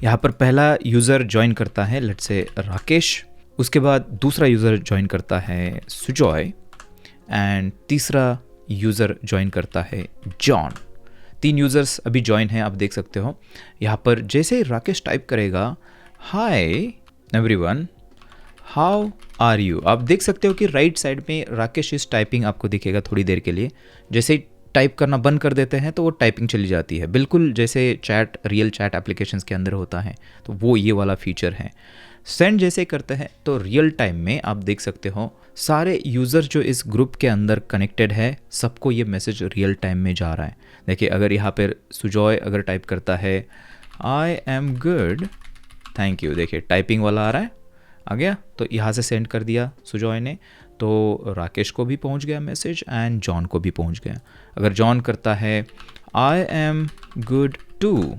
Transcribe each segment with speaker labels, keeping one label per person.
Speaker 1: यहाँ पर पहला यूज़र ज्वाइन करता है लेट्स से राकेश, उसके बाद दूसरा यूज़र ज्वाइन करता है सुजॉय एंड तीसरा यूज़र ज्वाइन करता है जॉन। 3 यूज़र्स अभी ज्वाइन हैं, आप देख सकते हो। यहाँ पर जैसे ही राकेश टाइप करेगा hi everyone how are you, आप देख सकते हो कि राइट साइड में राकेश इस टाइपिंग आपको दिखेगा थोड़ी देर के लिए। जैसे ही टाइप करना बंद कर देते हैं तो वो टाइपिंग चली जाती है, बिल्कुल जैसे चैट रियल चैट एप्लीकेशंस के अंदर होता है। तो वो ये वाला फीचर है। सेंड जैसे करते हैं तो रियल टाइम में आप देख सकते हो सारे यूज़र जो इस ग्रुप के अंदर कनेक्टेड है सबको ये मैसेज रियल टाइम में जा रहा है। देखिए अगर यहाँ पर सुजॉय अगर टाइप करता है I am good thank you, देखिए टाइपिंग वाला आ रहा है, आ गया। तो यहाँ से सेंड कर दिया सुजॉय ने, तो राकेश को भी पहुँच गया मैसेज एंड जॉन को भी पहुँच गया। अगर जॉन करता है I am good too,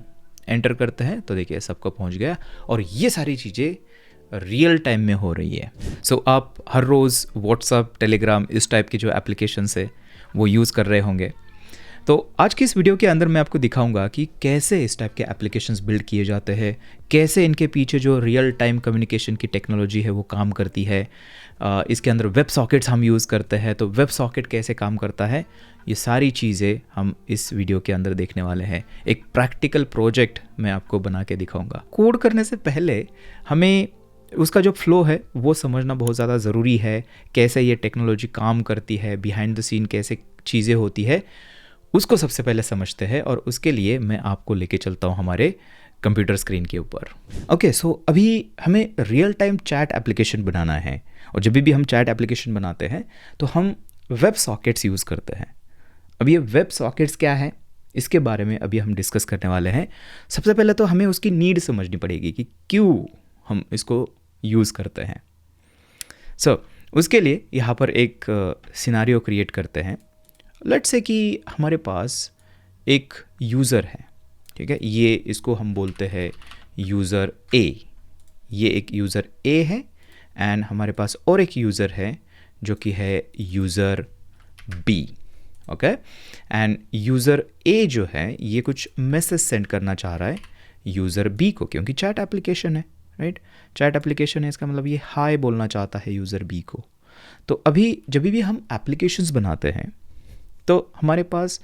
Speaker 1: enter करते हैं तो देखिए सबको पहुँच गया। और ये सारी चीज़ें रियल टाइम में हो रही है। सो आप हर रोज़ व्हाट्सअप, टेलीग्राम इस टाइप की जो एप्लीकेशंस है वो यूज़ कर रहे होंगे। तो आज की इस वीडियो के अंदर मैं आपको दिखाऊंगा कि कैसे इस टाइप के एप्लीकेशंस बिल्ड किए जाते हैं, कैसे इनके पीछे जो रियल टाइम कम्युनिकेशन की टेक्नोलॉजी है वो काम करती है। इसके अंदर वेब सॉकेट्स हम यूज़ करते हैं, तो वेब सॉकेट कैसे काम करता है ये सारी चीज़ें हम इस वीडियो के अंदर देखने वाले हैं। एक प्रैक्टिकल प्रोजेक्ट मैं आपको बना के दिखाऊंगा। कोड करने से पहले हमें उसका जो फ्लो है वो समझना बहुत ज़्यादा ज़रूरी है, कैसे ये टेक्नोलॉजी काम करती है, बिहाइंड द सीन कैसे चीज़ें होती है उसको सबसे पहले समझते हैं। और उसके लिए मैं आपको लेके चलता हूँ हमारे कंप्यूटर स्क्रीन के ऊपर। ओके, सो अभी हमें रियल टाइम चैट एप्लीकेशन बनाना है, और जब भी हम चैट एप्लीकेशन बनाते हैं तो हम वेब सॉकेट्स यूज़ करते हैं। अब ये वेब सॉकेट्स क्या है इसके बारे में अभी हम डिस्कस करने वाले हैं। सबसे पहले तो हमें उसकी नीड समझनी पड़ेगी कि क्यों हम इसको यूज़ करते हैं। सो उसके लिए यहाँ पर एक सिनारियो क्रिएट करते हैं। लेट्स से कि हमारे पास एक यूज़र है, ठीक है, ये इसको हम बोलते हैं यूज़र ए। ये एक यूज़र ए है एंड हमारे पास और एक यूज़र है जो कि है user B. Okay, and user A जो है ये कुछ मैसेज सेंड करना चाह रहा है यूज़र बी को, क्योंकि चैट एप्लीकेशन है, राइट। चैट एप्लीकेशन है, इसका मतलब ये हाय बोलना चाहता है यूज़र बी को। तो अभी जब भी हम एप्लीकेशंस बनाते हैं तो हमारे पास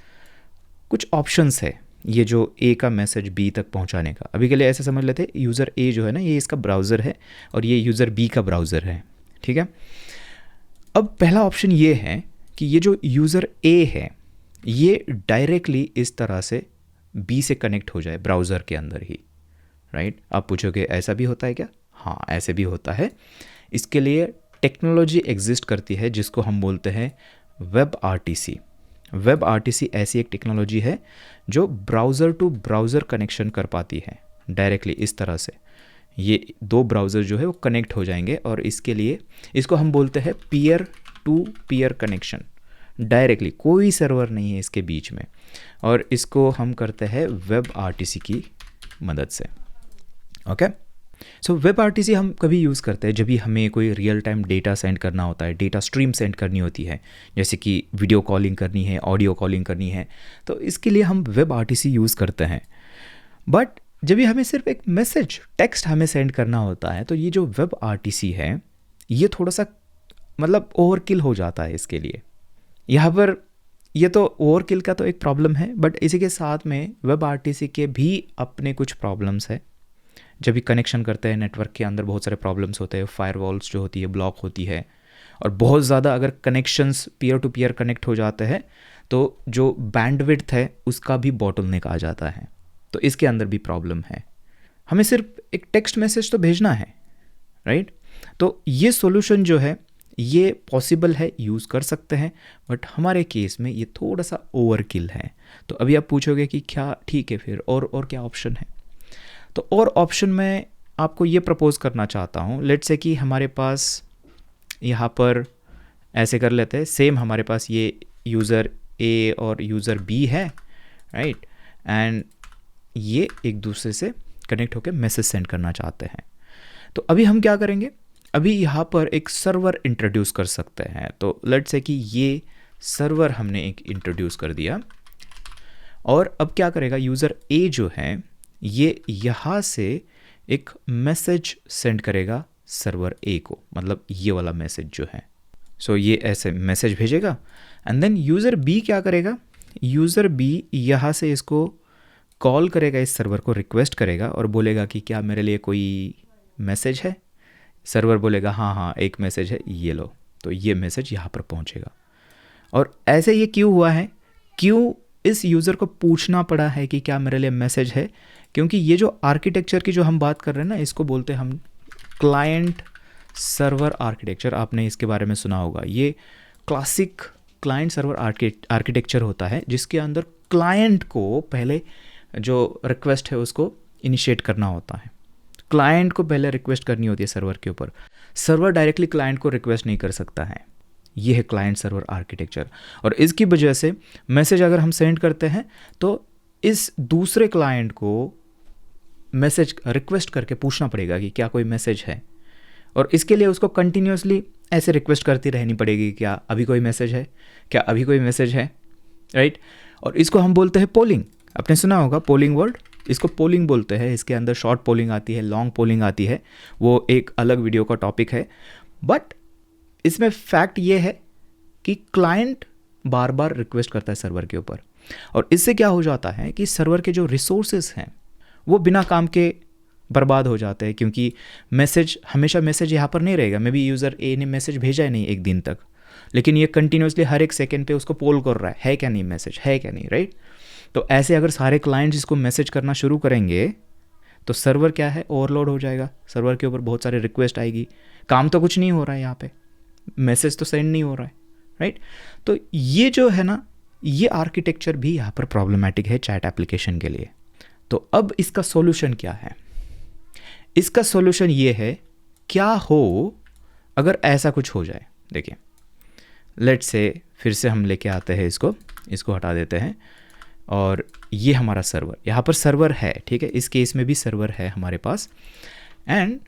Speaker 1: कुछ ऑप्शंस है ये जो ए का मैसेज बी तक पहुंचाने का। अभी के लिए ऐसे समझ लेते हैं यूज़र ए जो है ना ये इसका ब्राउज़र है और ये यूज़र बी का ब्राउज़र है, ठीक है। अब पहला ऑप्शन ये है कि ये जो यूज़र ए है ये डायरेक्टली इस तरह से बी से कनेक्ट हो जाए ब्राउज़र के अंदर ही, राइट। आप पूछोगे ऐसा भी होता है क्या? हाँ, ऐसे भी होता है। इसके लिए टेक्नोलॉजी एग्जिस्ट करती है जिसको हम बोलते हैं वेब आरटीसी। वेब आरटीसी ऐसी एक टेक्नोलॉजी है जो ब्राउज़र टू ब्राउज़र कनेक्शन कर पाती है डायरेक्टली इस तरह से। ये 2 ब्राउज़र जो है वो कनेक्ट हो जाएंगे और इसके लिए इसको हम बोलते हैं peer to peer connection. Directly कोई सर्वर नहीं है इसके बीच में, और इसको हम करते हैं वेब आरटीसी की मदद से। ओके, सो वेब आरटीसी हम कभी यूज़ करते हैं जब भी हमें कोई रियल टाइम डेटा सेंड करना होता है, डेटा स्ट्रीम सेंड करनी होती है, जैसे कि वीडियो कॉलिंग करनी है, ऑडियो कॉलिंग करनी है, तो इसके लिए हम वेब आरटीसी यूज़ करते हैं। बट जब भी हमें सिर्फ एक मैसेज टेक्स्ट हमें सेंड करना होता है तो ये जो वेब आरटीसी है ये थोड़ा सा मतलब ओवरकिल हो जाता है इसके लिए। यहाँ पर ये तो ओवरकिल का तो एक प्रॉब्लम है, बट इसी के साथ में वेब आरटीसी के भी अपने कुछ प्रॉब्लम्स है। जब भी कनेक्शन करते हैं नेटवर्क के अंदर बहुत सारे प्रॉब्लम्स होते हैं, फायरवॉल्स जो होती है ब्लॉक होती है, और बहुत ज़्यादा अगर connections peer to peer connect हो जाते हैं तो जो बैंडविड्थ है उसका भी बॉटलनेक आ जाता है। तो इसके अंदर भी प्रॉब्लम है। हमें सिर्फ एक टेक्स्ट मैसेज तो भेजना है, राइट। तो ये सॉल्यूशन जो है ये पॉसिबल है, यूज़ कर सकते हैं, बट हमारे केस में ये थोड़ा सा ओवरकिल है। तो अभी आप पूछोगे कि क्या ठीक है फिर और क्या ऑप्शन है। तो और ऑप्शन मैं आपको ये प्रपोज करना चाहता हूँ। लेट्स से कि हमारे पास यहाँ पर ऐसे कर लेते हैं, सेम हमारे पास ये यूज़र ए और यूज़र बी है, राइट, एंड ये एक दूसरे से कनेक्ट होकर मैसेज सेंड करना चाहते हैं। तो अभी हम क्या करेंगे, अभी यहाँ पर एक सर्वर इंट्रोड्यूस कर सकते हैं। तो लेट्स से कि ये सर्वर हमने एक इंट्रोड्यूस कर दिया, और अब क्या करेगा यूज़र ए जो है ये यहाँ से एक मैसेज सेंड करेगा सर्वर ए को, मतलब ये वाला मैसेज जो है। सो ये ऐसे मैसेज भेजेगा एंड देन यूज़र बी क्या करेगा, यूज़र बी यहाँ से इसको कॉल करेगा, इस सर्वर को रिक्वेस्ट करेगा और बोलेगा कि क्या मेरे लिए कोई मैसेज है। सर्वर बोलेगा हाँ हाँ एक मैसेज है, ये लो। तो ये मैसेज यहाँ पर पहुँचेगा। और ऐसे ये क्यों हुआ है, क्यों इस यूज़र को पूछना पड़ा है कि क्या मेरे लिए मैसेज है, क्योंकि ये जो आर्किटेक्चर की जो हम बात कर रहे हैं ना, इसको बोलते हैं हम क्लाइंट सर्वर आर्किटेक्चर। आपने इसके बारे में सुना होगा। ये क्लासिक क्लाइंट सर्वर आर्किटेक्चर होता है जिसके अंदर क्लाइंट को पहले जो रिक्वेस्ट है उसको इनिशिएट करना होता है। क्लाइंट को पहले रिक्वेस्ट करनी होती है सर्वर के ऊपर। सर्वर डायरेक्टली क्लाइंट को रिक्वेस्ट नहीं कर सकता है। ये है क्लाइंट सर्वर आर्किटेक्चर। और इसकी वजह से मैसेज अगर हम सेंड करते हैं तो इस दूसरे क्लाइंट को मैसेज रिक्वेस्ट करके पूछना पड़ेगा कि क्या कोई मैसेज है, और इसके लिए उसको कंटिन्यूसली ऐसे रिक्वेस्ट करती रहनी पड़ेगी, क्या अभी कोई मैसेज है, क्या अभी कोई मैसेज है, राइट। और इसको हम बोलते हैं पोलिंग। आपने सुना होगा पोलिंग वर्ड, इसको पोलिंग बोलते हैं। इसके अंदर शॉर्ट पोलिंग आती है, लॉन्ग पोलिंग आती है, वो एक अलग वीडियो का टॉपिक है। बट इसमें फैक्ट ये है कि क्लाइंट बार बार रिक्वेस्ट करता है सर्वर के ऊपर, और इससे क्या हो जाता है कि सर्वर के जो रिसोर्सेज हैं वो बिना काम के बर्बाद हो जाते हैं, क्योंकि मैसेज हमेशा मैसेज यहाँ पर नहीं रहेगा। मे बी यूज़र ए ने मैसेज भेजा है नहीं एक दिन तक, लेकिन ये कंटिन्यूसली हर एक सेकेंड पे उसको पोल कर रहा है क्या नहीं, मैसेज है क्या नहीं, राइट। तो ऐसे अगर सारे क्लाइंट्स इसको मैसेज करना शुरू करेंगे तो सर्वर क्या है, ओवरलोड हो जाएगा। सर्वर के ऊपर बहुत सारे रिक्वेस्ट आएगी, काम तो कुछ नहीं हो रहा है यहाँ पे, मैसेज तो सेंड नहीं हो रहा है, राइट। तो ये जो है ना, ये आर्किटेक्चर भी यहाँ पर प्रॉब्लमैटिक है चैट एप्लीकेशन के लिए। तो अब इसका सॉल्यूशन क्या है? इसका सॉल्यूशन ये है, क्या हो अगर ऐसा कुछ हो जाए। देखिए, लेट्स से फिर से हम लेके आते हैं इसको हटा देते हैं, और ये हमारा सर्वर, यहाँ पर सर्वर है, ठीक है। इस केस में भी सर्वर है हमारे पास। एंड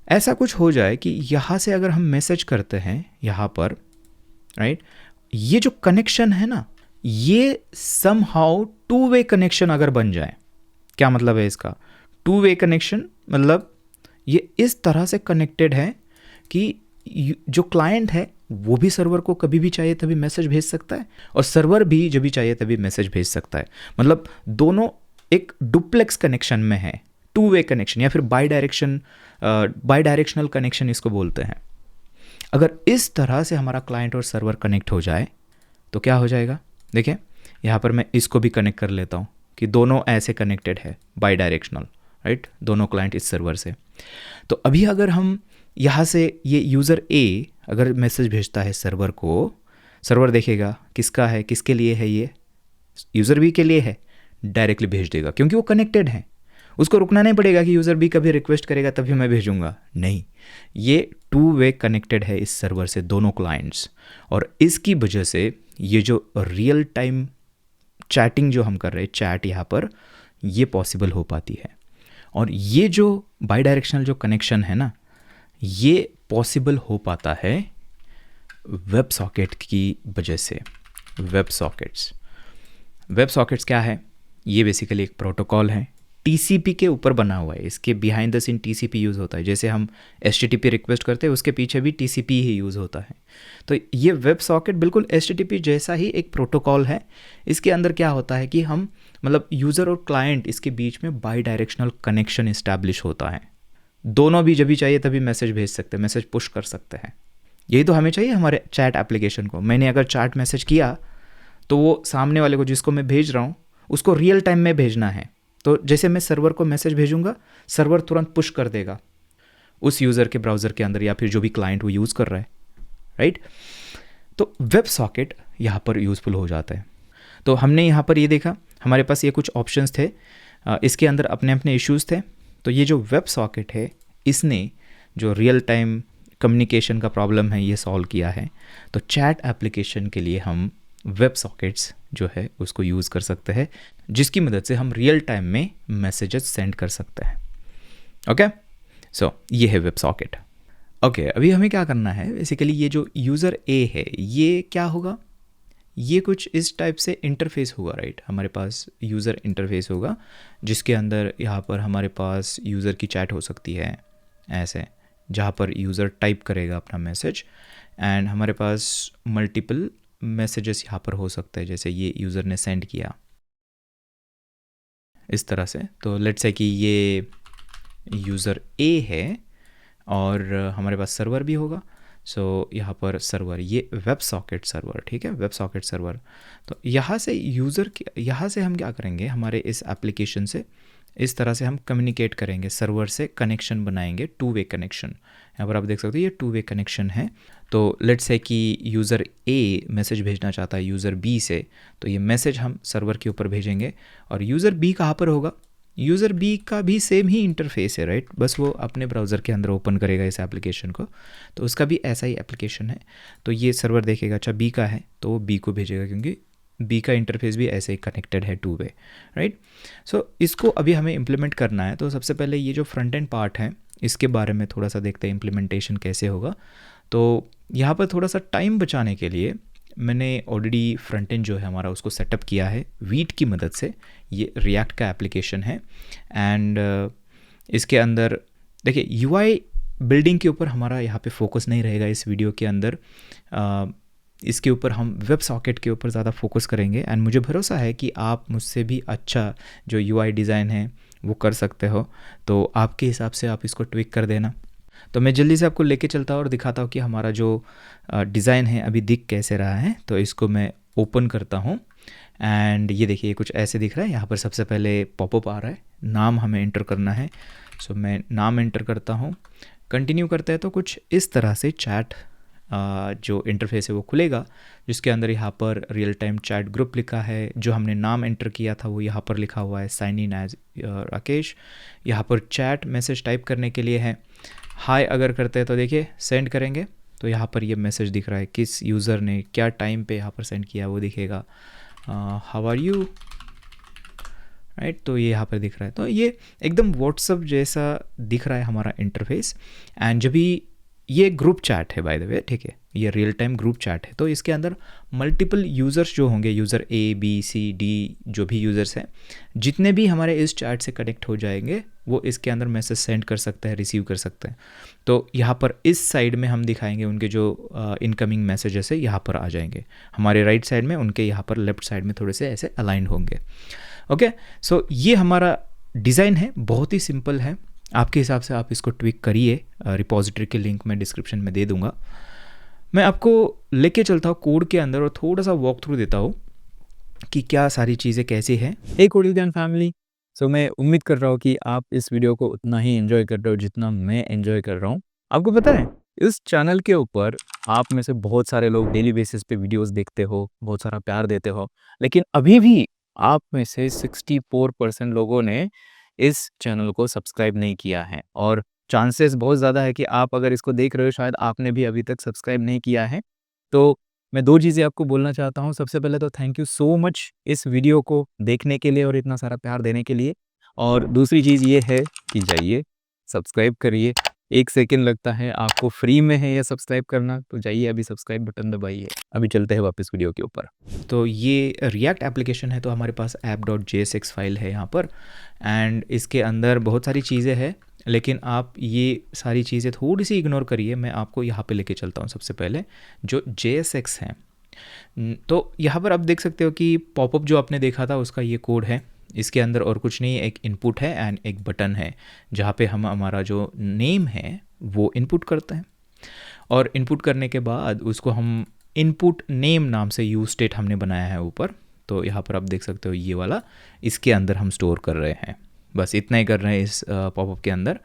Speaker 1: ऐसा कुछ हो जाए कि यहाँ से अगर हम मैसेज करते हैं यहाँ पर, राइट, ये जो कनेक्शन है ना, ये समहाउ टू वे कनेक्शन अगर बन जाए। क्या मतलब है इसका? टू वे कनेक्शन मतलब ये इस तरह से कनेक्टेड है कि जो क्लाइंट है वो भी सर्वर को कभी भी चाहिए तभी मैसेज भेज सकता है, और सर्वर भी जब भी चाहिए तभी मैसेज भेज सकता है। मतलब दोनों एक डुप्लेक्स कनेक्शन में है, टू वे कनेक्शन, या फिर बाई डायरेक्शनल कनेक्शन इसको बोलते हैं। अगर इस तरह से हमारा क्लाइंट और सर्वर कनेक्ट हो जाए तो क्या हो जाएगा? देखिए, यहाँ पर मैं इसको भी कनेक्ट कर लेता हूँ कि दोनों ऐसे कनेक्टेड है, बाई डायरेक्शनल, राइट, दोनों क्लाइंट इस सर्वर से। तो अभी अगर हम यहाँ से ये यूज़र ए अगर मैसेज भेजता है सर्वर को, सर्वर देखेगा किसका है, किसके लिए है, ये यूज़र बी के लिए है, डायरेक्टली भेज देगा क्योंकि वो कनेक्टेड है। उसको रुकना नहीं पड़ेगा कि यूज़र बी कभी रिक्वेस्ट करेगा तभी मैं भेजूंगा, नहीं, ये टू वे कनेक्टेड है इस सर्वर से दोनों क्लाइंट्स। और इसकी वजह से ये जो रियल टाइम चैटिंग जो हम कर रहे हैं, चैट यहाँ पर, ये पॉसिबल हो पाती है। और ये जो बाई डायरेक्शनल जो कनेक्शन है ना, ये पॉसिबल हो पाता है वेब सॉकेट की वजह से। वेब सॉकेट्स क्या है? ये बेसिकली एक प्रोटोकॉल है, टीसीपी के ऊपर बना हुआ है। इसके behind the scene TCP use होता है। जैसे हम एचटीटीपी रिक्वेस्ट करते हैं उसके पीछे भी टीसीपी ही यूज़ होता है। तो ये वेब सॉकेट बिल्कुल एचटीटीपी जैसा ही एक प्रोटोकॉल है। इसके अंदर क्या होता है कि हम मतलब यूज़र और क्लाइंट इसके बीच में बाई डायरेक्शनल कनेक्शन इस्टेब्लिश होता है। दोनों भी जब भी चाहिए तभी मैसेज भेज सकते हैं, मैसेज पुश कर सकते हैं। यही तो हमें चाहिए हमारे चैट एप्लीकेशन को। मैंने अगर चैट मैसेज किया तो वो सामने वाले को जिसको मैं भेज रहा हूँ उसको रियल टाइम में भेजना है। तो जैसे मैं सर्वर को मैसेज भेजूंगा, सर्वर तुरंत पुश कर देगा उस यूज़र के ब्राउज़र के अंदर या फिर जो भी क्लाइंट वो यूज़ कर रहा है, राइट। तो वेब सॉकेट यहाँ पर यूज़फुल हो जाता है। तो हमने यहाँ पर ये देखा, हमारे पास ये कुछ ऑप्शंस थे, इसके अंदर अपने अपने इश्यूज़ थे। तो ये जो वेब सॉकेट है, इसने जो रियल टाइम कम्युनिकेशन का प्रॉब्लम है ये सॉल्व किया है। तो चैट एप्लीकेशन के लिए हम वेब सॉकेट्स जो है उसको यूज़ कर सकते हैं, जिसकी मदद से हम रियल टाइम में मैसेजेस सेंड कर सकते हैं। ओके, सो ये है वेब सॉकेट। ओके, अभी हमें क्या करना है, बेसिकली ये जो यूज़र ए है ये क्या होगा, ये कुछ इस टाइप से इंटरफेस होगा, राइट। हमारे पास यूज़र इंटरफेस होगा जिसके अंदर यहाँ पर हमारे पास यूज़र की चैट हो सकती है ऐसे, जहाँ पर यूज़र टाइप करेगा अपना मैसेज, एंड हमारे पास मल्टीपल मैसेजेस यहाँ पर हो सकते हैं, जैसे ये यूज़र ने सेंड किया इस तरह से। तो लेट्स से कि ये यूज़र ए है और हमारे पास सर्वर भी होगा। सो यहाँ पर सर्वर, ये वेब सॉकेट सर्वर, ठीक है, वेब सॉकेट सर्वर। तो यहाँ से यहाँ से हम क्या करेंगे, हमारे इस एप्लीकेशन से इस तरह से हम कम्युनिकेट करेंगे, सर्वर से कनेक्शन बनाएंगे, 2 वे कनेक्शन। यहाँ पर आप देख सकते हो ये 2 वे कनेक्शन है। तो लेट्स से कि यूज़र ए मैसेज भेजना चाहता है यूज़र बी से, तो ये मैसेज हम सर्वर के ऊपर भेजेंगे। और यूज़र बी कहाँ पर होगा, यूज़र बी का भी सेम ही इंटरफेस है, राइट। बस वो अपने ब्राउज़र के अंदर ओपन करेगा इस एप्लीकेशन को, तो उसका भी ऐसा ही एप्लीकेशन है। तो ये सर्वर देखेगा, अच्छा बी का है तो वो बी को भेजेगा, क्योंकि बी का इंटरफेस भी ऐसे ही कनेक्टेड है 2 वे, राइट। सो इसको अभी हमें इम्प्लीमेंट करना है। तो सबसे पहले ये जो फ्रंट एंड पार्ट है इसके बारे में थोड़ा सा देखते हैं इम्प्लीमेंटेशन कैसे होगा। तो यहाँ पर थोड़ा सा टाइम बचाने के लिए मैंने ऑलरेडी फ्रंट एंड जो है हमारा उसको सेटअप किया है वीट की मदद से। ये रिएक्ट का एप्लीकेशन है एंड इसके अंदर देखिए यूआई बिल्डिंग के ऊपर हमारा यहाँ पे फोकस नहीं रहेगा इस वीडियो के अंदर। इसके ऊपर हम वेब सॉकेट के ऊपर ज़्यादा फोकस करेंगे एंड मुझे भरोसा है कि आप मुझसे भी अच्छा जो यूआई डिज़ाइन है वो कर सकते हो, तो आपके हिसाब से आप इसको ट्विक कर देना। तो मैं जल्दी से आपको लेके चलता हूँ और दिखाता हूँ कि हमारा जो डिज़ाइन है अभी दिख कैसे रहा है। तो इसको मैं ओपन करता हूँ एंड ये देखिए कुछ ऐसे दिख रहा है। यहाँ पर सबसे पहले पॉपअप आ रहा है, नाम हमें एंटर करना है। सो मैं नाम एंटर करता हूँ, कंटिन्यू करते हैं तो कुछ इस तरह से चैट जो इंटरफेस है वो खुलेगा, जिसके अंदर यहाँ पर रियल टाइम चैट ग्रुप लिखा है। जो हमने नाम एंटर किया था वो यहाँ पर लिखा हुआ है, साइन इन एज राकेश। यहाँ पर चैट मैसेज टाइप करने के लिए है, हाय अगर करते हैं तो देखिए सेंड करेंगे तो यहाँ पर ये मैसेज दिख रहा है, किस यूज़र ने क्या टाइम पे यहाँ पर सेंड किया वो दिखेगा, हाउ आर यू, राइट। तो ये यहाँ पर दिख रहा है। तो ये एकदम व्हाट्सअप जैसा दिख रहा है हमारा इंटरफेस। एंड जब भी ये ग्रुप चैट है बाय द वे, ठीक है, ये रियल टाइम ग्रुप चैट है, तो इसके अंदर मल्टीपल यूज़र्स जो होंगे, user A B C D जो भी यूज़र्स हैं, जितने भी हमारे इस चैट से कनेक्ट हो जाएंगे वो इसके अंदर मैसेज सेंड कर सकते हैं, रिसीव कर सकते हैं। तो यहाँ पर इस साइड में हम दिखाएंगे उनके जो इनकमिंग मैसेजेस है यहाँ पर आ जाएंगे, हमारे राइट साइड में, उनके यहाँ पर लेफ्ट साइड में थोड़े से ऐसे अलाइंड होंगे। ओके, सो ये हमारा डिज़ाइन है, बहुत ही सिंपल है। आपके हिसाब से आप इसको ट्विक करिए, रिपॉजिटरी के लिंक मैं डिस्क्रिप्शन में दे दूंगा। मैं आपको लेके चलता हूँ कोड के अंदर और थोड़ा सा वॉक थ्रू देता हूँ कि क्या सारी चीज़ें कैसी हैं।
Speaker 2: हे कोडिंग फैमिली, सो मैं उम्मीद कर रहा हूँ कि आप इस वीडियो को उतना ही एंजॉय कर रहे हो जितना मैं एंजॉय कर रहा हूँ। आपको पता है इस चैनल के ऊपर आप में से बहुत सारे लोग डेली बेसिस पे वीडियोस देखते हो, बहुत सारा प्यार देते हो, लेकिन अभी भी आप में से 64% लोगों ने इस चैनल को सब्सक्राइब नहीं किया है। और चांसेस बहुत ज़्यादा है कि आप अगर इसको देख रहे हो शायद आपने भी अभी तक सब्सक्राइब नहीं किया है। तो मैं 2 चीज़ें आपको बोलना चाहता हूँ। सबसे पहले तो थैंक यू सो मच इस वीडियो को देखने के लिए और इतना सारा प्यार देने के लिए। और दूसरी चीज़ ये है कि जाइए सब्सक्राइब करिए। 1 सेकंड लगता है, आपको फ्री में है ये सब्सक्राइब करना, तो जाइए अभी सब्सक्राइब बटन दबाइए। अभी चलते हैं वापस वीडियो के ऊपर।
Speaker 1: तो ये रिएक्ट एप्लीकेशन है, तो हमारे पास app.jsx फाइल है यहाँ पर एंड इसके अंदर बहुत सारी चीज़ें हैं, लेकिन आप ये सारी चीज़ें थोड़ी सी इग्नोर करिए। मैं आपको यहाँ पे लेके चलता हूँ सबसे पहले जो JSX है। तो यहाँ पर आप देख सकते हो कि पॉपअप जो आपने देखा था उसका ये कोड है। इसके अंदर और कुछ नहीं है, एक इनपुट है एंड एक बटन है जहाँ पे हम हमारा जो नेम है वो इनपुट करते हैं, और इनपुट करने के बाद उसको हम इनपुट नेम नाम से यूज स्टेट हमने बनाया है ऊपर। तो यहाँ पर आप देख सकते हो ये वाला, इसके अंदर हम स्टोर कर रहे हैं, बस इतना ही कर रहे हैं इस पॉपअप के अंदर।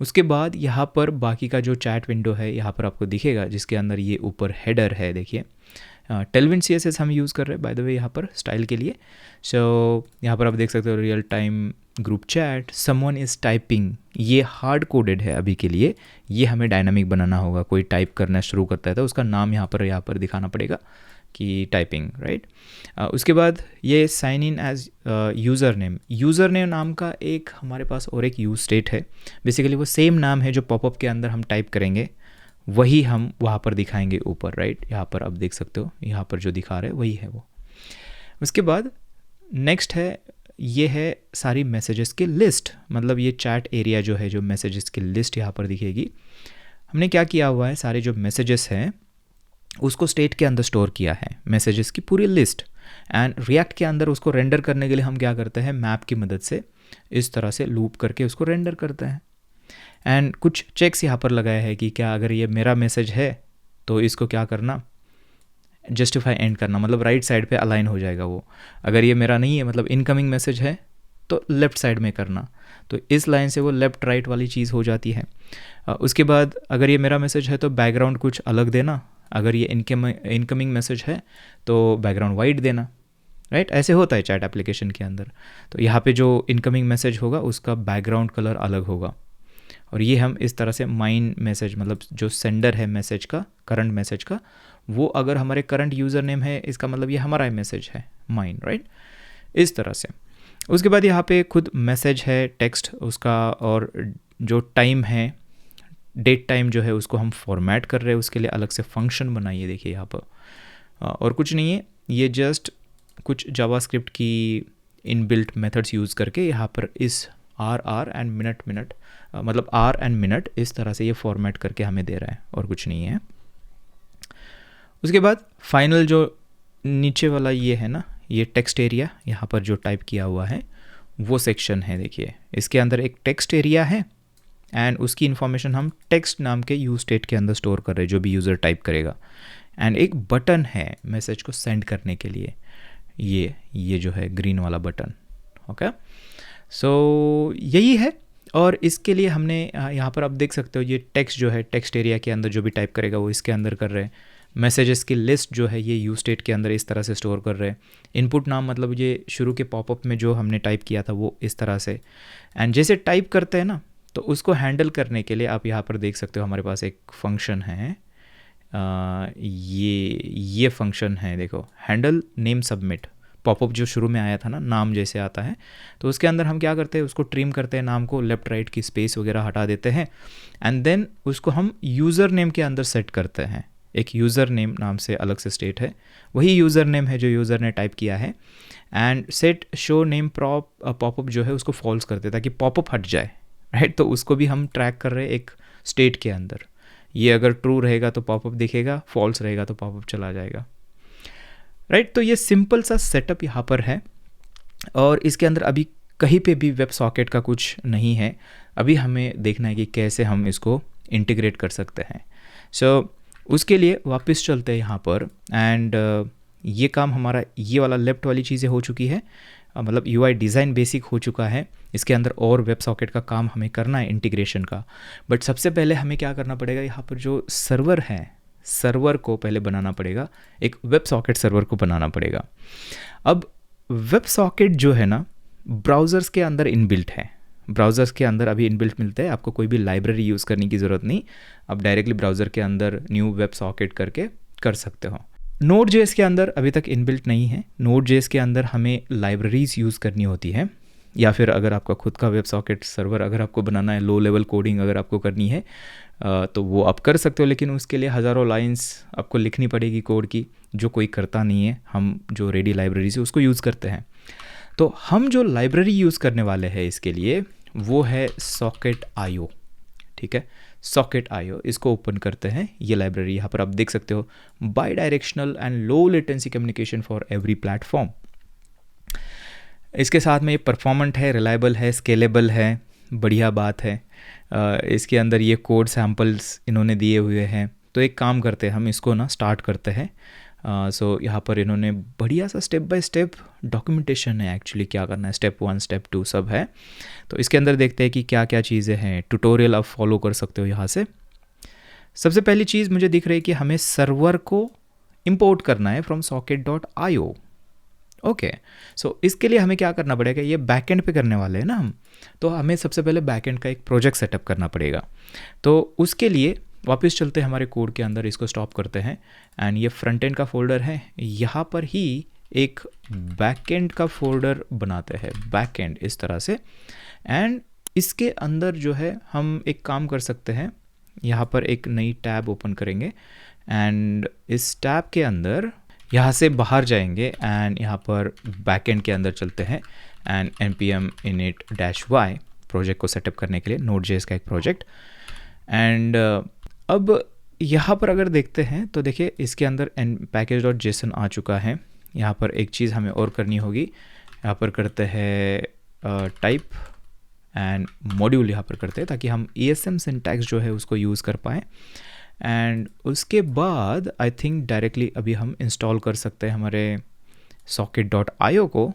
Speaker 1: उसके बाद यहाँ पर बाकी का जो चैट विंडो है यहाँ पर आपको दिखेगा, जिसके अंदर ये ऊपर हेडर है, देखिए टेलविन CSS हम यूज़ कर रहे हैं बाय द वे यहाँ पर स्टाइल के लिए। सो यहाँ पर आप देख सकते हो real time group chat, someone is typing, ये हार्ड कोडेड है अभी के लिए, ये हमें डायनामिक बनाना होगा। कोई टाइप करना शुरू करता है तो उसका नाम यहाँ पर दिखाना पड़ेगा कि टाइपिंग, राइट। उसके बाद ये sign in as user name नाम का एक हमारे पास और एक यूज स्टेट है। बेसिकली वो सेम नाम है जो पॉपअप के अंदर हम टाइप करेंगे, वही हम वहाँ पर दिखाएंगे ऊपर, राइट। यहाँ पर आप देख सकते हो, यहाँ पर जो दिखा रहे हैं वही है वो। उसके बाद नेक्स्ट है, ये है सारी मैसेजेस की लिस्ट, मतलब ये चैट एरिया जो है, जो मैसेजेस की लिस्ट यहाँ पर दिखेगी। हमने क्या किया हुआ है, सारे जो मैसेजेस हैं उसको स्टेट के अंदर स्टोर किया है, मैसेजेस की पूरी लिस्ट। एंड रिएक्ट के अंदर उसको रेंडर करने के लिए हम क्या करते हैं, मैप की मदद से इस तरह से लूप करके उसको रेंडर करते हैं। एंड कुछ चेक्स यहाँ पर लगाया है कि क्या अगर ये मेरा मैसेज है तो इसको क्या करना, जस्टिफाई एंड करना, मतलब राइट साइड पे अलाइन हो जाएगा वो। अगर ये मेरा नहीं है, मतलब इनकमिंग मैसेज है, तो लेफ़्ट साइड में करना, तो इस लाइन से वो लेफ़्ट राइट वाली चीज़ हो जाती है। उसके बाद अगर ये मेरा मैसेज है तो बैकग्राउंड कुछ अलग देना, अगर ये इनकमिंग मैसेज है तो बैकग्राउंड वाइट देना, राइट। ऐसे होता है चैट एप्लीकेशन के अंदर। तो यहाँ पे जो इनकमिंग मैसेज होगा उसका बैकग्राउंड कलर अलग होगा, और ये हम इस तरह से माइन मैसेज, मतलब जो सेंडर है मैसेज का, करंट मैसेज का, वो अगर हमारे करंट यूज़र नेम है, इसका मतलब ये हमारा मैसेज है, माइन, राइट, इस तरह से। उसके बाद यहाँ पे खुद मैसेज है, टेक्स्ट उसका, और जो टाइम है, डेट टाइम जो है उसको हम फॉर्मेट कर रहे हैं, उसके लिए अलग से फंक्शन बनाइए, देखिए यहाँ पर। और कुछ नहीं है, ये जस्ट कुछ जावास्क्रिप्ट की इनबिल्ट मेथड्स यूज़ करके यहाँ पर इस आर एंड मिनट मतलब आर एंड मिनट इस तरह से ये फॉर्मेट करके हमें दे रहा है, और कुछ नहीं है। उसके बाद फाइनल जो नीचे वाला ये है ना, ये टेक्स्ट एरिया, यहाँ पर जो टाइप किया हुआ है वो सेक्शन है। देखिए इसके अंदर एक टेक्स्ट एरिया है, एंड उसकी इन्फॉर्मेशन हम टेक्स्ट नाम के यूज स्टेट के अंदर स्टोर कर रहे हैं, जो भी यूज़र टाइप करेगा। एंड एक बटन है मैसेज को सेंड करने के लिए, ये जो है ग्रीन वाला बटन, ओके। सो यही है, और इसके लिए हमने यहाँ पर आप देख सकते हो, ये टेक्स्ट जो है टेक्स्ट एरिया के अंदर जो भी टाइप करेगा वो इसके अंदर कर रहे हैं। मैसेजेस की लिस्ट जो है ये यूज स्टेट के अंदर इस तरह से स्टोर कर रहे हैं। इनपुट नाम मतलब ये शुरू के पॉपअप में जो हमने टाइप किया था वो इस तरह से। एंड जैसे टाइप करते हैं ना, तो उसको हैंडल करने के लिए आप यहाँ पर देख सकते हो हमारे पास एक फंक्शन है, ये फंक्शन है, देखो, हैंडल नेम सबमिट। पॉपअप जो शुरू में आया था ना, नाम जैसे आता है, तो उसके अंदर हम क्या करते हैं, उसको ट्रिम करते हैं, नाम को लेफ़्ट राइट की स्पेस वगैरह हटा देते हैं, एंड देन उसको हम यूज़र नेम के अंदर सेट करते हैं। एक यूज़र नेम नाम से अलग से स्टेट है, वही यूज़र नेम है जो यूज़र ने टाइप किया है। And set show name popup जो है उसको फॉल्स करते हैं ताकि पॉपअप हट जाए, राइट। तो उसको भी हम ट्रैक कर रहे हैं एक स्टेट के अंदर। ये अगर ट्रू रहेगा तो पॉपअप दिखेगा, फॉल्स रहेगा तो पॉपअप चला जाएगा, राइट। तो ये सिंपल सा सेटअप यहाँ पर है, और इसके अंदर अभी कहीं पे भी वेब सॉकेट का कुछ नहीं है। अभी हमें देखना है कि कैसे हम इसको इंटीग्रेट कर सकते हैं। सो उसके लिए वापस चलते हैं यहाँ पर, एंड ये काम हमारा, ये वाला लेफ्ट वाली चीज़ें हो चुकी है, मतलब यूआई डिज़ाइन बेसिक हो चुका है। इसके अंदर और वेब सॉकेट का काम हमें करना है, इंटीग्रेशन का। बट सबसे पहले हमें क्या करना पड़ेगा, यहाँ पर जो सर्वर है, सर्वर को पहले बनाना पड़ेगा, एक वेब सॉकेट सर्वर को बनाना पड़ेगा। अब वेब सॉकेट जो है ना, ब्राउज़र्स के अंदर इनबिल्ट है, ब्राउज़र्स के अंदर अभी इनबिल्ट मिलता है, आपको कोई भी लाइब्रेरी यूज़ करने की ज़रूरत नहीं, आप डायरेक्टली ब्राउज़र के अंदर न्यू वेब सॉकेट करके कर सकते हो। Node.js के अंदर अभी तक इनबिल्ट नहीं है। Node.js के अंदर हमें लाइब्रेरीज यूज़ करनी होती है, या फिर अगर आपका खुद का वेब सॉकेट सर्वर अगर आपको बनाना है, लो लेवल कोडिंग अगर आपको करनी है तो वो आप कर सकते हो, लेकिन उसके लिए हज़ारों लाइंस आपको लिखनी पड़ेगी कोड की, जो कोई करता नहीं है। हम जो रेडी लाइब्रेरी से उसको यूज़ करते हैं। तो हम जो लाइब्रेरी यूज़ करने वाले हैं इसके लिए वो है Socket.io, ठीक है। Socket.io, इसको ओपन करते हैं। ये लाइब्रेरी यहाँ पर आप देख सकते हो, by directional and low latency communication for every platform. इसके साथ में ये परफॉर्मेंट है, रिलायबल है, स्केलेबल है, बढ़िया बात है। इसके अंदर ये कोड सैम्पल्स इन्होंने दिए हुए हैं। तो एक काम करते हैं, हम इसको ना स्टार्ट करते हैं। सो यहाँ पर इन्होंने बढ़िया सा स्टेप बाय स्टेप डॉक्यूमेंटेशन है, एक्चुअली क्या करना है, स्टेप 1 स्टेप 2 सब है। तो इसके अंदर देखते हैं कि क्या क्या चीज़ें हैं। ट्यूटोरियल आप फॉलो कर सकते हो यहाँ से। सबसे पहली चीज़ मुझे दिख रही है कि हमें सर्वर को इंपोर्ट करना है फ्रॉम Socket.io। ओके, सो इसके लिए हमें क्या करना पड़ेगा, ये बैकएंड पे करने वाले हैं ना हम, तो हमें सबसे पहले बैकएंड का एक प्रोजेक्ट सेटअप करना पड़ेगा। तो उसके लिए वापस चलते हैं हमारे कोड के अंदर, इसको स्टॉप करते हैं, एंड ये फ्रंट एंड का फोल्डर है, यहाँ पर ही एक बैकएंड का फोल्डर बनाते हैं, बैकएंड इस तरह से। एंड इसके अंदर जो है हम एक काम कर सकते हैं, यहाँ पर एक नई टैब ओपन करेंगे एंड इस टैब के अंदर यहाँ से बाहर जाएंगे एंड यहाँ पर बैकएंड के अंदर चलते हैं एंड npm init-y प्रोजेक्ट को सेटअप करने के लिए Node.js का एक प्रोजेक्ट। एंड अब यहाँ पर अगर देखते हैं तो देखिए इसके अंदर package.json आ चुका है। यहाँ पर एक चीज़ हमें और करनी होगी, यहाँ पर करते हैं टाइप एंड मॉड्यूल यहाँ पर करते हैं ताकि हम ESM सिंटैक्स जो है उसको यूज़ कर पाएँ। एंड उसके बाद आई थिंक डायरेक्टली अभी हम इंस्टॉल कर सकते हैं हमारे socket.io को।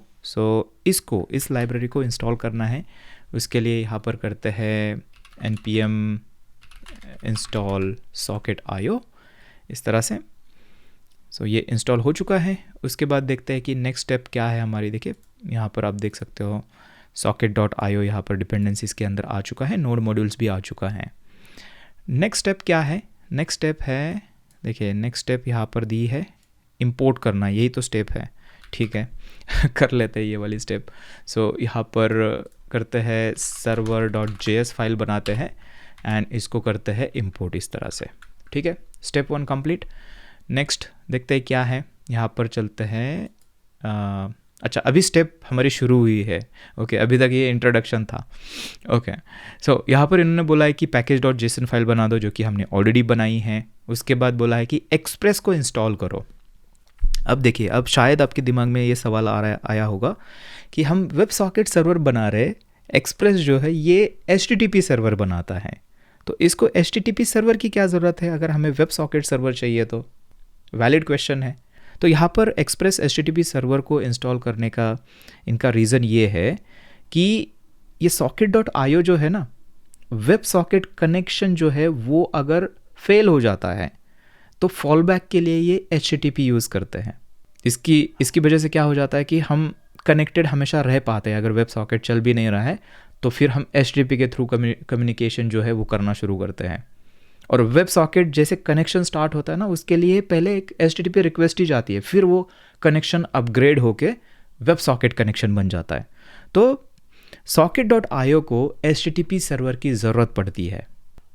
Speaker 1: इसको इस लाइब्रेरी को इंस्टॉल करना है, उसके लिए यहाँ पर करते हैं npm install socket.io इस तरह से। ये इंस्टॉल हो चुका है। उसके बाद देखते हैं कि नेक्स्ट स्टेप क्या है हमारी। देखिए यहाँ पर आप देख सकते हो socket.io यहाँ पर डिपेंडेंसीज के अंदर आ चुका है, नोड मॉड्यूल्स भी आ चुका है। नेक्स्ट स्टेप क्या है? नेक्स्ट स्टेप है, देखिए नेक्स्ट स्टेप यहाँ पर दी है इंपोर्ट करना, यही तो स्टेप है, ठीक है। कर लेते हैं ये वाली स्टेप। यहाँ पर करते हैं server.js फाइल बनाते हैं एंड इसको करते हैं इंपोर्ट इस तरह से, ठीक है। Step 1 complete. नेक्स्ट देखते हैं क्या है, यहाँ पर चलते हैं अच्छा अभी स्टेप हमारी शुरू हुई है, ओके अभी तक ये इंट्रोडक्शन था, ओके। यहाँ पर इन्होंने बोला है कि package.json फाइल बना दो जो कि हमने ऑलरेडी बनाई है। उसके बाद बोला है कि एक्सप्रेस को इंस्टॉल करो। अब देखिए, अब शायद आपके दिमाग में ये सवाल आया होगा कि हम वेब सॉकेट सर्वर बना रहे, एक्सप्रेस जो है ये HTTP सर्वर बनाता है, तो इसको HTTP सर्वर की क्या ज़रूरत है अगर हमें वेब सॉकेट सर्वर चाहिए? तो वैलिड क्वेश्चन है। तो यहाँ पर एक्सप्रेस HTTP सर्वर को इंस्टॉल करने का इनका रीज़न ये है कि ये socket.io जो है ना, वेब सॉकेट कनेक्शन जो है वो अगर फेल हो जाता है तो फॉल बैक के लिए ये HTTP यूज़ करते हैं। इसकी वजह से क्या हो जाता है कि हम कनेक्टेड हमेशा रह पाते हैं। अगर वेब सॉकेट चल भी नहीं रहा है तो फिर हम HTTP के थ्रू कम्युनिकेशन जो है वो करना शुरू करते हैं। और वेब सॉकेट जैसे कनेक्शन स्टार्ट होता है ना, उसके लिए पहले एक HTTP रिक्वेस्ट ही जाती है, फिर वो कनेक्शन अपग्रेड होके वेब सॉकेट कनेक्शन बन जाता है। तो socket.io को HTTP सर्वर की ज़रूरत पड़ती है,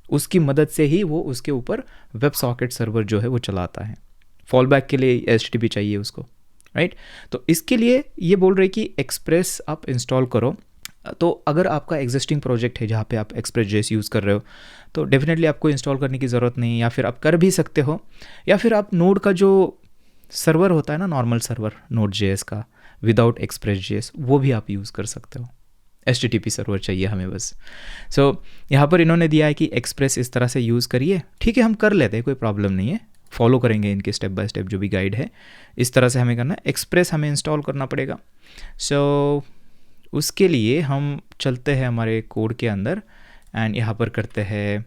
Speaker 1: उसकी मदद से ही वो उसके ऊपर वेब सॉकेट सर्वर जो है वो चलाता है। फॉल बैक के लिए HTTP चाहिए उसको, राइट। तो इसके लिए ये बोल रहे कि एक्सप्रेस आप इंस्टॉल करो। तो अगर आपका एग्जिस्टिंग प्रोजेक्ट है जहाँ पे आप एक्सप्रेस.js यूज़ कर रहे हो तो डेफिनेटली आपको इंस्टॉल करने की ज़रूरत नहीं है, या फिर आप कर भी सकते हो, या फिर आप नोड का जो सर्वर होता है ना, नॉर्मल सर्वर Node.js का विदाउट एक्सप्रेस.js, वो भी आप यूज़ कर सकते हो। HTTP सर्वर चाहिए हमें बस। यहाँ पर इन्होंने दिया है कि एक्सप्रेस इस तरह से यूज़ करिए, ठीक है, हम कर लेते हैं, कोई प्रॉब्लम नहीं है, फॉलो करेंगे इनके स्टेप बाय स्टेप जो भी गाइड है, इस तरह से हमें करना है। एक्सप्रेस हमें इंस्टॉल करना पड़ेगा। उसके लिए हम चलते हैं हमारे कोड के अंदर एंड यहाँ पर करते हैं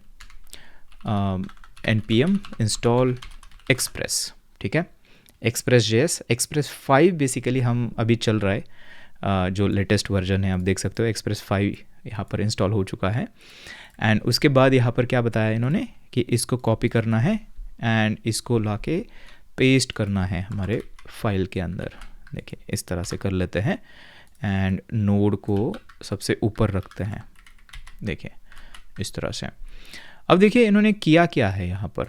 Speaker 1: npm install express, ठीक है, express.js, express 5 बेसिकली हम अभी चल रहा है, जो लेटेस्ट वर्जन है आप देख सकते हो, express 5 यहाँ पर इंस्टॉल हो चुका है। एंड उसके बाद यहाँ पर क्या बताया इन्होंने कि इसको कॉपी करना है एंड इसको लाके पेस्ट करना है हमारे फाइल के अंदर। देखिए इस तरह से कर लेते हैं एंड नोड को सबसे ऊपर रखते हैं, देखिए इस तरह से। अब देखिए इन्होंने किया क्या है यहाँ पर।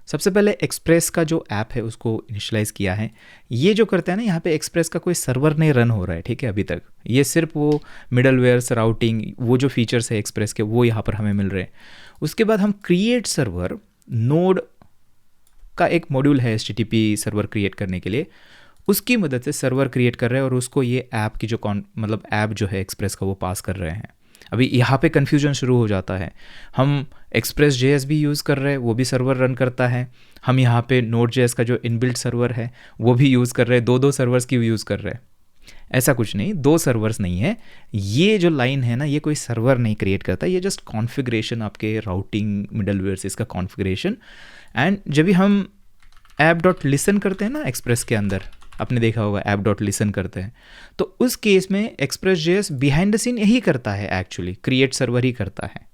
Speaker 1: सबसे पहले एक्सप्रेस का जो ऐप है उसको इनिशियलाइज़ किया है। ये जो करते हैं ना, यहाँ पे एक्सप्रेस का कोई सर्वर नहीं रन हो रहा है, ठीक है, अभी तक। ये सिर्फ वो मिडलवेयर्स, राउटिंग, वो जो फीचर्स है एक्सप्रेस के वो यहाँ पर हमें मिल रहे हैं। उसके बाद हम क्रिएट सर्वर, नोड का एक मॉड्यूल है HTTP सर्वर क्रिएट करने के लिए, उसकी मदद से सर्वर क्रिएट कर रहे हैं और उसको ये ऐप की जो मतलब ऐप जो है एक्सप्रेस का वो पास कर रहे हैं। अभी यहाँ पे कन्फ्यूजन शुरू हो जाता है। हम एक्सप्रेस.js भी यूज़ कर रहे हैं, वो भी सर्वर रन करता है। हम यहाँ पे Node.js का जो इनबिल्ट सर्वर है वो भी यूज़ कर रहे हैं, दो सर्वर्स की यूज़ कर रहे हैं। ऐसा कुछ नहीं, 2 सर्वर्स नहीं है। ये जो लाइन है ना, ये कोई सर्वर नहीं क्रिएट करता, ये जस्ट कॉन्फ़िगरेशन, आपके राउटिंग मिडलवेयर से इसका कॉन्फ़िगरेशन। एंड जब भी हम app.listen करते हैं ना एक्सप्रेस के अंदर, आपने देखा होगा app.listen करते हैं, तो उस केस में एक्सप्रेस.js बिहाइंड द सीन यही करता है, एक्चुअली क्रिएट सर्वर ही करता है।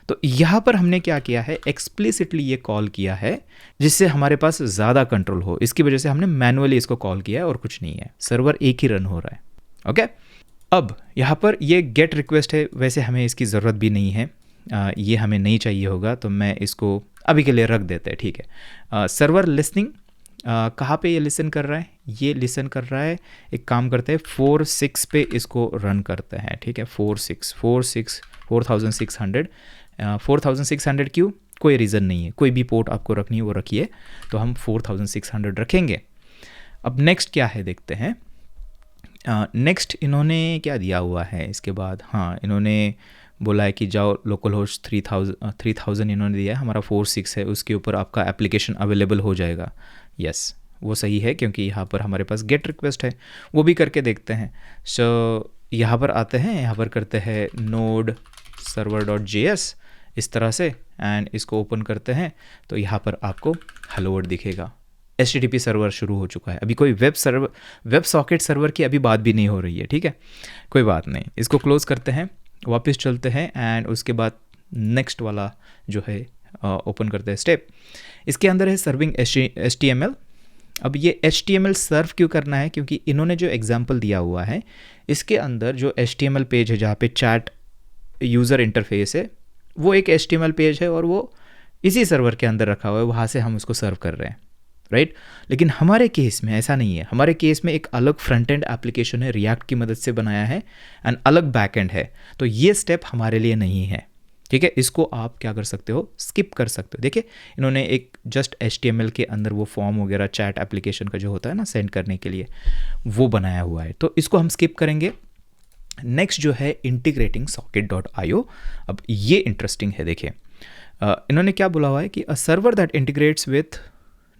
Speaker 1: तो यहाँ पर हमने क्या किया है, एक्सप्लिसिटली ये कॉल किया है जिससे हमारे पास ज़्यादा कंट्रोल हो। इसकी वजह से हमने मैनुअली इसको कॉल किया है और कुछ नहीं है, सर्वर एक ही रन हो रहा है। ओके, अब यहाँ पर ये गेट रिक्वेस्ट है, वैसे हमें इसकी ज़रूरत भी नहीं है, ये हमें नहीं चाहिए होगा, तो मैं इसको अभी के लिए रख देते हैं, ठीक है। सर्वर लिसनिंग कहाँ पे ये लिसन कर रहा है? ये लिसन कर रहा है, एक काम करते हैं 4.6 पे इसको रन करते हैं, ठीक है। 4600 4600 क्यों? कोई रीज़न नहीं है, कोई भी पोर्ट आपको रखनी है वो रखिए, तो हम 4600 रखेंगे। अब नेक्स्ट क्या है देखते हैं। नेक्स्ट इन्होंने क्या दिया हुआ है इसके बाद? हाँ, इन्होंने बोला है कि जाओ लोकल होस्ट 3000 इन्होंने दिया है, हमारा 46 है, उसके ऊपर आपका एप्लीकेशन अवेलेबल हो जाएगा। यस, वो सही है क्योंकि यहाँ पर हमारे पास गेट रिक्वेस्ट है, वो भी करके देखते हैं। सो यहाँ पर आते हैं, यहाँ पर करते हैं node server.js इस तरह से, एंड इसको ओपन करते हैं तो यहाँ पर आपको हेलो वर्ल्ड दिखेगा। HTTP सर्वर शुरू हो चुका है, अभी कोई वेब सॉकेट सर्वर की अभी बात भी नहीं हो रही है, ठीक है, कोई बात नहीं। इसको क्लोज करते हैं, वापस चलते हैं, एंड उसके बाद नेक्स्ट वाला जो है ओपन करते हैं स्टेप। इसके अंदर है सर्विंग HTML। अब ये HTML सर्व क्यों करना है? क्योंकि इन्होंने जो एग्जांपल दिया हुआ है इसके अंदर जो HTML पेज है जहाँ पे चैट यूज़र इंटरफेस है, वो एक HTML पेज है और वो इसी सर्वर के अंदर रखा हुआ है, वहाँ से हम उसको सर्व कर रहे हैं, राइट। लेकिन हमारे केस में ऐसा नहीं है, हमारे केस में एक अलग फ्रंट एंड एप्लीकेशन है, रिएक्ट की मदद से बनाया है, एंड अलग बैक एंड है, तो ये स्टेप हमारे लिए नहीं है, ठीक है। इसको आप क्या कर सकते हो? स्किप कर सकते हो। देखिए इन्होंने एक जस्ट HTML के अंदर वो फॉर्म वगैरह चैट एप्लीकेशन का जो होता है ना सेंड करने के लिए, वो बनाया हुआ है, तो इसको हम स्किप करेंगे। नेक्स्ट जो है इंटीग्रेटिंग socket.io। अब ये इंटरेस्टिंग है, देखिए इन्होंने क्या बोला हुआ है कि a server that integrates with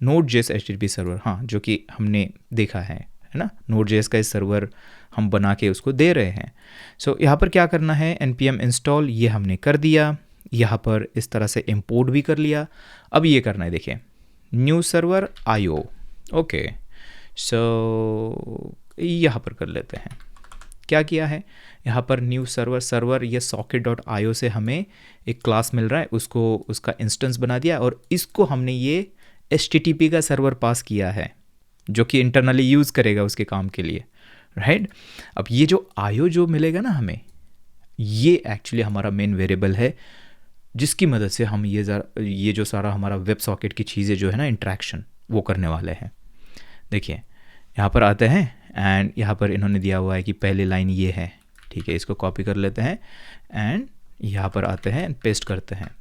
Speaker 1: Node.js HTTP server, हाँ, जो कि हमने देखा है ना, Node.js का इस सर्वर हम बना के उसको दे रहे हैं। सो यहाँ पर क्या करना है? npm इंस्टॉल, ये हमने कर दिया, यहाँ पर इस तरह से इंपोर्ट भी कर लिया। अब ये करना है, देखिए न्यू सर्वर IO, ओके। सो यहाँ पर कर लेते हैं, क्या किया है यहाँ पर न्यू सर्वर ये socket.io से हमें एक क्लास मिल रहा है, उसको उसका इंस्टेंस बना दिया, और इसको हमने ये HTTP का सर्वर पास किया है जो कि इंटरनली यूज़ करेगा उसके काम के लिए, राइट। अब ये जो IO जो मिलेगा ना हमें, ये एक्चुअली हमारा मेन वेरिएबल है जिसकी मदद से हम ये जो सारा हमारा वेब सॉकेट की चीज़ें जो है ना इंट्रैक्शन, वो करने वाले हैं। देखिए यहाँ पर आते हैं, एंड यहाँ पर इन्होंने दिया हुआ है कि पहली लाइन ये है, ठीक है, इसको कॉपी कर लेते हैं एंड यहाँ पर आते हैं, पेस्ट करते हैं।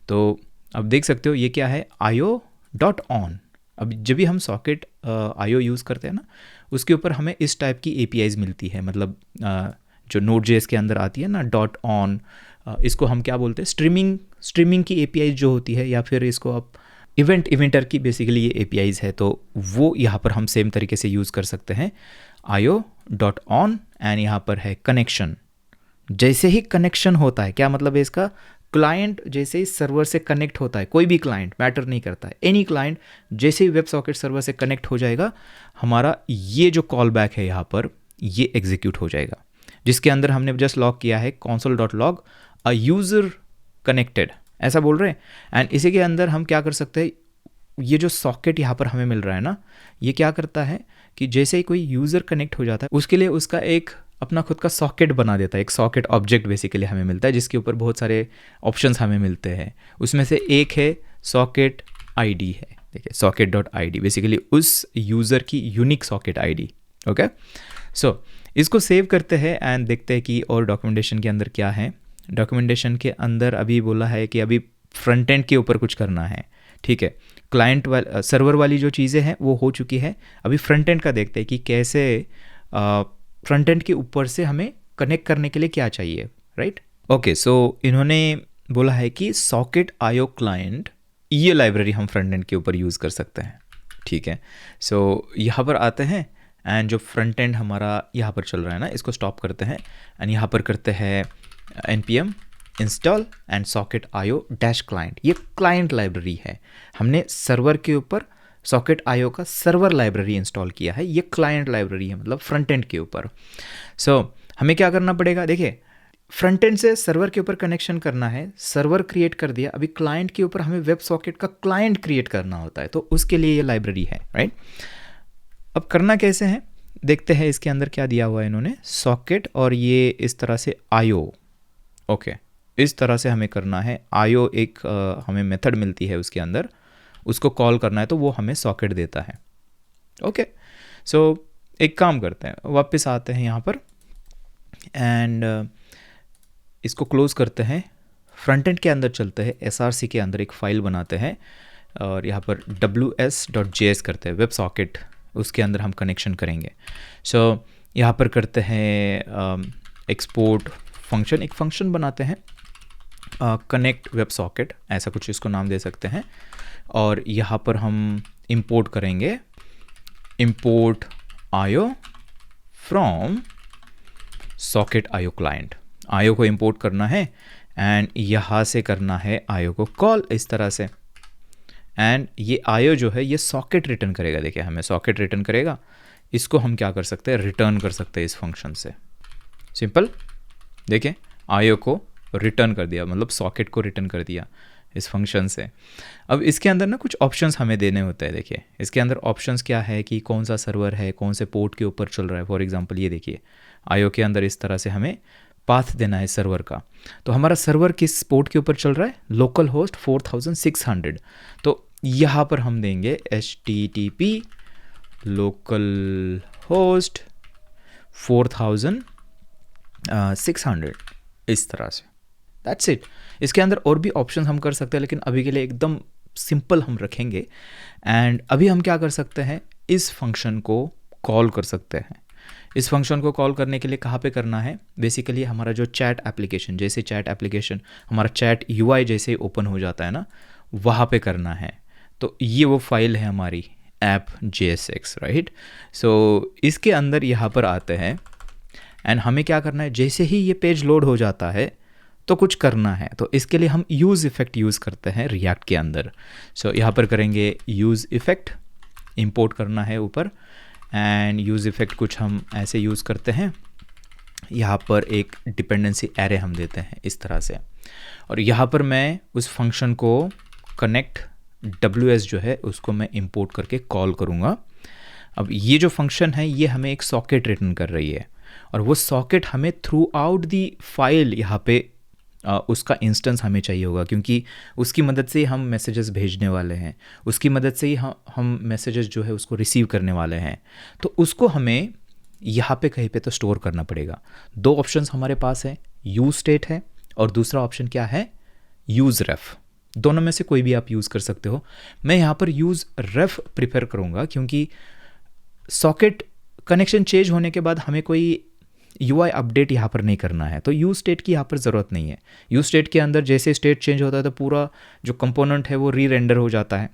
Speaker 1: तो अब देख सकते हो ये क्या है? IO.on। अब जब भी हम सॉकेट IO यूज़ करते हैं ना, उसके ऊपर हमें इस टाइप की APIs मिलती है, मतलब जो Node.js के अंदर आती है ना .on, इसको हम क्या बोलते हैं? स्ट्रीमिंग की APIs जो होती है, या फिर इसको आप इवेंटर की बेसिकली ये APIs है, तो वो यहाँ पर हम सेम तरीके से यूज़ कर सकते हैं IO.on। एंड यहाँ पर है कनेक्शन। जैसे ही कनेक्शन होता है, क्या मतलब है इसका? क्लाइंट जैसे ही सर्वर से कनेक्ट होता है, कोई भी क्लाइंट मैटर नहीं करता है, एनी क्लाइंट जैसे ही वेब सॉकेट सर्वर से कनेक्ट हो जाएगा, हमारा ये जो कॉल बैक है यहाँ पर ये एग्जीक्यूट हो जाएगा, जिसके अंदर हमने जस्ट लॉग किया है console.log अ यूज़र कनेक्टेड, ऐसा बोल रहे हैं। एंड इसी के अंदर हम क्या कर सकते हैं? ये जो सॉकेट यहाँ पर हमें मिल रहा है ना, ये क्या करता है कि जैसे ही कोई यूज़र कनेक्ट हो जाता है, उसके लिए उसका एक अपना खुद का सॉकेट बना देता है, एक सॉकेट ऑब्जेक्ट बेसिकली हमें मिलता है, जिसके ऊपर बहुत सारे ऑप्शंस हमें मिलते हैं। उसमें से एक है सॉकेट ID है, देखिए socket.id बेसिकली उस यूज़र की यूनिक सॉकेट ID, ओके। सो इसको सेव करते हैं एंड देखते हैं कि और डॉक्यूमेंटेशन के अंदर क्या है। डॉक्यूमेंटेशन के अंदर अभी बोला है कि अभी फ्रंट एंड के ऊपर कुछ करना है, ठीक है। क्लाइंट सर्वर वाली जो चीज़ें हैं वो हो चुकी है, अभी फ्रंट एंड का देखते हैं कि कैसे फ्रंट एंड के ऊपर से हमें कनेक्ट करने के लिए क्या चाहिए, राइट। ओके, सो इन्होंने बोला है कि socket.io क्लाइंट, ये लाइब्रेरी हम फ्रंट एंड के ऊपर यूज़ कर सकते हैं, ठीक है। सो यहाँ पर आते हैं, एंड जो फ्रंट एंड हमारा यहाँ पर चल रहा है ना, इसको स्टॉप करते हैं, एंड यहाँ पर करते हैं npm install and socket.io -client। ये क्लाइंट लाइब्रेरी है, हमने सर्वर के ऊपर socket.io का सर्वर लाइब्रेरी इंस्टॉल किया है, ये क्लाइंट लाइब्रेरी है, मतलब फ्रंट एंड के ऊपर। सो हमें क्या करना पड़ेगा? देखिए फ्रंट एंड से सर्वर के ऊपर कनेक्शन करना है, सर्वर क्रिएट कर दिया, अभी क्लाइंट के ऊपर हमें वेब सॉकेट का क्लाइंट क्रिएट करना होता है, तो उसके लिए ये लाइब्रेरी है, राइट। अब करना कैसे है देखते हैं। इसके अंदर क्या दिया हुआ है इन्होंने, सॉकेट और ये इस तरह से IO, ओके। इस तरह से हमें करना है। आयो एक हमें मेथड मिलती है उसके अंदर, उसको कॉल करना है तो वो हमें सॉकेट देता है। ओके, सो एक काम करते हैं, वापस आते हैं यहाँ पर एंड इसको क्लोज करते हैं। फ्रंट एंड के अंदर चलते हैं, src के अंदर एक फ़ाइल बनाते हैं और यहाँ पर ws.js करते हैं, वेब सॉकेट उसके अंदर हम कनेक्शन करेंगे। सो यहाँ पर करते हैं एक्सपोर्ट फंक्शन, एक फंक्शन बनाते हैं कनेक्ट वेब सॉकेट, ऐसा कुछ इसको नाम दे सकते हैं। और यहाँ पर हम इंपोर्ट करेंगे import IO from socket IO client। IO को इंपोर्ट करना है एंड यहाँ से करना है IO को कॉल इस तरह से, एंड ये IO जो है ये सॉकेट रिटर्न करेगा। देखिए हमें सॉकेट रिटर्न करेगा, इसको हम क्या कर सकते हैं, रिटर्न कर सकते हैं इस फंक्शन से। सिंपल, देखिए IO को रिटर्न कर दिया, मतलब सॉकेट को रिटर्न कर दिया इस फंक्शन से। अब इसके अंदर ना कुछ ऑप्शंस हमें देने होते हैं। देखिए इसके अंदर ऑप्शंस क्या है कि कौन सा सर्वर है, कौन से पोर्ट के ऊपर चल रहा है। फॉर एग्जांपल ये देखिए IO के अंदर इस तरह से हमें पाथ देना है सर्वर का। तो हमारा सर्वर किस पोर्ट के ऊपर चल रहा है, लोकल होस्ट 4600। तो यहाँ पर हम देंगे HTTP लोकल होस्ट 4600 इस तरह से। That's it. इसके अंदर और भी ऑप्शन हम कर सकते हैं, लेकिन अभी के लिए एकदम सिंपल हम रखेंगे। एंड अभी हम क्या कर सकते हैं, इस फंक्शन को कॉल कर सकते हैं। इस फंक्शन को कॉल करने के लिए कहाँ पे करना है, बेसिकली हमारा जो चैट एप्लीकेशन, जैसे चैट एप्लीकेशन हमारा चैट UI जैसे ओपन हो जाता है ना, वहाँ पे करना है। तो ये वो फाइल है हमारी app.jsx, राइट। सो इसके अंदर यहाँ पर आते हैं एंड हमें क्या करना है, जैसे ही ये पेज लोड हो जाता है तो कुछ करना है। तो इसके लिए हम यूज़ इफ़ेक्ट यूज़ करते हैं रिएक्ट के अंदर। सो यहाँ पर करेंगे यूज़ इफ़ेक्ट, इंपोर्ट करना है ऊपर, एंड यूज़ इफ़ेक्ट कुछ हम ऐसे यूज़ करते हैं। यहाँ पर एक डिपेंडेंसी एरे हम देते हैं इस तरह से, और यहाँ पर मैं उस फंक्शन को कनेक्ट WS जो है उसको मैं इंपोर्ट करके कॉल करूँगा। अब ये जो फंक्शन है ये हमें एक सॉकेट रिटर्न कर रही है, और वो सॉकेट हमें थ्रू आउट दी फाइल यहाँ पे उसका इंस्टेंस हमें चाहिए होगा, क्योंकि उसकी मदद से ही हम मैसेजेस भेजने वाले हैं, उसकी मदद से ही हम मैसेजेस जो है उसको रिसीव करने वाले हैं। तो उसको हमें यहाँ पे कहीं पे तो स्टोर करना पड़ेगा। दो ऑप्शंस हमारे पास हैं, यूज स्टेट है और दूसरा ऑप्शन क्या है, यूज़ रेफ। दोनों में से कोई भी आप यूज़ कर सकते हो। मैं यहाँ पर यूज़ रेफ प्रिफर करूँगा, क्योंकि सॉकेट कनेक्शन चेंज होने के बाद हमें कोई UI अपडेट यहाँ पर नहीं करना है, तो यूज स्टेट की यहाँ पर ज़रूरत नहीं है। यूज स्टेट के अंदर जैसे स्टेट चेंज होता है तो पूरा जो कंपोनेंट है वो री रेंडर हो जाता है,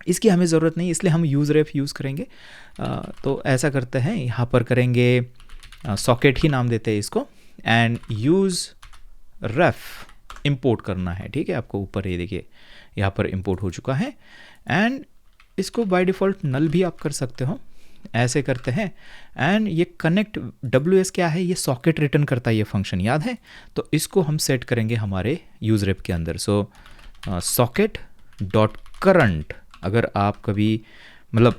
Speaker 1: इसकी हमें ज़रूरत नहीं, इसलिए हम यूज़ रेफ यूज़ करेंगे। तो ऐसा करते हैं, यहाँ पर करेंगे सॉकेट ही नाम देते हैं इसको, एंड यूज़ रेफ इंपोर्ट करना है। ठीक है, आपको ऊपर ये देखिए यहाँ पर इंपोर्ट हो चुका है, एंड इसको बाय डिफ़ॉल्ट नल भी आप कर सकते हो। ऐसे करते हैं, एंड ये कनेक्ट WS क्या है, ये सॉकेट रिटर्न करता है ये फंक्शन, याद है। तो इसको हम सेट करेंगे हमारे यूज़ रेप के अंदर। सो सॉकेट डॉट करंट, अगर आप कभी मतलब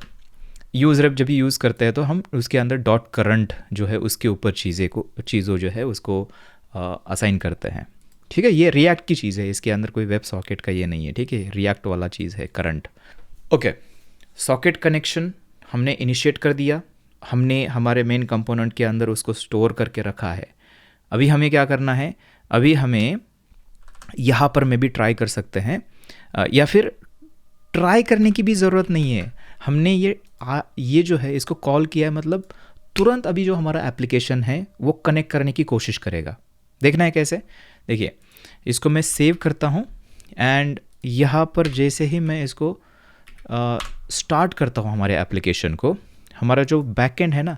Speaker 1: यूज़ रेप जब भी यूज़ करते हैं तो हम उसके अंदर डॉट करंट जो है उसके ऊपर चीज़ों जो है उसको असाइन करते हैं। ठीक है, ये रिएक्ट की चीज़ है, इसके अंदर कोई वेब सॉकेट का ये नहीं है। ठीक है, रिएक्ट वाला चीज़ है करंट। ओके, सॉकेट कनेक्शन हमने इनिशिएट कर दिया, हमने हमारे मेन कंपोनेंट के अंदर उसको स्टोर करके रखा है। अभी हमें क्या करना है, अभी हमें यहाँ पर में भी ट्राई कर सकते हैं, या फिर ट्राई करने की भी ज़रूरत नहीं है। हमने ये जो है इसको कॉल किया है, मतलब तुरंत अभी जो हमारा एप्लीकेशन है वो कनेक्ट करने की कोशिश करेगा। देखना है कैसे, देखिए इसको मैं सेव करता हूँ, एंड यहाँ पर जैसे ही मैं इसको स्टार्ट करता हूँ हमारे एप्लीकेशन को, हमारा जो बैकएंड है ना,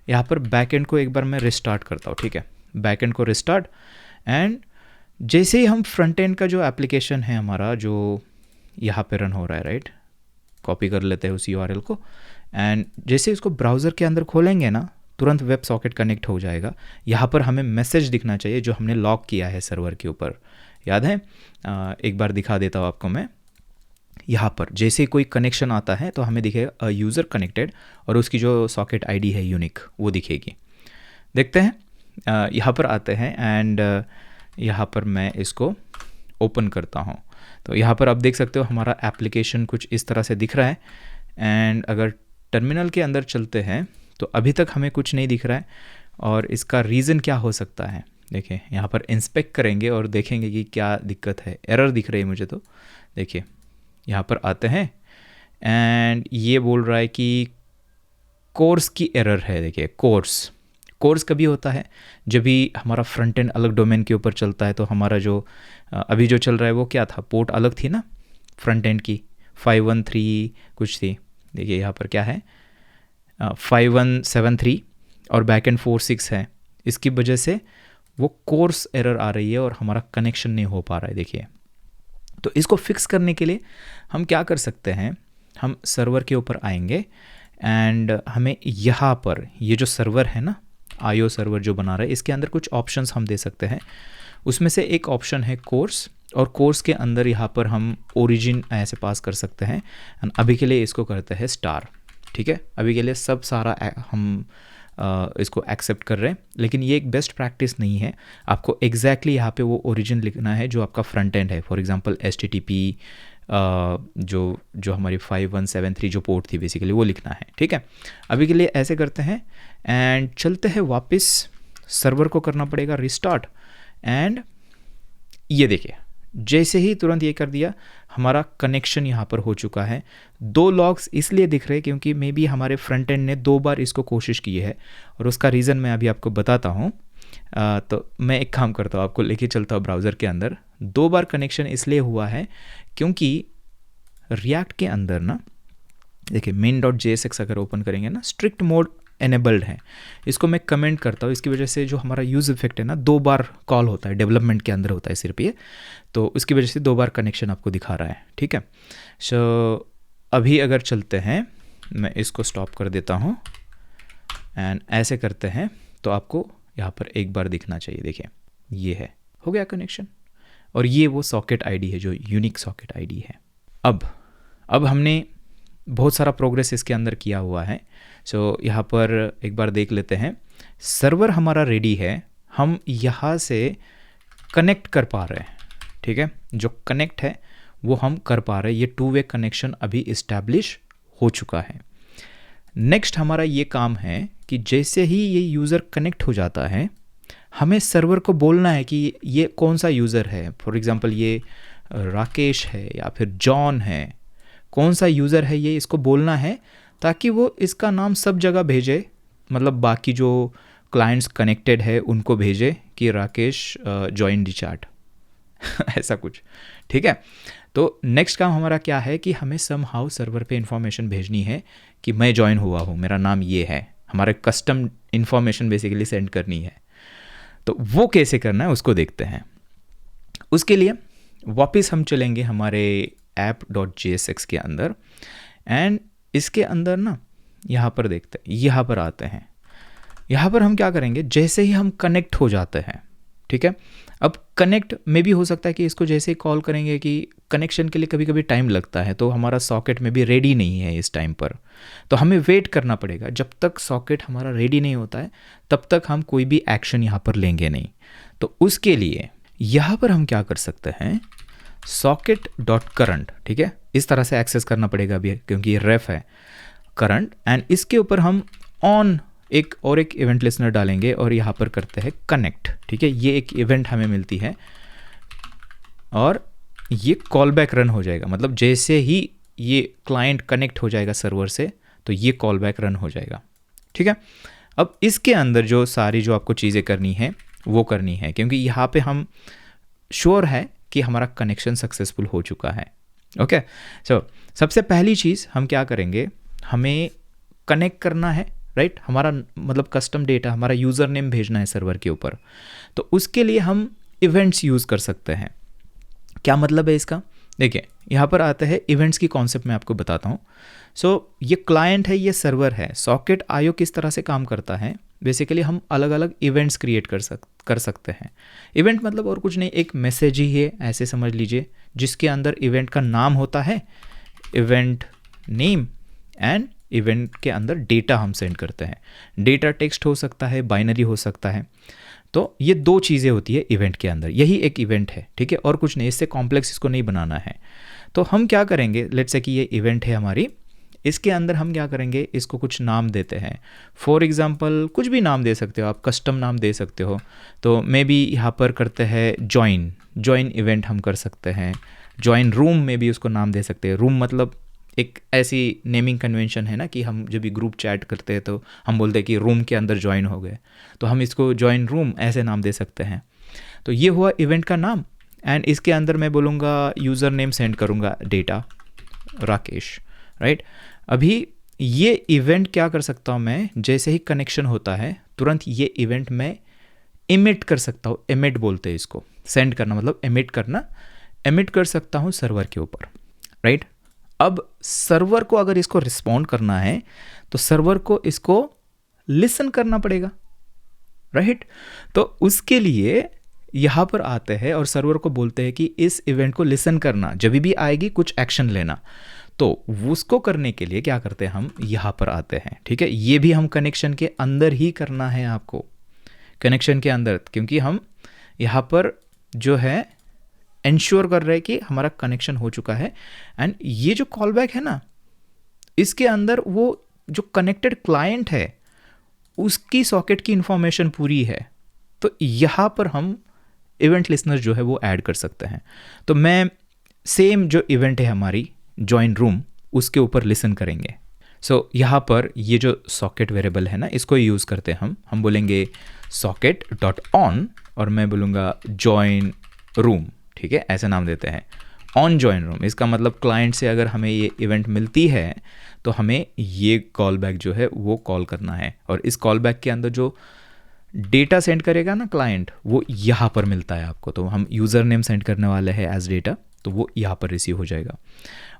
Speaker 1: यहाँ पर बैकएंड को एक बार मैं रिस्टार्ट करता हूँ। ठीक है, बैकएंड को रिस्टार्ट, एंड जैसे ही हम फ्रंट एंड का जो एप्लीकेशन है हमारा जो यहाँ पे रन हो रहा है, राइट, कॉपी कर लेते हैं उस URL को, एंड जैसे इसको ब्राउज़र के अंदर खोलेंगे ना, तुरंत वेब सॉकेट कनेक्ट हो जाएगा। यहाँ पर हमें मैसेज दिखना चाहिए जो हमने लॉक किया है सर्वर के ऊपर, याद है। एक बार दिखा देता हूँ आपको मैं। यहाँ पर जैसे कोई कनेक्शन आता है तो हमें दिखेगा यूज़र कनेक्टेड, और उसकी जो सॉकेट ID है यूनिक वो दिखेगी। देखते हैं, यहाँ पर आते हैं, एंड यहाँ पर मैं इसको ओपन करता हूँ तो यहाँ पर आप देख सकते हो हमारा एप्लीकेशन कुछ इस तरह से दिख रहा है। एंड अगर टर्मिनल के अंदर चलते हैं तो अभी तक हमें कुछ नहीं दिख रहा है और इसका रीज़न क्या हो सकता है। देखिए यहाँ पर इंस्पेक्ट करेंगे और देखेंगे कि क्या दिक्कत है। एरर दिख रही है मुझे तो। देखिए यहाँ पर आते हैं एंड ये बोल रहा है कि कोर्स की एरर है। देखिए कोर्स कभी होता है जब भी हमारा फ्रंट एंड अलग डोमेन के ऊपर चलता है तो हमारा जो अभी जो चल रहा है वो क्या था, पोर्ट अलग थी ना फ्रंट एंड की, 513 कुछ थी। देखिए यहाँ पर क्या है 5173 और बैक एंड 46 है। इसकी वजह से वो कोर्स एरर आ रही है और हमारा कनेक्शन नहीं हो पा रहा है। देखिए तो इसको फिक्स करने के लिए हम क्या कर सकते हैं, हम सर्वर के ऊपर आएंगे एंड हमें यहाँ पर ये जो सर्वर है ना, आईओ सर्वर जो बना रहा है, इसके अंदर कुछ ऑप्शंस हम दे सकते हैं। उसमें से एक ऑप्शन है कोर्स, और कोर्स के अंदर यहाँ पर हम ओरिजिन ऐसे पास कर सकते हैं। एंड अभी के लिए इसको करते हैं स्टार। ठीक है, अभी के लिए सब सारा हम इसको एक्सेप्ट कर रहे हैं, लेकिन ये एक बेस्ट प्रैक्टिस नहीं है। आपको एग्जैक्टली यहाँ पे वो ओरिजिन लिखना है जो आपका फ्रंट एंड है। फॉर एग्जांपल HTTP जो हमारी 5173 जो पोर्ट थी बेसिकली वो लिखना है। ठीक है, अभी के लिए ऐसे करते हैं एंड चलते हैं वापस। सर्वर को करना पड़ेगा रिस्टार्ट एंड ये देखिए जैसे ही तुरंत ये कर दिया हमारा कनेक्शन यहाँ पर हो चुका है। 2 लॉग्स इसलिए दिख रहे हैं क्योंकि मे बी हमारे फ्रंट एंड ने 2 बार इसको कोशिश की है और उसका रीज़न मैं अभी आपको बताता हूँ। तो मैं एक काम करता हूँ, आपको लेके चलता हूँ ब्राउज़र के अंदर। 2 बार कनेक्शन इसलिए हुआ है क्योंकि रिएक्ट के अंदर ना, देखिए main.jsx अगर ओपन करेंगे ना, स्ट्रिक्ट मोड एनेबल्ड है। इसको मैं कमेंट करता हूँ, इसकी वजह से जो हमारा यूज़ इफेक्ट है ना 2 बार कॉल होता है, डेवलपमेंट के अंदर होता है सिर्फ ये, तो उसकी वजह से 2 बार कनेक्शन आपको दिखा रहा है। ठीक है, सो अभी अगर चलते हैं, मैं इसको स्टॉप कर देता हूँ एंड ऐसे करते हैं तो आपको यहाँ पर एक बार दिखना चाहिए। देखिए ये है, हो गया कनेक्शन। और ये वो सॉकेट आईडी है जो यूनिक सॉकेट आईडी है। अब हमने बहुत सारा प्रोग्रेस इसके अंदर किया हुआ है। सो यहाँ पर एक बार देख लेते हैं। सर्वर हमारा रेडी है, हम यहाँ से कनेक्ट कर पा रहे हैं। ठीक है, जो कनेक्ट है वो हम कर पा रहे हैं। ये 2 वे कनेक्शन अभी इस्टेब्लिश हो चुका है। नेक्स्ट हमारा ये काम है कि जैसे ही ये यूज़र कनेक्ट हो जाता है हमें सर्वर को बोलना है कि ये कौन सा यूज़र है। फॉर एग्ज़ाम्पल ये राकेश है या फिर जॉन है, कौन सा यूज़र है ये इसको बोलना है ताकि वो इसका नाम सब जगह भेजे, मतलब बाकी जो क्लाइंट्स कनेक्टेड है उनको भेजे कि राकेश जॉइन दी चैट ऐसा कुछ। ठीक है, तो नेक्स्ट काम हमारा क्या है कि हमें समहाउ सर्वर पे इंफॉर्मेशन भेजनी है कि मैं जॉइन हुआ हूँ, मेरा नाम ये है। हमारे कस्टम इंफॉर्मेशन बेसिकली सेंड करनी है। तो वो कैसे करना है उसको देखते हैं। उसके लिए वापस हम चलेंगे हमारे app.jsx के अंदर एंड इसके अंदर ना यहाँ पर देखते हैं, यहाँ पर आते हैं। यहाँ पर हम क्या करेंगे, जैसे ही हम कनेक्ट हो जाते हैं, ठीक है, अब कनेक्ट में भी हो सकता है कि इसको जैसे ही कॉल करेंगे कि कनेक्शन के लिए कभी कभी टाइम लगता है, तो हमारा सॉकेट में भी रेडी नहीं है इस टाइम पर, तो हमें वेट करना पड़ेगा। जब तक सॉकेट हमारा रेडी नहीं होता है तब तक हम कोई भी एक्शन यहाँ पर लेंगे नहीं। तो उसके लिए यहाँ पर हम क्या कर सकते हैं, socket.current, ठीक है, इस तरह से एक्सेस करना पड़ेगा अभी क्योंकि ये रेफ है करंट, एंड इसके ऊपर हम ऑन एक इवेंट लिसनर डालेंगे और यहाँ पर करते हैं कनेक्ट। ठीक है, ये एक इवेंट हमें मिलती है और ये कॉल बैक रन हो जाएगा, मतलब जैसे ही ये क्लाइंट कनेक्ट हो जाएगा सर्वर से तो ये कॉल बैक रन हो जाएगा। ठीक है, अब इसके अंदर जो सारी जो आपको चीज़ें करनी है वो करनी है, क्योंकि यहाँ पे हम श्योर है कि हमारा कनेक्शन सक्सेसफुल हो चुका है। ओके, सो सबसे पहली चीज़ हम क्या करेंगे, हमें कनेक्ट करना है, राइट, हमारा मतलब कस्टम डेटा, हमारा यूज़र नेम भेजना है सर्वर के ऊपर। तो उसके लिए हम इवेंट्स यूज़ कर सकते हैं। क्या मतलब है इसका, देखिए यहाँ पर आते हैं इवेंट्स की कॉन्सेप्ट मैं आपको बताता हूँ। सो ये क्लाइंट है, ये सर्वर है। सॉकेट आईओ किस तरह से काम करता है, बेसिकली हम अलग अलग इवेंट्स क्रिएट कर सकते हैं। इवेंट मतलब और कुछ नहीं, एक मैसेज ही है ऐसे समझ लीजिए, जिसके अंदर इवेंट का नाम होता है, इवेंट नेम, एंड इवेंट के अंदर डेटा हम सेंड करते हैं। डेटा टेक्स्ट हो सकता है, बाइनरी हो सकता है। तो ये दो चीज़ें होती है इवेंट के अंदर, यही एक इवेंट है, ठीक है, और कुछ नहीं, इससे कॉम्प्लेक्स इसको नहीं बनाना है। तो हम क्या करेंगे, लेट्स से कि ये इवेंट है हमारी, इसके अंदर हम क्या करेंगे, इसको कुछ नाम देते हैं। फॉर एग्जांपल कुछ भी नाम दे सकते हो आप, कस्टम नाम दे सकते हो। तो मे बी यहाँ पर करते हैं जॉइन इवेंट हम कर सकते हैं। जॉइन रूम में भी उसको नाम दे सकते हैं। रूम मतलब एक ऐसी नेमिंग कन्वेंशन है ना कि हम जब भी ग्रुप चैट करते हैं तो हम बोलते हैं कि रूम के अंदर ज्वाइन हो गए, तो हम इसको जॉइन रूम ऐसे नाम दे सकते हैं। तो ये हुआ इवेंट का नाम। एंड इसके अंदर मैं बोलूँगा यूज़र नेम सेंड करूँगा डेटा राकेश, राइट। अभी ये इवेंट क्या कर सकता हूँ मैं, जैसे ही कनेक्शन होता है तुरंत ये इवेंट मैं एमिट कर सकता हूँ। एमिट बोलते हैं इसको, सेंड करना मतलब एमिट करना। एमिट कर सकता हूँ सर्वर के ऊपर, राइट। अब सर्वर को अगर इसको रिस्पॉन्ड करना है तो सर्वर को इसको लिसन करना पड़ेगा, राइट। तो उसके लिए यहाँ पर आते हैं और सर्वर को बोलते हैं कि इस इवेंट को लिसन करना, जब भी आएगी कुछ एक्शन लेना। तो उसको करने के लिए क्या करते हैं, हम यहाँ पर आते हैं, ठीक है। ये भी हम कनेक्शन के अंदर ही करना है आपको, कनेक्शन के अंदर, क्योंकि हम यहाँ पर जो है इंश्योर कर रहे हैं कि हमारा कनेक्शन हो चुका है। एंड ये जो कॉल बैक है ना, इसके अंदर वो जो कनेक्टेड क्लाइंट है उसकी सॉकेट की इंफॉर्मेशन पूरी है। तो यहाँ पर हम इवेंट लिसनर जो है वो ऐड कर सकते हैं। तो मैं सेम जो इवेंट है हमारी जॉइन रूम, उसके ऊपर लिसन करेंगे। सो यहाँ पर ये जो सॉकेट वेरिएबल है ना, इसको यूज़ करते हैं हम बोलेंगे सॉकेट डॉट ऑन और मैं बोलूँगा जॉइन रूम, ठीक है, ऐसे नाम देते हैं ऑन जॉइन रूम। इसका मतलब क्लाइंट से अगर हमें ये इवेंट मिलती है तो हमें ये कॉल बैक जो है वो कॉल करना है। और इस कॉल बैक के अंदर जो डेटा सेंड करेगा ना क्लाइंट, वो यहाँ पर मिलता है आपको। तो हम यूज़र नेम सेंड करने वाले हैं एज डेटा, तो वो यहाँ पर रिसीव हो जाएगा।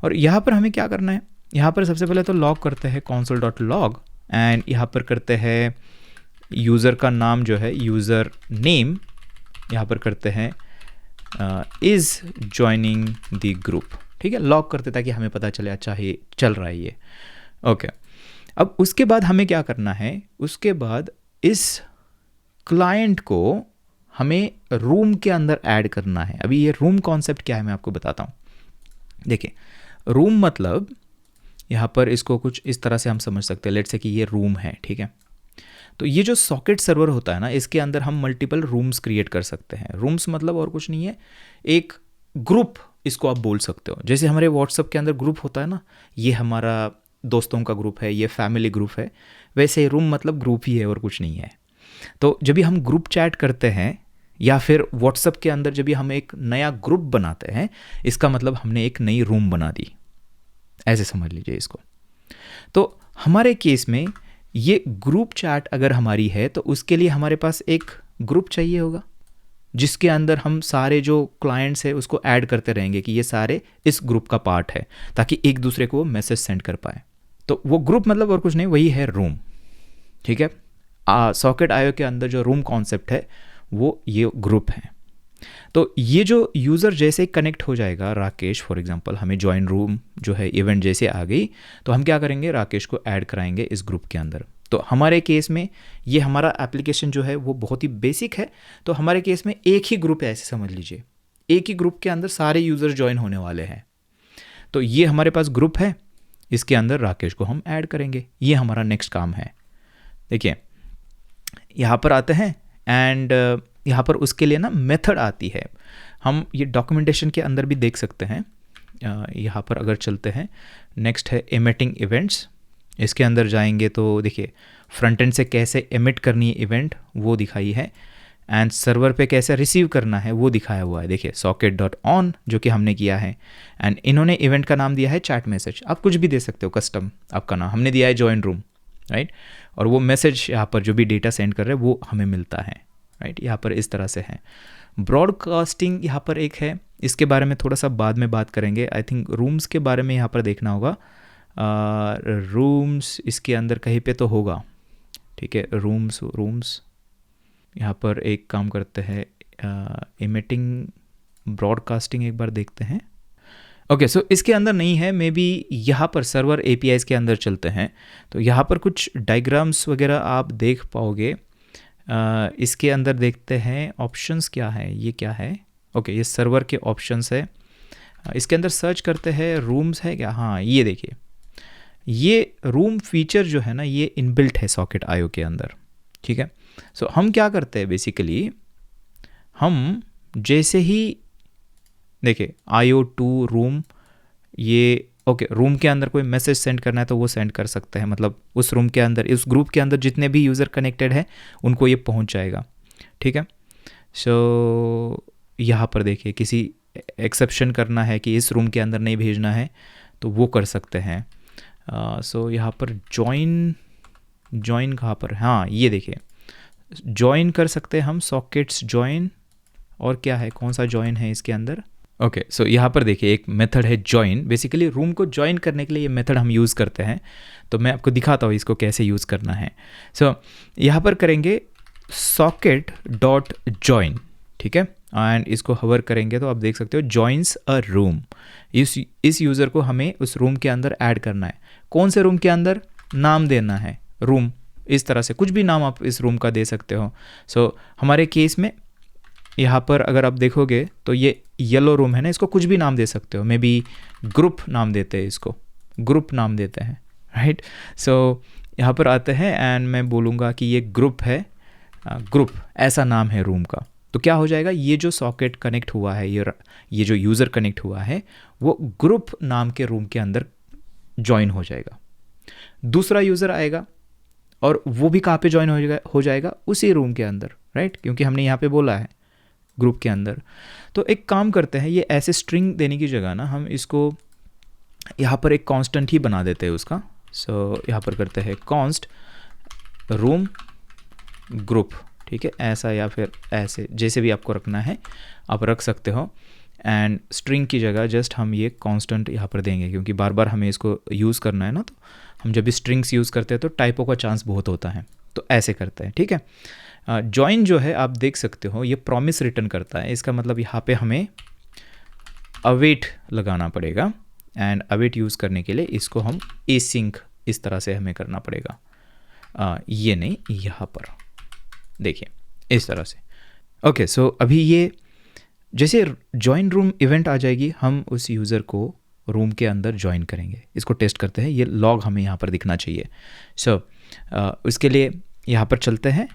Speaker 1: और यहाँ पर हमें क्या करना है, यहाँ पर सबसे पहले तो लॉग करते हैं console.log एंड यहाँ पर करते हैं यूज़र का नाम जो है यूज़र नेम, यहाँ पर करते हैं इज़ जॉइनिंग द ग्रुप, ठीक है। लॉग करते ताकि हमें पता चले अच्छा ये चल रहा है ये, ओके। अब उसके बाद हमें क्या करना है, उसके बाद इस क्लाइंट को हमें रूम के अंदर ऐड करना है। अभी ये रूम कॉन्सेप्ट क्या है मैं आपको बताता हूँ। देखिए रूम मतलब यहाँ पर इसको कुछ इस तरह से हम समझ सकते हैं, लेट्स से कि ये रूम है, ठीक है। तो ये जो सॉकेट सर्वर होता है ना, इसके अंदर हम मल्टीपल रूम्स क्रिएट कर सकते हैं। रूम्स मतलब और कुछ नहीं है, एक ग्रुप इसको आप बोल सकते हो। जैसे हमारे व्हाट्सएप के अंदर ग्रुप होता है ना, ये हमारा दोस्तों का ग्रुप है, ये फैमिली ग्रुप है, वैसे रूम मतलब ग्रुप ही है और कुछ नहीं है। तो जब भी हम ग्रुप चैट करते हैं या फिर व्हाट्सएप के अंदर जब भी हम एक नया ग्रुप बनाते हैं, इसका मतलब हमने एक नई रूम बना दी, ऐसे समझ लीजिए इसको। तो हमारे केस में ये ग्रुप चैट अगर हमारी है तो उसके लिए हमारे पास एक ग्रुप चाहिए होगा जिसके अंदर हम सारे जो क्लाइंट्स है उसको ऐड करते रहेंगे कि ये सारे इस ग्रुप का पार्ट है, ताकि एक दूसरे को मैसेज सेंड कर पाए। तो वो ग्रुप मतलब और कुछ नहीं, वही है रूम, ठीक है। सॉकेट आईओ के अंदर जो रूम कॉन्सेप्ट है वो ये ग्रुप है। तो ये जो यूज़र जैसे ही कनेक्ट हो जाएगा, राकेश फॉर एग्जांपल, हमें जॉइन रूम जो है इवेंट जैसे आ गई, तो हम क्या करेंगे, राकेश को ऐड कराएंगे इस ग्रुप के अंदर। तो हमारे केस में ये हमारा एप्लीकेशन जो है वो बहुत ही बेसिक है। तो हमारे केस में एक ही ग्रुप है, ऐसे समझ लीजिए, एक ही ग्रुप के अंदर सारे यूज़र ज्वाइन होने वाले हैं। तो ये हमारे पास ग्रुप है, इसके अंदर राकेश को हम ऐड करेंगे, ये हमारा नेक्स्ट काम है। देखिए यहाँ पर आते हैं एंड यहाँ पर उसके लिए ना मेथड आती है, हम ये डॉक्यूमेंटेशन के अंदर भी देख सकते हैं। यहाँ पर अगर चलते हैं, नेक्स्ट है एमिटिंग इवेंट्स, इसके अंदर जाएंगे तो देखिए फ्रंट एंड से कैसे एमिट करनी है इवेंट वो दिखाई है, एंड सर्वर पे कैसे रिसीव करना है वो दिखाया हुआ है। देखिए सॉकेट डॉट ऑन जो कि हमने किया है, एंड इन्होंने इवेंट का नाम दिया है चैट मैसेज। आप कुछ भी दे सकते हो कस्टम, आपका नाम हमने दिया है जॉइन रूम, राइट। और वो मैसेज यहाँ पर जो भी डेटा सेंड कर रहे हैं वो हमें मिलता है, राइट। यहाँ पर इस तरह से है। ब्रॉडकास्टिंग यहाँ पर एक है, इसके बारे में थोड़ा सा बाद में बात करेंगे। आई थिंक रूम्स के बारे में यहाँ पर देखना होगा, रूम्स इसके अंदर कहीं पे तो होगा, ठीक है। रूम्स यहाँ पर एक काम करते हैं, इमिटिंग ब्रॉडकास्टिंग एक बार देखते हैं। ओके, सो इसके अंदर नहीं है, मे बी यहाँ पर सर्वर एपीआईज़ के अंदर चलते हैं। तो यहाँ पर कुछ डायग्राम्स वगैरह आप देख पाओगे, इसके अंदर देखते हैं ऑप्शंस क्या है, ये क्या है। ओके, ये सर्वर के ऑप्शंस है। इसके अंदर सर्च करते हैं रूम्स है क्या। हाँ, ये देखिए, ये रूम फीचर जो है ना ये इनबिल्ट है सॉकेट आईओ के अंदर, ठीक है। सो हम क्या करते हैं बेसिकली, हम जैसे ही देखिए IO2 रूम, ये ओके रूम के अंदर कोई मैसेज सेंड करना है तो वो सेंड कर सकते हैं, मतलब उस रूम के अंदर, इस ग्रुप के अंदर जितने भी यूज़र कनेक्टेड है उनको ये पहुंच जाएगा, ठीक है। सो यहाँ पर देखिए, किसी एक्सेप्शन करना है कि इस रूम के अंदर नहीं भेजना है तो वो कर सकते हैं। सो यहाँ पर जॉइन कहाँ पर, हाँ ये देखिए, जॉइन कर सकते हैं हम सॉकेट्स जॉइन, और क्या है, कौन सा जॉइन है इसके अंदर। ओके, सो यहाँ पर देखिए एक मेथड है जॉइन। बेसिकली रूम को जॉइन करने के लिए ये मेथड हम यूज़ करते हैं, तो मैं आपको दिखाता हूँ इसको कैसे यूज़ करना है। सो यहाँ पर करेंगे सॉकेट डॉट जॉइन, ठीक है, एंड इसको हवर करेंगे तो आप देख सकते हो जॉइन्स अ रूम। इस यूज़र को हमें उस रूम के अंदर ऐड करना है। कौन से रूम के अंदर, नाम देना है रूम, इस तरह से कुछ भी नाम आप इस रूम का दे सकते हो। सो हमारे केस में यहाँ पर अगर आप देखोगे तो ये येलो रूम है ना, इसको कुछ भी नाम दे सकते हो, मे बी ग्रुप नाम देते हैं, इसको ग्रुप नाम देते हैं, राइट। सो यहाँ पर आते हैं एंड मैं बोलूँगा कि ये ग्रुप है, ग्रुप ऐसा नाम है रूम का। तो क्या हो जाएगा, ये जो सॉकेट कनेक्ट हुआ है, ये जो यूज़र कनेक्ट हुआ है वो ग्रुप नाम के रूम के अंदर ज्वाइन हो जाएगा। दूसरा यूज़र आएगा और वो भी कहाँ पे ज्वाइन हो जाएगा, उसी रूम के अंदर, राइट, क्योंकि हमने यहाँ पे बोला है ग्रुप के अंदर। तो एक काम करते हैं, ये ऐसे स्ट्रिंग देने की जगह ना हम इसको यहाँ पर एक कांस्टेंट ही बना देते हैं उसका। सो यहाँ पर करते हैं कॉन्स्ट रूम ग्रुप, ठीक है, ऐसा या फिर ऐसे, जैसे भी आपको रखना है आप रख सकते हो। एंड स्ट्रिंग की जगह जस्ट हम ये कांस्टेंट यहाँ पर देंगे, क्योंकि बार बार हमें इसको यूज़ करना है ना, तो हम जब भी स्ट्रिंग्स यूज़ करते हैं तो टाइपों का चांस बहुत होता है, तो ऐसे करते हैं, ठीक है। जॉइन जो है आप देख सकते हो ये प्रॉमिस रिटर्न करता है, इसका मतलब यहाँ पे हमें अवेट लगाना पड़ेगा, एंड अवेट यूज़ करने के लिए इसको हम एसिंक इस तरह से हमें करना पड़ेगा, ये नहीं, यहाँ पर देखिए इस तरह से। ओके, सो अभी ये जैसे जॉइन रूम इवेंट आ जाएगी, हम उस यूज़र को रूम के अंदर ज्वाइन करेंगे। इसको टेस्ट करते हैं, ये लॉग हमें यहाँ पर दिखना चाहिए। सो उसके लिए यहाँ पर चलते हैं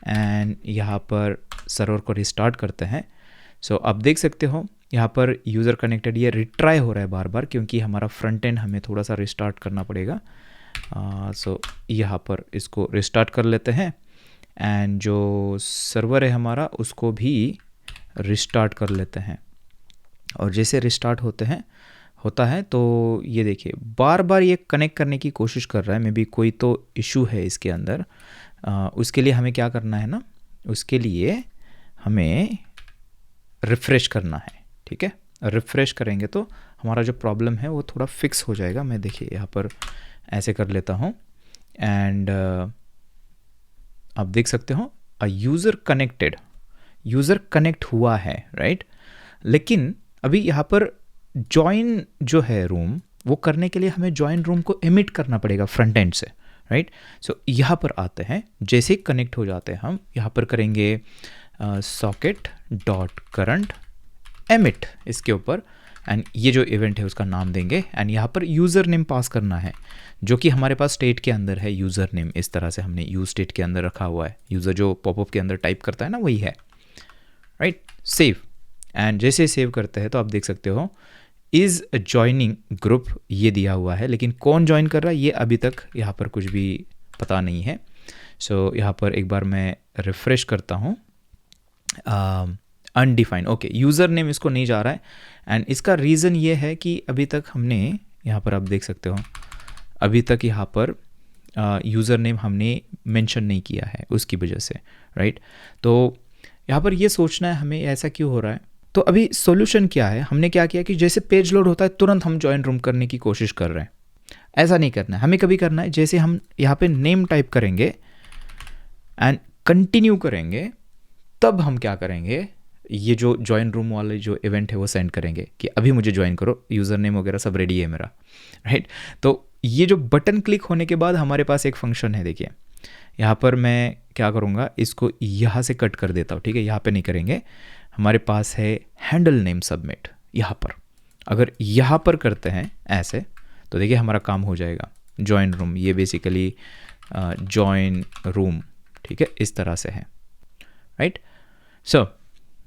Speaker 1: एंड यहाँ पर सर्वर को रिस्टार्ट करते हैं। सो आप देख सकते हो यहाँ पर यूज़र कनेक्टेड, ये रिट्राई हो रहा है बार बार, क्योंकि हमारा फ्रंट एंड हमें थोड़ा सा रिस्टार्ट करना पड़ेगा। सो यहाँ पर इसको रिस्टार्ट कर लेते हैं एंड जो सर्वर है हमारा उसको भी रिस्टार्ट कर लेते हैं। और जैसे रिस्टार्ट होता है तो ये देखिए बार बार ये कनेक्ट करने की कोशिश कर रहा है, मे बी कोई तो इशू है इसके अंदर। उसके लिए हमें क्या करना है ना, उसके लिए हमें रिफ़्रेश करना है, ठीक है। रिफ़्रेश करेंगे तो हमारा जो प्रॉब्लम है वो थोड़ा फिक्स हो जाएगा। मैं देखिए यहाँ पर ऐसे कर लेता हूँ एंड आप देख सकते हो यूज़र कनेक्ट हुआ है, राइट। लेकिन अभी यहाँ पर जॉइन जो है रूम, वो करने के लिए हमें जॉइन रूम को एमिट करना पड़ेगा फ्रंट एंड से, राइट। सो यहाँ पर आते हैं, जैसे ही कनेक्ट हो जाते हैं हम यहाँ पर करेंगे सॉकेट डॉट करंट एमिट इसके ऊपर, एंड ये जो इवेंट है उसका नाम देंगे एंड यहाँ पर यूज़र नेम पास करना है, जो कि हमारे पास स्टेट के अंदर है यूज़र नेम। इस तरह से हमने यूज स्टेट के अंदर रखा हुआ है, यूज़र जो पॉपअप के अंदर टाइप करता है ना वही है, राइट। सेव, एंड जैसे सेव करते हैं तो आप देख सकते हो इज़ जॉइनिंग ग्रुप ये दिया हुआ है, लेकिन कौन ज्वाइन कर रहा है ये अभी तक यहाँ पर कुछ भी पता नहीं है। सो यहाँ पर एक बार मैं रिफ़्रेश करता हूँ, अनडिफाइंड, ओके, यूज़र नेम इसको नहीं जा रहा है एंड इसका रीज़न ये है कि अभी तक हमने यहाँ पर आप देख सकते हो अभी तक यहाँ पर यूज़र नेम हमने मेंशन नहीं किया है, उसकी वजह से, राइट। तो यहाँ पर ये सोचना है हमें ऐसा क्यों हो रहा है। तो अभी सॉल्यूशन क्या है, हमने क्या किया कि जैसे पेज लोड होता है तुरंत हम जॉइन रूम करने की कोशिश कर रहे हैं, ऐसा नहीं करना है। हमें कभी करना है जैसे हम यहाँ पे नेम टाइप करेंगे एंड कंटिन्यू करेंगे, तब हम क्या करेंगे, ये जो जॉइन रूम वाले जो इवेंट है वो सेंड करेंगे कि अभी मुझे ज्वाइन करो, यूज़र नेम वगैरह सब रेडी है मेरा, राइट। तो ये जो बटन क्लिक होने के बाद हमारे पास एक फंक्शन है, देखिए यहाँ पर मैं क्या करूँगा, इसको यहाँ से कट कर देता हूँ, ठीक है, यहाँ पे नहीं करेंगे। हमारे पास है हैंडल नेम सबमिट, यहाँ पर अगर यहाँ पर करते हैं ऐसे तो देखिए हमारा काम हो जाएगा। जॉइन रूम, ये बेसिकली जॉइन रूम, ठीक है, इस तरह से है, राइट। सो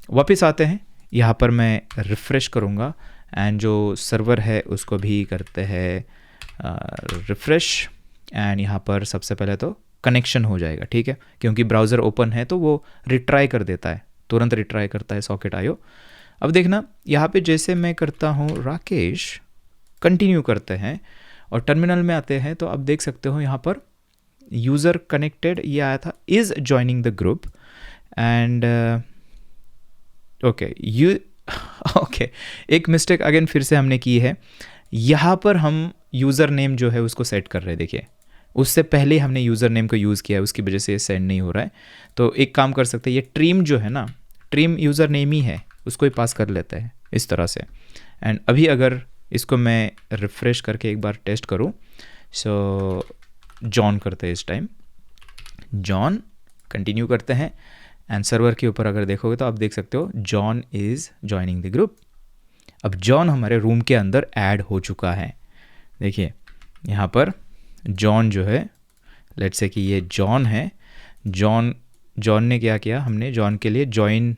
Speaker 1: वापस आते हैं, यहाँ पर मैं रिफ़्रेश करूँगा एंड जो सर्वर है उसको भी करते हैं रिफ़्रेश, एंड यहाँ पर सबसे पहले तो कनेक्शन हो जाएगा, ठीक है, क्योंकि ब्राउज़र ओपन है तो वो रिट्राई कर देता है, तुरंत रिट्राई करता है सॉकेट आईओ। अब देखना यहाँ पे जैसे मैं करता हूँ राकेश, कंटिन्यू करते हैं और टर्मिनल में आते हैं तो आप देख सकते हो यहाँ पर यूज़र कनेक्टेड ये आया था, is joining the group and okay एक मिस्टेक अगेन फिर से हमने की है। यहाँ पर हम यूज़र नेम जो है उसको सेट कर रहे हैं, देखिए उससे पहले हमने यूज़र नेम को यूज़ किया है, उसकी वजह से ये सेंड नहीं हो रहा है। तो एक काम कर सकते हैं, ये ट्रीम जो है ना, ट्रीम यूज़र नेम ही है, उसको ही पास कर लेते हैं इस तरह से। एंड अभी अगर इसको मैं रिफ़्रेश करके एक बार टेस्ट करूँ, सो जॉन करते हैं इस टाइम, जॉन कंटिन्यू करते हैं एंड सर्वर के ऊपर अगर देखोगे तो आप देख सकते हो John is joining the group. अब जॉन हमारे रूम के अंदर ऐड हो चुका है, देखिए यहाँ पर जॉन जो है, लेट्स से कि ये जॉन है, जॉन ने क्या किया, हमने जॉन के लिए जॉइन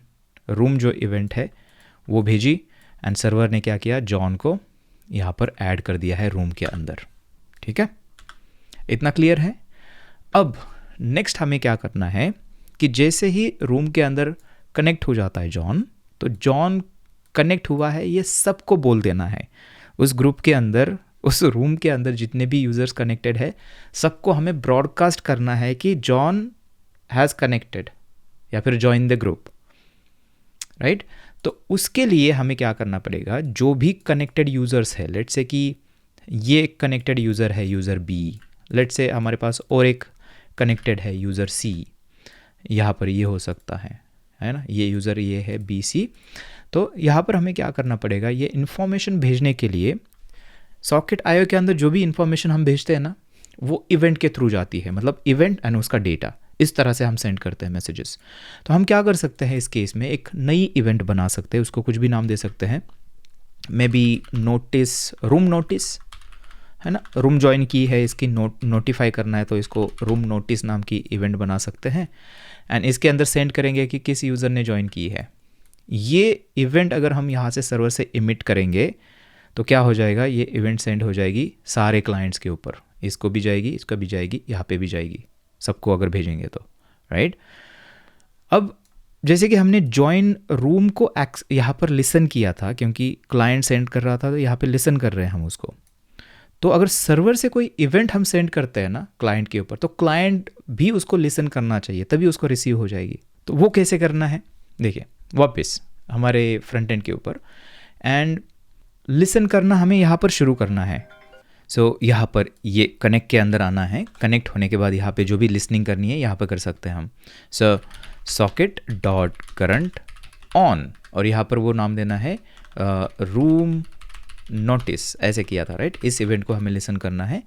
Speaker 1: रूम जो इवेंट है वो भेजी एंड सर्वर ने क्या किया, जॉन को यहाँ पर ऐड कर दिया है रूम के अंदर, ठीक है, इतना क्लियर है। अब नेक्स्ट हमें क्या करना है कि जैसे ही रूम के अंदर कनेक्ट हो जाता है जॉन, तो जॉन कनेक्ट हुआ है ये सबको बोल देना है, उस ग्रुप के अंदर, उस रूम के अंदर जितने भी यूज़र्स कनेक्टेड है सबको हमें ब्रॉडकास्ट करना है कि जॉन हैज़ कनेक्टेड या फिर जॉइन द ग्रुप, राइट। तो उसके लिए हमें क्या करना पड़ेगा, जो भी कनेक्टेड यूज़र्स है, लेट्स से कि ये कनेक्टेड यूज़र है यूज़र बी, लेट्स से हमारे पास और एक कनेक्टेड है यूज़र सी, यहाँ पर ये हो सकता है ना, ये यूज़र ये है बी सी। तो यहाँ पर हमें क्या करना पड़ेगा, ये इन्फॉर्मेशन भेजने के लिए सॉकेट आईओ के अंदर जो भी इन्फॉर्मेशन हम भेजते हैं ना वो इवेंट के थ्रू जाती है, मतलब इवेंट एंड उसका डेटा, इस तरह से हम सेंड करते हैं मैसेजेस। तो हम क्या कर सकते हैं इस केस में, एक नई इवेंट बना सकते हैं, उसको कुछ भी नाम दे सकते हैं, may be notice, room notice है ना, रूम ज्वाइन की है, इसकी नोटिफाई करना है तो इसको रूम नोटिस नाम की इवेंट बना सकते हैं एंड इसके अंदर सेंड करेंगे कि किस यूज़र ने ज्वाइन की है। ये इवेंट अगर हम यहाँ से सर्वर से इमिट करेंगे तो क्या हो जाएगा, ये इवेंट सेंड हो जाएगी सारे क्लाइंट्स के ऊपर, इसको भी जाएगी, इसका भी जाएगी, यहाँ पे भी जाएगी, सबको अगर भेजेंगे तो, राइट। अब जैसे कि हमने जॉइन रूम को यहाँ पर लिसन किया था, क्योंकि क्लाइंट सेंड कर रहा था तो यहाँ पे लिसन कर रहे हैं हम उसको। तो अगर सर्वर से कोई इवेंट हम सेंड करते हैं ना क्लाइंट के ऊपर, तो क्लाइंट भी उसको लिसन करना चाहिए, तभी उसको रिसीव हो जाएगी। तो वो कैसे करना है, देखिए वापस हमारे फ्रंट एंड के ऊपर, एंड लिसन करना हमें यहाँ पर शुरू करना है। सो यहाँ पर ये कनेक्ट के अंदर आना है, कनेक्ट होने के बाद यहाँ पे जो भी लिसनिंग करनी है यहाँ पर कर सकते हैं हम। सो सॉकेट डॉट करंट ऑन, और यहाँ पर वो नाम देना है रूम नोटिस, ऐसे किया था, राइट। इस इवेंट को हमें लिसन करना है।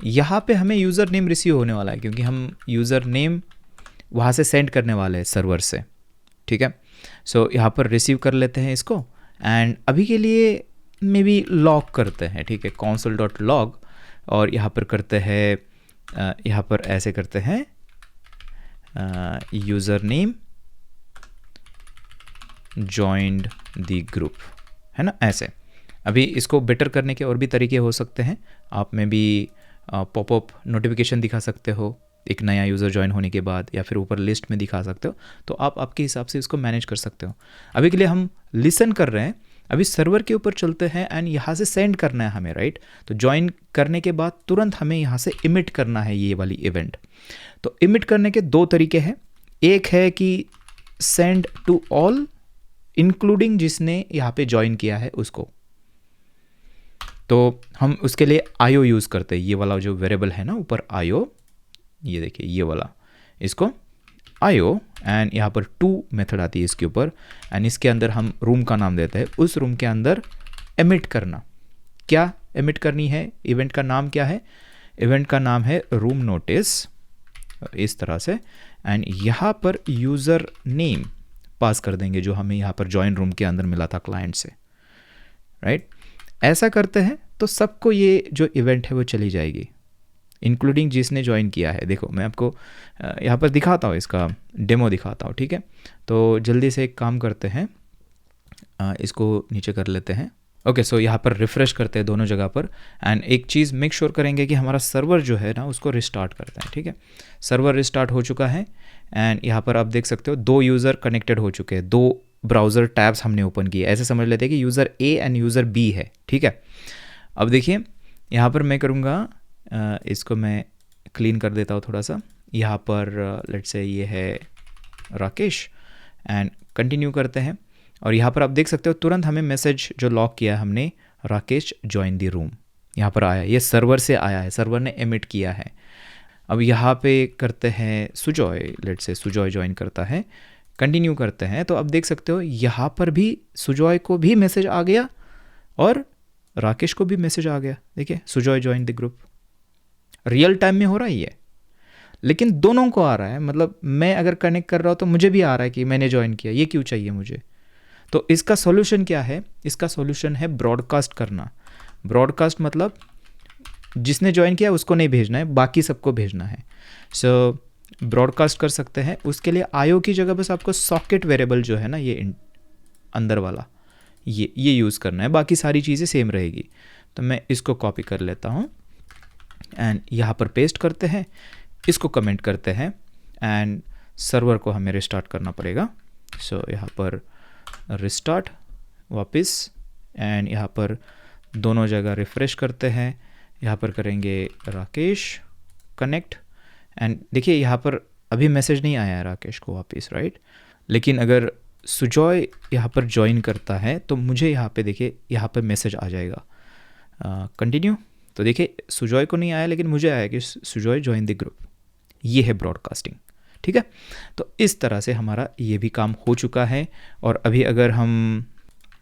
Speaker 1: यहाँ पे हमें यूज़र नेम रिसीव होने वाला है, क्योंकि हम यूज़र नेम वहाँ से सेंड करने वाले हैं सर्वर से, ठीक है। सो यहाँ पर रिसीव कर लेते हैं इसको एंड अभी के लिए मे बी लॉग करते हैं, ठीक है, console डॉट लॉग, और यहाँ पर करते हैं, यहाँ पर ऐसे करते हैं user name joined the group, है ना, ऐसे। अभी इसको बेटर करने के और भी तरीके हो सकते हैं, आप में भी पॉपअप नोटिफिकेशन दिखा सकते हो एक नया यूज़र ज्वाइन होने के बाद, या फिर ऊपर लिस्ट में दिखा सकते हो, तो आप आपके हिसाब से इसको मैनेज कर सकते हो। अभी के लिए हम लिसन कर रहे हैं, अभी सर्वर के ऊपर चलते हैं एंड यहाँ से सेंड करना है हमें, राइट। तो ज्वाइन करने के बाद तुरंत हमें यहाँ से इमिट करना है ये वाली इवेंट। तो इमिट करने के दो तरीके हैं, एक है कि सेंड टू ऑल इंक्लूडिंग जिसने यहाँ पे ज्वाइन किया है उसको, तो हम उसके लिए आईओ यूज़ करते हैं, ये वाला जो वेरिएबल है ना ऊपर आईओ, ये देखिए ये वाला, इसको आईओ एंड यहाँ पर टू मेथड आती है इसके ऊपर, एंड इसके अंदर हम रूम का नाम देते हैं, उस रूम के अंदर एमिट करना। क्या एमिट करनी है, इवेंट का नाम क्या है, इवेंट का नाम है रूम नोटिस इस तरह से, एंड यहाँ पर यूज़र नेम पास कर देंगे जो हमें यहाँ पर जॉइन रूम के अंदर मिला था क्लाइंट से, राइट। ऐसा करते हैं तो सबको ये जो इवेंट है वो चली जाएगी, इंक्लूडिंग जिसने ज्वाइन किया है। देखो मैं आपको यहाँ पर दिखाता हूँ, इसका डेमो दिखाता हूँ, ठीक है। तो जल्दी से एक काम करते हैं, इसको नीचे कर लेते हैं। ओके, सो यहाँ पर रिफ़्रेश करते हैं दोनों जगह पर, एंड एक चीज़ मेक श्योर करेंगे कि हमारा सर्वर जो है ना उसको रिस्टार्ट करते हैं, ठीक है। सर्वर रिस्टार्ट हो चुका है, एंड यहाँ पर आप देख सकते हो 2 यूज़र कनेक्टेड हो चुके हैं, 2 ब्राउज़र टैब्स हमने ओपन किए। ऐसे समझ लेते हैं कि user A and user B है, ठीक है। अब देखिए यहाँ पर मैं करूँगा, इसको मैं क्लीन कर देता हूँ थोड़ा सा। यहाँ पर लेट्स से ये है राकेश, एंड कंटिन्यू करते हैं। और यहाँ पर आप देख सकते हो तुरंत हमें मैसेज जो लॉक किया है हमने, राकेश ज्वाइन दी रूम, यहाँ पर आया। ये सर्वर से आया है, सर्वर ने एमिट किया है। अब यहाँ पे करते हैं Sujoy, let's say Sujoy join करता है, कंटिन्यू करते हैं। तो अब देख सकते हो यहाँ पर भी सुजॉय को भी मैसेज आ गया और राकेश को भी मैसेज आ गया। देखिए Sujoy join the group, real time में हो रहा है ये, लेकिन दोनों को आ रहा है। मतलब मैं अगर कनेक्ट कर रहा हूँ तो मुझे भी आ रहा है कि मैंने ज्वाइन किया, ये क्यों चाहिए मुझे। तो इसका सॉल्यूशन क्या है? इसका सॉल्यूशन है ब्रॉडकास्ट करना। ब्रॉडकास्ट मतलब जिसने ज्वाइन किया उसको नहीं भेजना है, बाकी सबको भेजना है। सो ब्रॉडकास्ट कर सकते हैं। उसके लिए आईओ की जगह बस आपको सॉकेट वेरिएबल जो है ना, ये अंदर वाला ये यूज़ करना है, बाकी सारी चीज़ें सेम रहेगी। तो मैं इसको कॉपी कर लेता हूँ एंड यहाँ पर पेस्ट करते हैं, इसको कमेंट करते हैं एंड सर्वर को हमें रिस्टार्ट करना पड़ेगा। सो यहाँ पर रिस्टार्ट वापस, एंड यहाँ पर दोनों जगह रिफ़्रेश करते हैं। यहाँ पर करेंगे राकेश कनेक्ट, एंड देखिए यहाँ पर अभी मैसेज नहीं आया है राकेश को वापस, राइट। लेकिन अगर सुजॉय यहाँ पर ज्वाइन करता है तो मुझे यहाँ पे देखिए यहाँ पर मैसेज आ जाएगा कंटिन्यू। तो देखिए सुजॉय को नहीं आया लेकिन मुझे आया कि सुजॉय ज्वाइन द ग्रुप। ये है ब्रॉडकास्टिंग, ठीक है। तो इस तरह से हमारा ये भी काम हो चुका है। और अभी अगर हम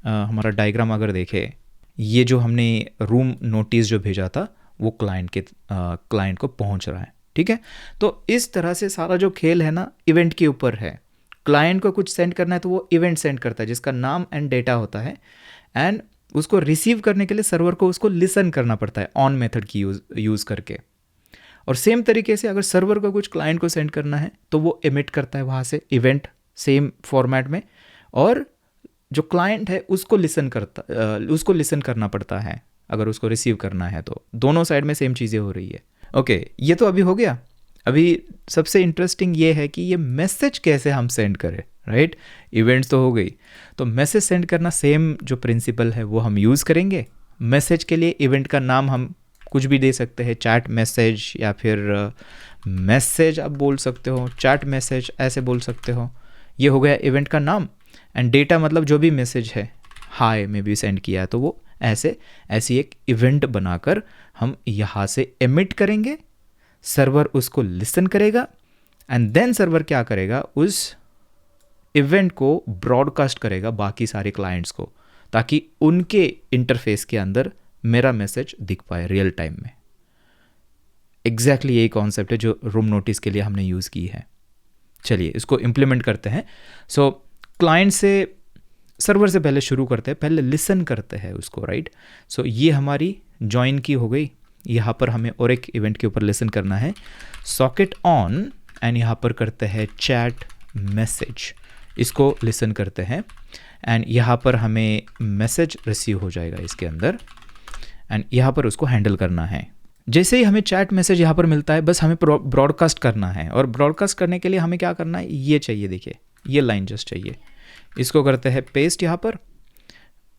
Speaker 1: हमारा डायग्राम अगर देखें, ये जो हमने रूम नोटिस जो भेजा था वो क्लाइंट को पहुंच रहा है, ठीक है। तो इस तरह से सारा जो खेल है ना इवेंट के ऊपर है। क्लाइंट को कुछ सेंड करना है तो वो इवेंट सेंड करता है जिसका नाम एंड डेटा होता है, एंड उसको रिसीव करने के लिए सर्वर को उसको लिसन करना पड़ता है ऑन मेथड की यूज़ करके। और सेम तरीके से अगर सर्वर को कुछ क्लाइंट को सेंड करना है तो वो एमिट करता है वहाँ से इवेंट सेम फॉर्मेट में, और जो क्लाइंट है उसको लिसन करना पड़ता है अगर उसको रिसीव करना है। तो दोनों साइड में सेम चीज़ें हो रही है। ओके, ये तो अभी हो गया। अभी सबसे इंटरेस्टिंग ये है कि ये मैसेज कैसे हम सेंड करें, राइट। इवेंट्स तो हो गई, तो मैसेज सेंड करना सेम जो प्रिंसिपल है वो हम यूज़ करेंगे। मैसेज के लिए इवेंट का नाम हम कुछ भी दे सकते हैं, चैट मैसेज या फिर मैसेज आप बोल सकते हो, चैट मैसेज ऐसे बोल सकते हो। ये हो गया इवेंट का नाम, एंड डेटा मतलब जो भी मैसेज है, हाय में भी सेंड किया है तो वो ऐसी एक इवेंट बनाकर हम यहाँ से एमिट करेंगे। सर्वर उसको लिसन करेगा एंड देन सर्वर क्या करेगा, उस इवेंट को ब्रॉडकास्ट करेगा बाकी सारे क्लाइंट्स को, ताकि उनके इंटरफेस के अंदर मेरा मैसेज दिख पाए रियल टाइम में। एग्जैक्टली यही कॉन्सेप्ट है जो रूम नोटिस के लिए हमने यूज़ की है। चलिए इसको इम्प्लीमेंट करते हैं। सो क्लाइंट से सर्वर से पहले शुरू करते हैं, पहले लिसन करते हैं उसको, राइट। सो ये हमारी ज्वाइन की हो गई। यहाँ पर हमें और एक इवेंट के ऊपर लिसन करना है, सॉकेट ऑन, एंड यहाँ पर करते हैं चैट मैसेज, इसको लिसन करते हैं एंड यहाँ पर हमें मैसेज रिसीव हो जाएगा इसके अंदर, एंड यहाँ पर उसको हैंडल करना है। जैसे ही हमें चैट मैसेज यहाँ पर मिलता है बस हमें ब्रॉडकास्ट करना है, और ब्रॉडकास्ट करने के लिए हमें क्या करना है, ये चाहिए, देखिए ये लाइन जस्ट चाहिए। इसको करते हैं पेस्ट। यहाँ पर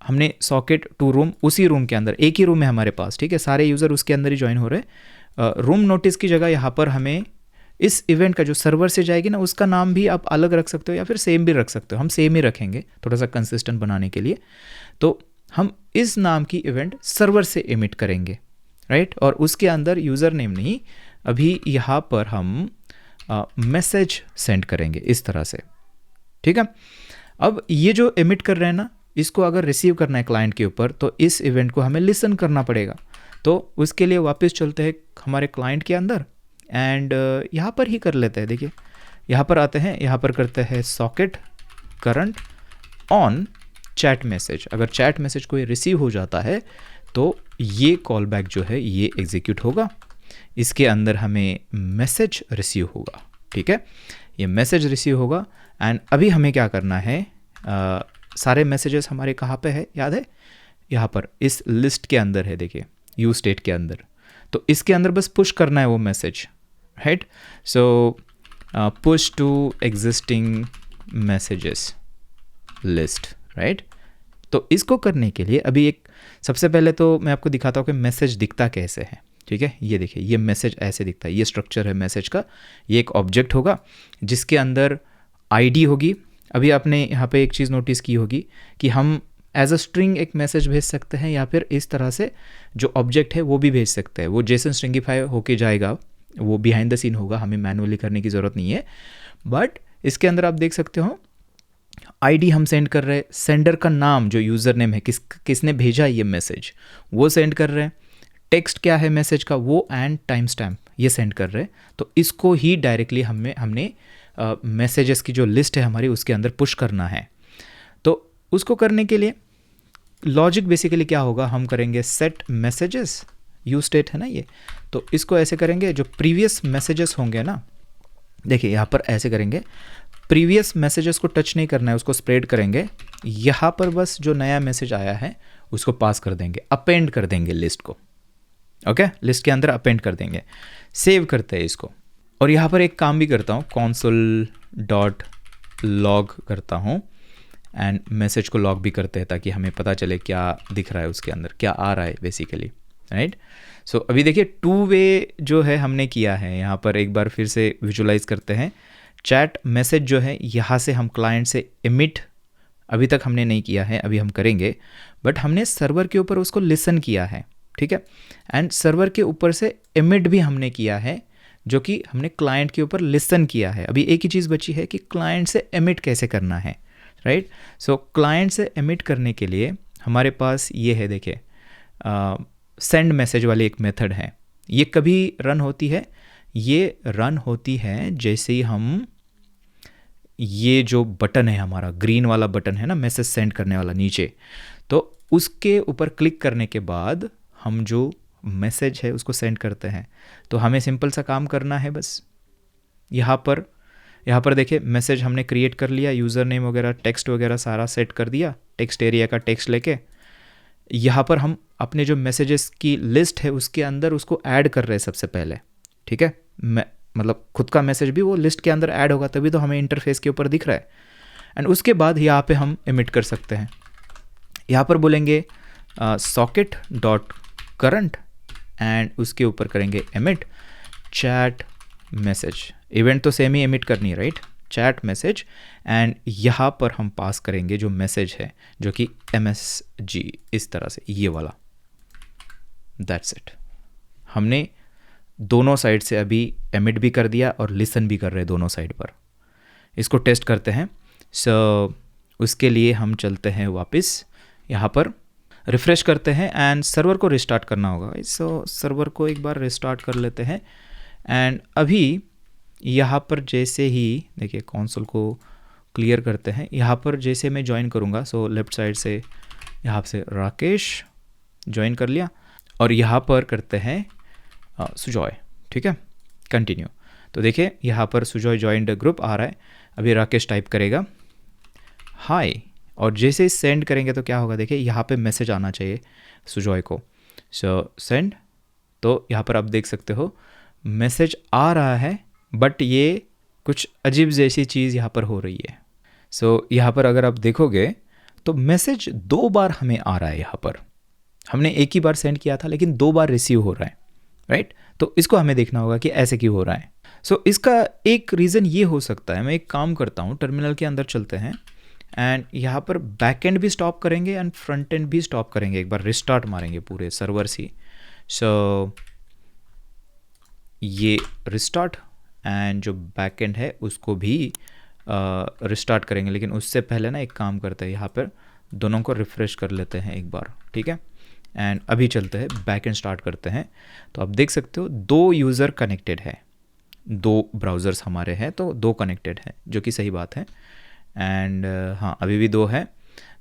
Speaker 1: हमने सॉकेट टू रूम, उसी रूम के अंदर, एक ही रूम है हमारे पास, ठीक है, सारे यूज़र उसके अंदर ही ज्वाइन हो रहे। रूम नोटिस की जगह यहाँ पर हमें इस इवेंट का जो सर्वर से जाएगी ना उसका नाम भी आप अलग रख सकते हो या फिर सेम भी रख सकते हो। हम सेम ही रखेंगे थोड़ा सा कंसिस्टेंट बनाने के लिए। तो हम इस नाम की इवेंट सर्वर से एमिट करेंगे, राइट। और उसके अंदर यूज़र नेम नहीं, अभी यहाँ पर हम मैसेज सेंड करेंगे इस तरह से, ठीक है। अब ये जो एमिट कर रहे हैं ना, इसको अगर रिसीव करना है क्लाइंट के ऊपर तो इस इवेंट को हमें लिसन करना पड़ेगा। तो उसके लिए वापस चलते हैं हमारे क्लाइंट के अंदर एंड यहाँ पर ही कर लेते हैं। देखिए यहाँ पर आते हैं, यहाँ पर करते हैं socket current on chat message. अगर चैट मैसेज कोई रिसीव हो जाता है तो ये कॉल बैक जो है ये एग्जीक्यूट होगा, इसके अंदर हमें मैसेज रिसीव होगा। ठीक है, ये मैसेज रिसीव होगा एंड अभी हमें क्या करना है, सारे मैसेजेस हमारे कहाँ पे है याद है, यहाँ पर इस लिस्ट के अंदर है। देखिए यू स्टेट के अंदर, तो इसके अंदर बस पुश करना है वो message, right. So push to existing messages list, right. तो इसको करने के लिए अभी एक सबसे पहले तो मैं आपको दिखाता हूँ कि मैसेज दिखता कैसे है। ठीक है, ये देखिए ये मैसेज ऐसे दिखता है, ये स्ट्रक्चर है मैसेज का। ये एक ऑब्जेक्ट होगा जिसके अंदर आईडी होगी। अभी आपने यहाँ पे एक चीज़ नोटिस की होगी कि हम एज अ स्ट्रिंग एक मैसेज भेज सकते हैं या फिर इस तरह से जो ऑब्जेक्ट है वो भी भेज सकते हैं। वो जेसन स्ट्रिंगिफाई होके जाएगा, वो बिहाइंड द सीन होगा, हमें मैनुअली करने की ज़रूरत नहीं है। बट इसके अंदर आप देख सकते हो आईडी हम सेंड कर रहे हैं, सेंडर का नाम जो यूज़र नेम है, किसने भेजा ये मैसेज वो सेंड कर रहे हैं, टेक्स्ट क्या है मैसेज का वो, एंड टाइम स्टैम्प ये सेंड कर रहे हैं। तो इसको ही डायरेक्टली हमने मैसेजेस की जो लिस्ट है हमारी उसके अंदर पुश करना है। तो उसको करने के लिए लॉजिक बेसिकली क्या होगा, हम करेंगे सेट मैसेजेस, यू स्टेट है ना ये, तो इसको ऐसे करेंगे, जो प्रीवियस मैसेजेस होंगे ना, देखिए यहाँ पर ऐसे करेंगे, प्रीवियस मैसेजेस को टच नहीं करना है, उसको स्प्रेड करेंगे। यहाँ पर बस जो नया मैसेज आया है उसको पास कर देंगे, अपेंड कर देंगे लिस्ट को। ओके, लिस्ट के अंदर अपेंड कर देंगे। सेव करते हैं इसको, और यहाँ पर एक काम भी करता हूँ, console.log करता हूँ एंड मैसेज को लॉग भी करते हैं ताकि हमें पता चले क्या दिख रहा है उसके अंदर, क्या आ रहा है बेसिकली, राइट। सो अभी देखिए टू वे जो है हमने किया है, यहाँ पर एक बार फिर से विजुलाइज करते हैं। चैट मैसेज जो है यहाँ से हम क्लाइंट से एमिट अभी तक हमने नहीं किया है, अभी हम करेंगे, बट हमने सर्वर के ऊपर उसको लिसन किया है। ठीक है, एंड सर्वर के ऊपर से एमिट भी हमने किया है, जो कि हमने क्लाइंट के ऊपर लिसन किया है। अभी एक ही चीज़ बची है कि क्लाइंट से एमिट कैसे करना है, राइट। सो क्लाइंट से एमिट करने के लिए हमारे पास ये है, देखिए सेंड मैसेज वाली एक मेथड है। ये कभी रन होती है, ये रन होती है जैसे ही हम ये जो बटन है हमारा ग्रीन वाला बटन है ना, मैसेज सेंड करने वाला नीचे, तो उसके ऊपर क्लिक करने के बाद हम जो मैसेज है उसको सेंड करते हैं। तो हमें सिंपल सा काम करना है, बस यहाँ पर देखिए मैसेज हमने क्रिएट कर लिया, यूज़र नेम वगैरह टेक्स्ट वगैरह सारा सेट कर दिया, टेक्स्ट एरिया का टेक्स्ट लेके यहाँ पर हम अपने जो मैसेजेस की लिस्ट है उसके अंदर उसको ऐड कर रहे हैं सबसे पहले। ठीक है, मतलब खुद का मैसेज भी वो लिस्ट के अंदर ऐड होगा, तभी तो हमें इंटरफेस के ऊपर दिख रहा है। एंड उसके बाद यहाँ पे हम एमिट कर सकते हैं। यहाँ पर बोलेंगे सॉकेट डॉट करंट एंड उसके ऊपर करेंगे एमिट चैट मैसेज। इवेंट तो सेम ही एमिट करनी है, राइट, चैट मैसेज। एंड यहाँ पर हम पास करेंगे जो मैसेज है जो कि MSG, इस तरह से ये वाला, दैट्स इट। हमने दोनों साइड से अभी एमिट भी कर दिया और लिसन भी कर रहे हैं दोनों साइड पर। इसको टेस्ट करते हैं। सो उसके लिए हम चलते हैं वापस, यहाँ पर रिफ़्रेश करते हैं एंड सर्वर को रिस्टार्ट करना होगा। सो सर्वर को एक बार रिस्टार्ट कर लेते हैं एंड अभी यहाँ पर जैसे ही देखिए कंसोल को क्लियर करते हैं, यहाँ पर जैसे मैं ज्वाइन करूँगा, सो लेफ़्ट साइड से यहाँ से राकेश ज्वाइन कर लिया और यहाँ पर करते हैं सुजॉय। ठीक है, कंटिन्यू। तो देखिए यहाँ पर सुजॉय ज्वाइंड ग्रुप आ रहा है। अभी राकेश टाइप करेगा हाय, और जैसे ही सेंड करेंगे तो क्या होगा, देखिए यहाँ पे मैसेज आना चाहिए सुजॉय को। सो सेंड, तो यहाँ पर आप देख सकते हो मैसेज आ रहा है, बट ये कुछ अजीब जैसी चीज़ यहाँ पर हो रही है। सो यहाँ पर अगर आप देखोगे तो मैसेज 2 बार हमें आ रहा है। यहाँ पर हमने एक ही बार सेंड किया था लेकिन 2 बार रिसीव हो रहा है, राइट। तो इसको हमें देखना होगा कि ऐसे क्यों हो रहा है। सो इसका एक रीज़न ये हो सकता है, मैं एक काम करता हूँ, टर्मिनल के अंदर चलते हैं एंड यहाँ पर बैक एंड भी स्टॉप करेंगे एंड फ्रंट एंड भी स्टॉप करेंगे, एक बार रिस्टार्ट मारेंगे पूरे सर्वर से। सो ये रिस्टार्ट एंड जो बैक एंड है उसको भी रिस्टार्ट करेंगे, लेकिन उससे पहले ना एक काम करते हैं, यहाँ पर दोनों को रिफ़्रेश कर लेते हैं एक बार। ठीक है, एंड अभी चलते हैं बैक एंड स्टार्ट करते हैं। तो आप देख सकते हो 2 यूज़र कनेक्टेड है, दो ब्राउज़र्स हमारे हैं, तो दो कनेक्टेड हैं, जो कि सही बात है। एंड हाँ, अभी भी दो है।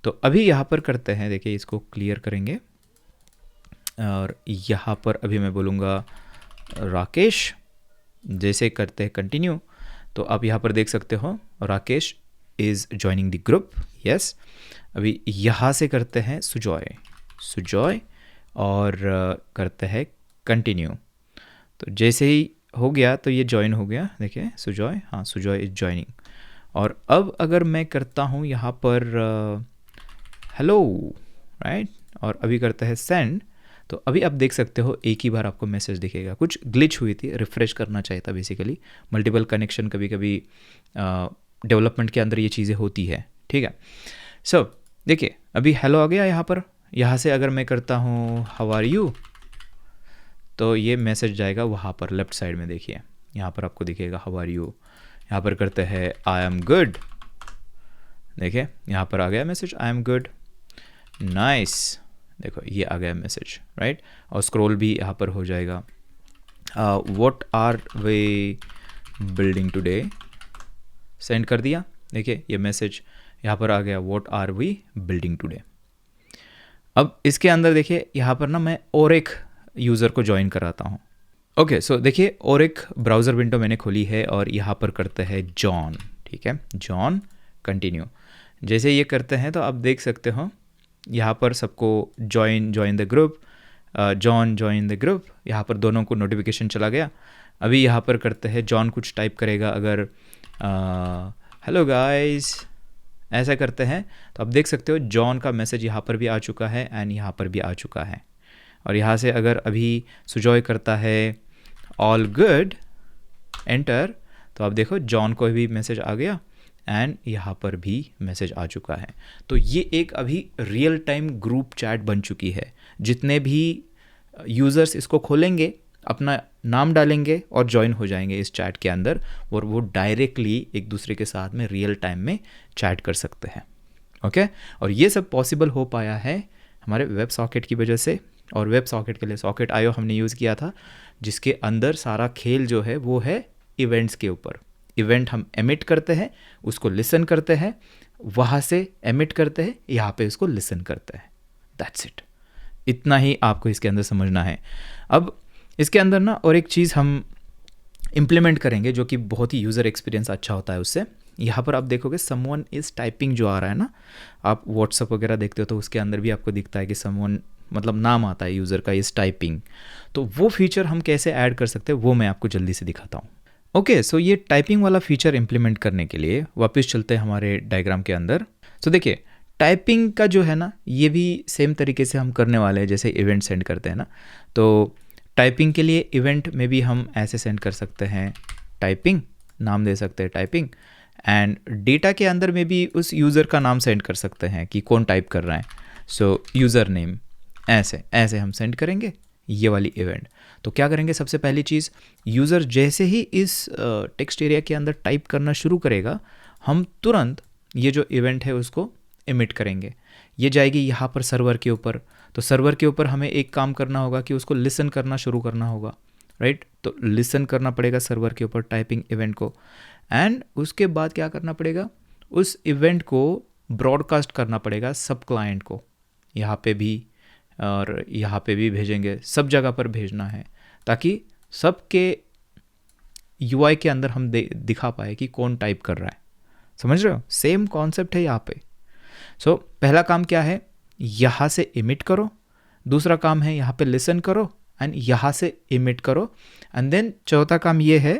Speaker 1: तो अभी यहाँ पर करते हैं, देखिए इसको क्लियर करेंगे और यहाँ पर अभी मैं बोलूँगा राकेश, जैसे करते हैं कंटिन्यू, तो आप यहाँ पर देख सकते हो Rakesh is joining the group, yes. अभी यहाँ से करते हैं सुजॉय और करते हैं कंटिन्यू। तो जैसे ही हो गया तो ये ज्वाइन हो गया, देखिए सुजॉय, हाँ सुजॉय इज ज्वाइनिंग। और अब अगर मैं करता हूँ यहाँ पर हेलो, राइट, और अभी करता है सेंड, तो अभी आप देख सकते हो एक ही बार आपको मैसेज दिखेगा। कुछ ग्लिच हुई थी, रिफ़्रेश करना चाहिए था बेसिकली। मल्टीपल कनेक्शन कभी कभी डेवलपमेंट के अंदर ये चीज़ें होती है, ठीक है। सो देखिए अभी हेलो आ गया यहाँ पर। यहाँ से अगर मैं करता हूँ हाउ आर यू, तो ये मैसेज जाएगा वहाँ पर लेफ्ट साइड में, देखिए यहाँ पर आपको दिखेगा हाउ आर यू। यहाँ पर करते हैं आई एम गुड, देखिए यहाँ पर आ गया message I am good, nice, देखो ये आ गया मैसेज, राइट। और स्क्रॉल भी यहाँ पर हो जाएगा, what are we building today, send कर दिया, देखिए ये मैसेज यहाँ पर आ गया, what are we building today. अब इसके अंदर देखिए यहाँ पर ना मैं और एक यूज़र को ज्वाइन कराता हूँ। ओके, सो देखिए और एक ब्राउज़र विंडो मैंने खोली है और यहाँ पर करते हैं जॉन, ठीक है, जॉन कंटिन्यू। जैसे ये करते हैं तो आप देख सकते हो यहाँ पर सबको join the group, John join the group, यहाँ पर दोनों को नोटिफिकेशन चला गया। अभी यहाँ पर करते हैं जॉन कुछ टाइप करेगा, अगर हेलो गाइस ऐसा करते हैं तो आप देख सकते हो जॉन का मैसेज यहाँ पर भी आ चुका है एंड यहाँ पर भी आ चुका है। और यहाँ से अगर अभी सुजॉय करता है ऑल गुड एंटर, तो आप देखो जॉन को भी मैसेज आ गया एंड यहाँ पर भी मैसेज आ चुका है। तो ये एक अभी रियल टाइम ग्रुप चैट बन चुकी है। जितने भी यूज़र्स इसको खोलेंगे, अपना नाम डालेंगे और ज्वाइन हो जाएंगे इस चैट के अंदर, और वो डायरेक्टली एक दूसरे के साथ में रियल टाइम में चैट कर सकते हैं। ओके, और ये सब पॉसिबल हो पाया है हमारे वेब सॉकेट की वजह से। और वेब सॉकेट के लिए सॉकेट आईओ हमने यूज़ किया था, जिसके अंदर सारा खेल जो है वो है इवेंट्स के ऊपर। इवेंट हम एमिट करते हैं, उसको लिसन करते हैं, वहाँ से एमिट करते हैं, यहाँ पे उसको लिसन करते हैं, दैट्स इट। इतना ही आपको इसके अंदर समझना है। अब इसके अंदर ना और एक चीज़ हम इम्प्लीमेंट करेंगे जो कि बहुत ही यूज़र एक्सपीरियंस अच्छा होता है उससे। यहाँ पर आप देखोगे समवन इज़ टाइपिंग जो आ रहा है ना, आप व्हाट्सअप वगैरह देखते हो तो उसके अंदर भी आपको दिखता है कि समवन मतलब नाम आता है यूज़र का इज़ टाइपिंग। तो वो फीचर हम कैसे ऐड कर सकते हैं वो मैं आपको जल्दी से दिखाता हूँ। ओके, सो ये टाइपिंग वाला फीचर इम्प्लीमेंट करने के लिए वापस चलते हैं हमारे डायग्राम के अंदर। सो देखिए टाइपिंग का जो है ना, ये भी सेम तरीके से हम करने वाले हैं जैसे इवेंट सेंड करते हैं ना। तो टाइपिंग के लिए इवेंट में भी हम ऐसे सेंड कर सकते हैं, टाइपिंग नाम दे सकते हैं टाइपिंग, एंड डेटा के अंदर में भी उस यूज़र का नाम सेंड कर सकते हैं कि कौन टाइप कर रहा है। सो यूज़र नेम ऐसे हम सेंड करेंगे ये वाली इवेंट। तो क्या करेंगे, सबसे पहली चीज़, यूज़र जैसे ही इस टेक्स्ट एरिया के अंदर टाइप करना शुरू करेगा, हम तुरंत ये जो इवेंट है उसको इमिट करेंगे। ये जाएगी यहाँ पर सर्वर के ऊपर। तो सर्वर के ऊपर हमें एक काम करना होगा कि उसको लिसन करना शुरू करना होगा, राइट। तो लिसन करना पड़ेगा सर्वर के ऊपर टाइपिंग इवेंट को, एंड उसके बाद क्या करना पड़ेगा, उस इवेंट को ब्रॉडकास्ट करना पड़ेगा सब क्लाइंट को। यहाँ पे भी और यहाँ पे भी भेजेंगे, सब जगह पर भेजना है ताकि सबके यूआई के अंदर हम दिखा पाए कि कौन टाइप कर रहा है। समझ रहे हो, सेम कॉन्सेप्ट है यहाँ पे। सो पहला काम क्या है, यहाँ से इमिट करो। दूसरा काम है यहाँ पे लिसन करो एंड यहाँ से इमिट करो। एंड देन चौथा काम ये है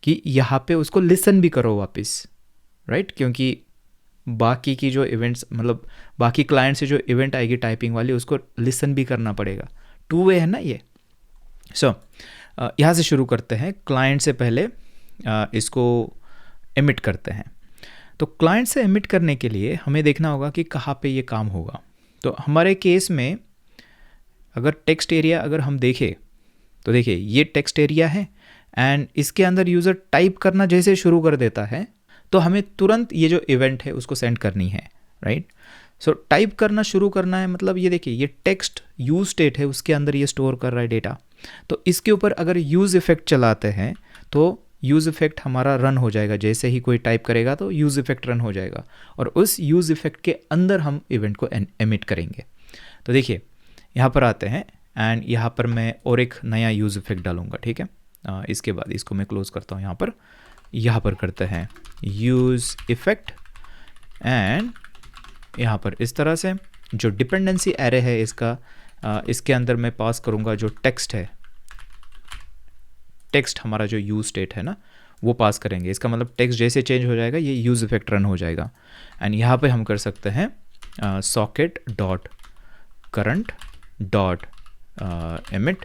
Speaker 1: कि यहाँ पे उसको लिसन भी करो वापस, राइट। क्योंकि बाकी की जो इवेंट्स मतलब बाकी क्लाइंट से जो इवेंट आएगी टाइपिंग वाली, उसको लिसन भी करना पड़ेगा। 2 वे है ना ये। सो यहाँ से शुरू करते हैं। क्लाइंट से पहले इसको एमिट करते हैं। तो क्लाइंट से एमिट करने के लिए हमें देखना होगा कि कहाँ पे ये काम होगा। तो हमारे केस में अगर टेक्स्ट एरिया अगर हम देखें तो देखिए ये टेक्स्ट एरिया है एंड इसके अंदर यूज़र टाइप करना जैसे शुरू कर देता है तो हमें तुरंत ये जो इवेंट है उसको सेंड करनी है, राइट। सो टाइप करना शुरू करना है मतलब ये देखिए ये टेक्स्ट यूज स्टेट है, उसके अंदर ये स्टोर कर रहा है डेटा। तो इसके ऊपर अगर यूज़ इफेक्ट चलाते हैं तो यूज़ इफ़ेक्ट हमारा रन हो जाएगा। जैसे ही कोई टाइप करेगा तो यूज़ इफ़ेक्ट रन हो जाएगा और उस यूज़ इफ़ेक्ट के अंदर हम इवेंट को एमिट करेंगे। तो देखिए यहाँ पर आते हैं एंड यहाँ पर मैं और एक नया यूज़ इफ़ेक्ट डालूँगा, ठीक है। इसके बाद इसको मैं क्लोज़ करता हूँ। यहाँ पर करते हैं यूज़ इफ़ेक्ट एंड यहाँ पर इस तरह से जो डिपेंडेंसी एरे है इसके अंदर मैं पास करूँगा जो टेक्स्ट है, टेक्स्ट हमारा जो यूज स्टेट है ना वो पास करेंगे। इसका मतलब टेक्स्ट जैसे चेंज हो जाएगा ये यूज़ इफेक्ट रन हो जाएगा। एंड यहाँ पे हम कर सकते हैं socket dot current dot emit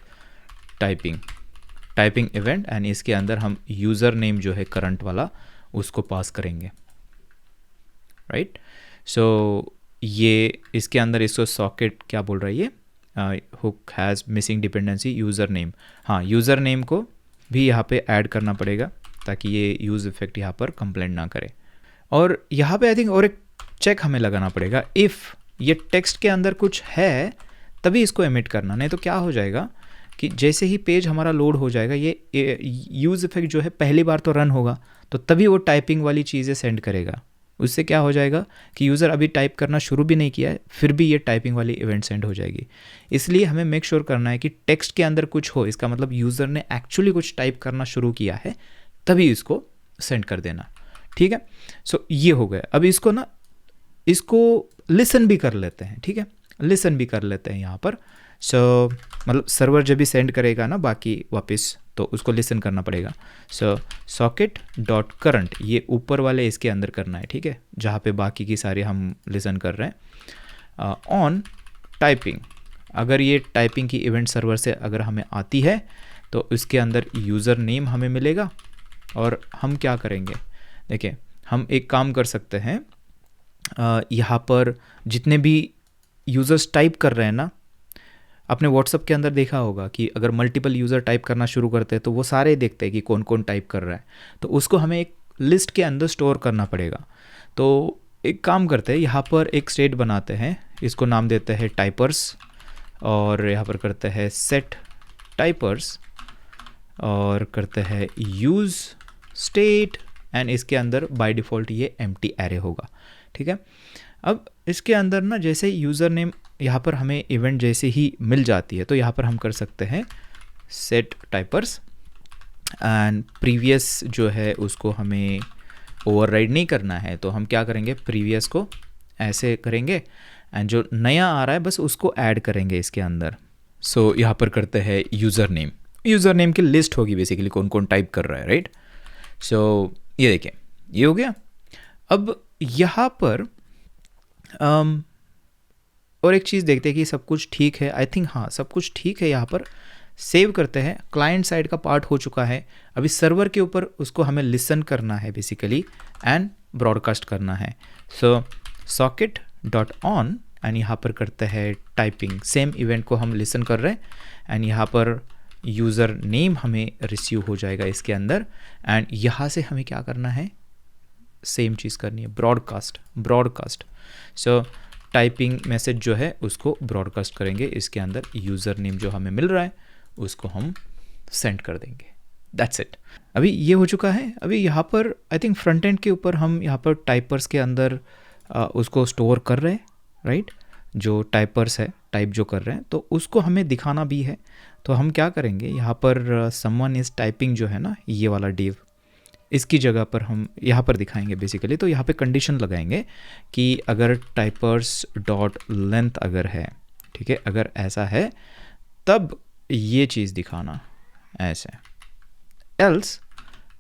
Speaker 1: typing event and इसके अंदर हम यूज़र नेम जो है करंट वाला उसको पास करेंगे, राइट। सो ये इसके अंदर इसको सॉकेट क्या बोल रहा है ये hook has missing dependency user name. हाँ, यूज़र नेम को भी यहाँ पे ऐड करना पड़ेगा ताकि ये यूज़ इफेक्ट यहाँ पर कंप्लेंट ना करे। और यहाँ पे आई थिंक और एक चेक हमें लगाना पड़ेगा, इफ़ ये टेक्स्ट के अंदर कुछ है तभी इसको एमिट करना, नहीं तो क्या हो जाएगा कि जैसे ही पेज हमारा लोड हो जाएगा ये यूज़ इफेक्ट जो है पहली बार तो रन होगा तो तभी वो टाइपिंग वाली चीज़ें सेंड करेगा। उससे क्या हो जाएगा कि यूज़र अभी टाइप करना शुरू भी नहीं किया है फिर भी ये टाइपिंग वाली इवेंट सेंड हो जाएगी। इसलिए हमें मेक श्योर करना है कि टेक्स्ट के अंदर कुछ हो, इसका मतलब यूज़र ने एक्चुअली कुछ टाइप करना शुरू किया है तभी इसको सेंड कर देना, ठीक है। सो ये हो गया। अब इसको लिसन भी कर लेते हैं, ठीक है, लिसन भी कर लेते हैं यहाँ पर। सो मतलब सर्वर जब भी सेंड करेगा ना बाकी वापस तो उसको लिसन करना पड़ेगा। सो सॉकेट डॉट करंट ये ऊपर वाले इसके अंदर करना है, ठीक है, जहाँ पे बाकी की सारी हम लिसन कर रहे हैं। ऑन टाइपिंग, अगर ये टाइपिंग की इवेंट सर्वर से अगर हमें आती है तो इसके अंदर यूज़र नेम हमें मिलेगा और हम क्या करेंगे, देखिए हम एक काम कर सकते हैं, यहाँ पर जितने भी यूज़र्स टाइप कर रहे हैं ना, आपने व्हाट्सअप के अंदर देखा होगा कि अगर मल्टीपल यूज़र टाइप करना शुरू करते हैं तो वो सारे देखते हैं कि कौन कौन टाइप कर रहा है, तो उसको हमें एक लिस्ट के अंदर स्टोर करना पड़ेगा। तो एक काम करते हैं, यहाँ पर एक स्टेट बनाते हैं, इसको नाम देते हैं टाइपर्स और यहाँ पर करते हैं सेट टाइपर्स और करते हैं यूज़ स्टेट एंड इसके अंदर बाय डिफ़ॉल्ट ये एम्प्टी एरे होगा, ठीक है। अब इसके अंदर ना जैसे यूज़र नेम यहाँ पर हमें इवेंट जैसे ही मिल जाती है तो यहाँ पर हम कर सकते हैं सेट टाइपर्स एंड प्रीवियस जो है उसको हमें ओवरराइड नहीं करना है तो हम क्या करेंगे, प्रीवियस को ऐसे करेंगे एंड जो नया आ रहा है बस उसको ऐड करेंगे इसके अंदर। सो यहाँ पर करते हैं यूज़र नेम की लिस्ट होगी बेसिकली कौन कौन टाइप कर रहा है, राइट। सो ये देखिए ये हो गया। अब यहाँ पर और एक चीज़ देखते हैं कि सब कुछ ठीक है। आई थिंक हाँ सब कुछ ठीक है। यहाँ पर सेव करते हैं, क्लाइंट साइड का पार्ट हो चुका है। अभी सर्वर के ऊपर उसको हमें लिसन करना है बेसिकली एंड ब्रॉडकास्ट करना है। सो सॉकेट डॉट ऑन एंड यहाँ पर करते हैं टाइपिंग, सेम इवेंट को हम लिसन कर रहे हैं एंड यहाँ पर यूज़र नेम हमें रिसीव हो जाएगा इसके अंदर एंड यहाँ से हमें क्या करना है, सेम चीज़ करनी है, ब्रॉडकास्ट। सो टाइपिंग मैसेज जो है उसको ब्रॉडकास्ट करेंगे इसके अंदर, यूज़र नेम जो हमें मिल रहा है उसको हम सेंड कर देंगे। That's it. अभी ये हो चुका है। अभी यहाँ पर आई थिंक फ्रंट एंड के ऊपर हम यहाँ पर टाइपर्स के अंदर उसको स्टोर कर रहे हैं, राइट। जो टाइपर्स है टाइप जो कर रहे हैं तो उसको हमें दिखाना भी है। तो हम क्या करेंगे, यहाँ पर समवन इज़ टाइपिंग जो है ना ये वाला डिव, इसकी जगह पर हम यहाँ पर दिखाएंगे बेसिकली। तो यहाँ पे कंडीशन लगाएंगे कि अगर टाइपर्स डॉट लेंथ अगर है, ठीक है, अगर ऐसा है तब ये चीज़ दिखाना ऐसे, एल्स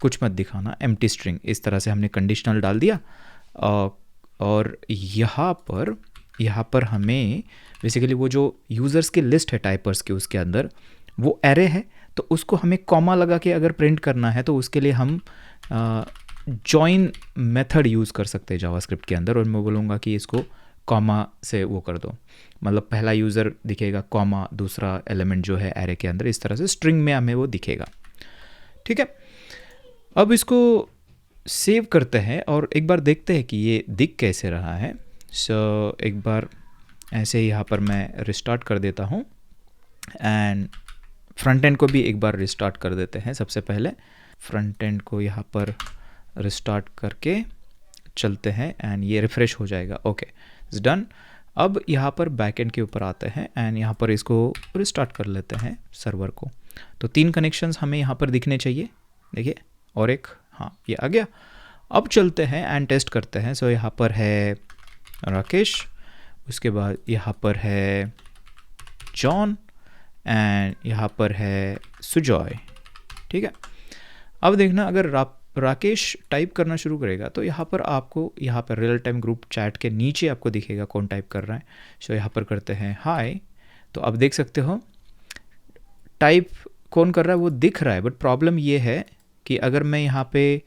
Speaker 1: कुछ मत दिखाना, एम्प्टी स्ट्रिंग। इस तरह से हमने कंडीशनल डाल दिया। और यहाँ पर हमें बेसिकली वो जो यूज़र्स की लिस्ट है टाइपर्स की उसके अंदर वो एरे है तो उसको हमें कॉमा लगा के अगर प्रिंट करना है तो उसके लिए हम जॉइन मेथड यूज़ कर सकते हैं जावास्क्रिप्ट के अंदर। और मैं बोलूँगा कि इसको कॉमा से वो कर दो, मतलब पहला यूज़र दिखेगा कॉमा, दूसरा एलिमेंट जो है एरे के अंदर, इस तरह से स्ट्रिंग में हमें वो दिखेगा, ठीक है। अब इसको सेव करते हैं और एक बार देखते हैं कि ये दिख कैसे रहा है। सो एक बार ऐसे ही यहाँ पर मैं रिस्टार्ट कर देता हूँ एंड फ्रंट एंड को भी एक बार रिस्टार्ट कर देते हैं सबसे पहले। फ्रंट एंड को यहाँ पर रिस्टार्ट करके चलते हैं एंड ये रिफ़्रेश हो जाएगा। Okay, it's done. अब यहाँ पर बैक एंड के ऊपर आते हैं एंड यहाँ पर इसको रिस्टार्ट कर लेते हैं सर्वर को। तो 3 कनेक्शंस हमें यहाँ पर दिखने चाहिए, देखिए, और एक, हाँ ये आ गया। अब चलते हैं एंड टेस्ट करते हैं। सो यहाँ पर है राकेश, उसके बाद यहाँ पर है जॉन एंड यहाँ पर है सुजॉय, ठीक है। अब देखना, अगर राकेश टाइप करना शुरू करेगा तो यहाँ पर आपको यहाँ पर रियल टाइम ग्रुप चैट के नीचे आपको दिखेगा कौन टाइप कर रहा है। सो यहाँ पर करते हैं हाय, तो आप देख सकते हो टाइप कौन कर रहा है वो दिख रहा है। बट प्रॉब्लम ये है कि अगर मैं यहाँ पे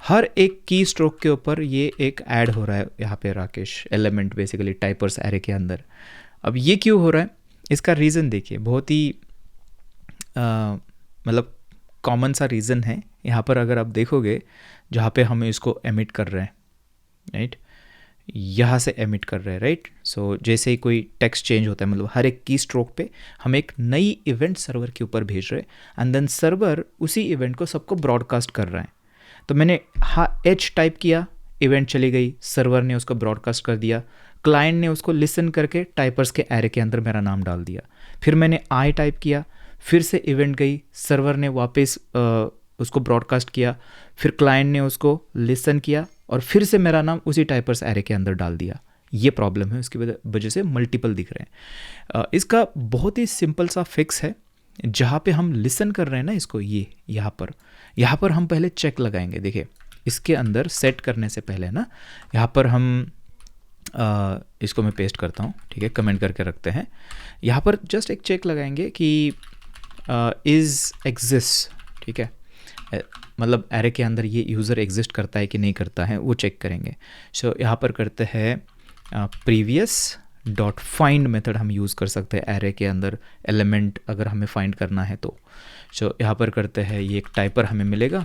Speaker 1: हर एक की स्ट्रोक के ऊपर ये एक ऐड हो रहा है यहाँ पे Rakesh element basically typers array के अंदर। अब ये क्यों हो रहा है, इसका रीज़न देखिए, बहुत ही मतलब कॉमन सा रीज़न है। यहाँ पर अगर आप देखोगे जहाँ पे हम इसको एमिट कर रहे हैं, राइट, यहाँ से एमिट कर रहे हैं, राइट। सो जैसे ही कोई टेक्स्ट चेंज होता है, मतलब हर एक की स्ट्रोक पे हम एक नई इवेंट सर्वर के ऊपर भेज रहे हैं एंड देन सर्वर उसी इवेंट को सबको ब्रॉडकास्ट कर रहा है। तो मैंने एच टाइप किया, इवेंट चली गई, सर्वर ने उसको ब्रॉडकास्ट कर दिया, क्लाइंट ने उसको लिसन करके टाइपर्स के एरे के अंदर मेरा नाम डाल दिया। फिर मैंने आई टाइप किया, फिर से इवेंट गई, सर्वर ने वापस उसको ब्रॉडकास्ट किया, फिर क्लाइंट ने उसको लिसन किया और फिर से मेरा नाम उसी टाइपर्स एरे के अंदर डाल दिया। ये प्रॉब्लम है, उसकी वजह से मल्टीपल दिख रहे हैं। इसका बहुत ही सिंपल सा फिक्स है। जहाँ पे हम लिसन कर रहे हैं ना इसको, ये यहाँ पर हम पहले चेक लगाएंगे। देखिए, इसके अंदर सेट करने से पहले ना, यहाँ पर हम इसको मैं पेस्ट करता हूँ, ठीक है, कमेंट करके रखते हैं। यहाँ पर जस्ट एक चेक लगाएंगे कि इज़ एग्जिस्ट, ठीक है, मतलब एरे के अंदर ये यूज़र एग्जिस्ट करता है कि नहीं करता है, वो चेक करेंगे। सो यहाँ पर करते हैं प्रीवियस डॉट फाइंड मेथड हम यूज़ कर सकते हैं एरे के अंदर एलिमेंट अगर हमें फाइंड करना है तो। सो यहाँ पर करते हैं, ये एक टाइपर हमें मिलेगा,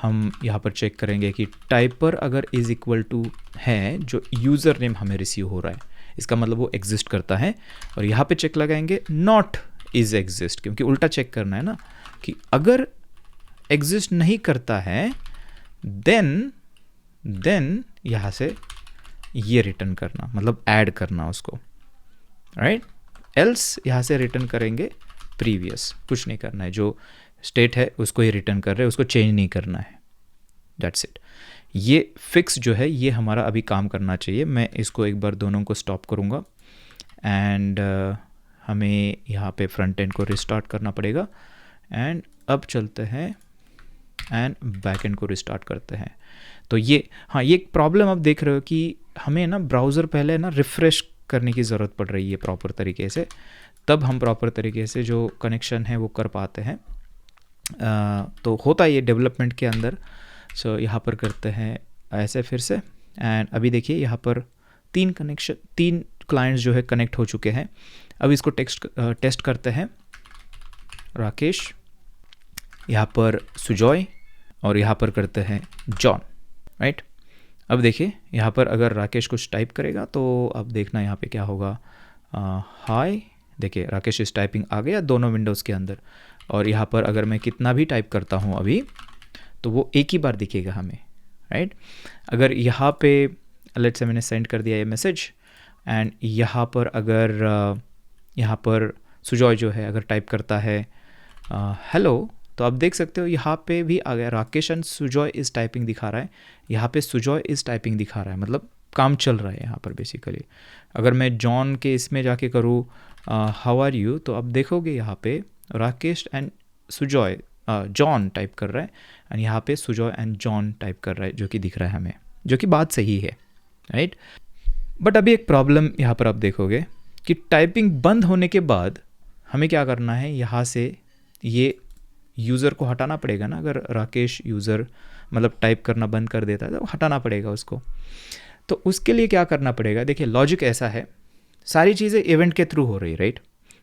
Speaker 1: हम यहाँ पर चेक करेंगे कि टाइपर अगर इज़ इक्वल टू है जो यूज़र नेम हमें रिसीव हो रहा है, इसका मतलब वो एग्जिस्ट करता है। और यहाँ पे चेक लगाएंगे नॉट इज़ एग्जिस्ट, क्योंकि उल्टा चेक करना है ना, कि अगर एग्जिस्ट नहीं करता है देन यहाँ से ये रिटर्न करना, मतलब ऐड करना उसको, राइट। एल्स यहाँ से रिटर्न करेंगे प्रीवियस, कुछ नहीं करना है, जो स्टेट है उसको ही रिटर्न कर रहे हैं, उसको चेंज नहीं करना है, दैट्स इट। ये फिक्स जो है ये हमारा अभी काम करना चाहिए। मैं इसको एक बार दोनों को स्टॉप करूँगा एंड हमें यहाँ पे फ्रंट एंड को रिस्टार्ट करना पड़ेगा एंड अब चलते हैं एंड बैक एंड को रिस्टार्ट करते हैं। तो ये, हाँ, ये एक प्रॉब्लम आप देख रहे हो कि हमें ना ब्राउज़र पहले ना रिफ़्रेश करने की ज़रूरत पड़ रही है प्रॉपर तरीके से, तब हम प्रॉपर तरीके से जो कनेक्शन है वो कर पाते हैं। तो होता है ये डेवलपमेंट के अंदर। सो यहाँ पर करते हैं ऐसे फिर से एंड अभी देखिए यहाँ पर 3 क्लाइंट्स जो है कनेक्ट हो चुके हैं। अब इसको टेस्ट करते हैं। राकेश, यहाँ पर सुजॉय और यहाँ पर करते हैं जॉन, राइट। अब देखिए यहाँ पर अगर राकेश कुछ टाइप करेगा तो अब देखना यहाँ पे क्या होगा। हाय, देखिए राकेश इस टाइपिंग आ गया दोनों विंडोज़ के अंदर। और यहाँ पर अगर मैं कितना भी टाइप करता हूँ अभी तो वो एक ही बार दिखेगा हमें, राइट। अगर यहाँ पे लेट्स से मैंने सेंड कर दिया ये मैसेज एंड यहाँ पर अगर यहाँ पर सुजॉय जो है अगर टाइप करता है हेलो, तो आप देख सकते हो यहाँ पे भी आ गया Rakesh and Sujoy is typing दिखा रहा है, यहाँ पे सुजॉय इज़ टाइपिंग दिखा रहा है, मतलब काम चल रहा है यहाँ पर बेसिकली। अगर मैं जॉन के इसमें जाके करूँ हाउ आर यू, तो आप देखोगे यहाँ पे Rakesh and Sujoy John type कर रहा है एंड यहाँ पे सुजॉय एंड जॉन टाइप कर रहा है, जो कि दिख रहा है हमें, जो कि बात सही है, राइट। बट अभी एक प्रॉब्लम यहाँ पर आप देखोगे कि टाइपिंग बंद होने के बाद हमें क्या करना है, यहाँ से ये यूज़र को हटाना पड़ेगा ना। अगर राकेश यूज़र मतलब टाइप करना बंद कर देता है तो हटाना पड़ेगा उसको। तो उसके लिए क्या करना पड़ेगा, देखिए लॉजिक ऐसा है, सारी चीज़ें इवेंट के थ्रू हो रही, राइट।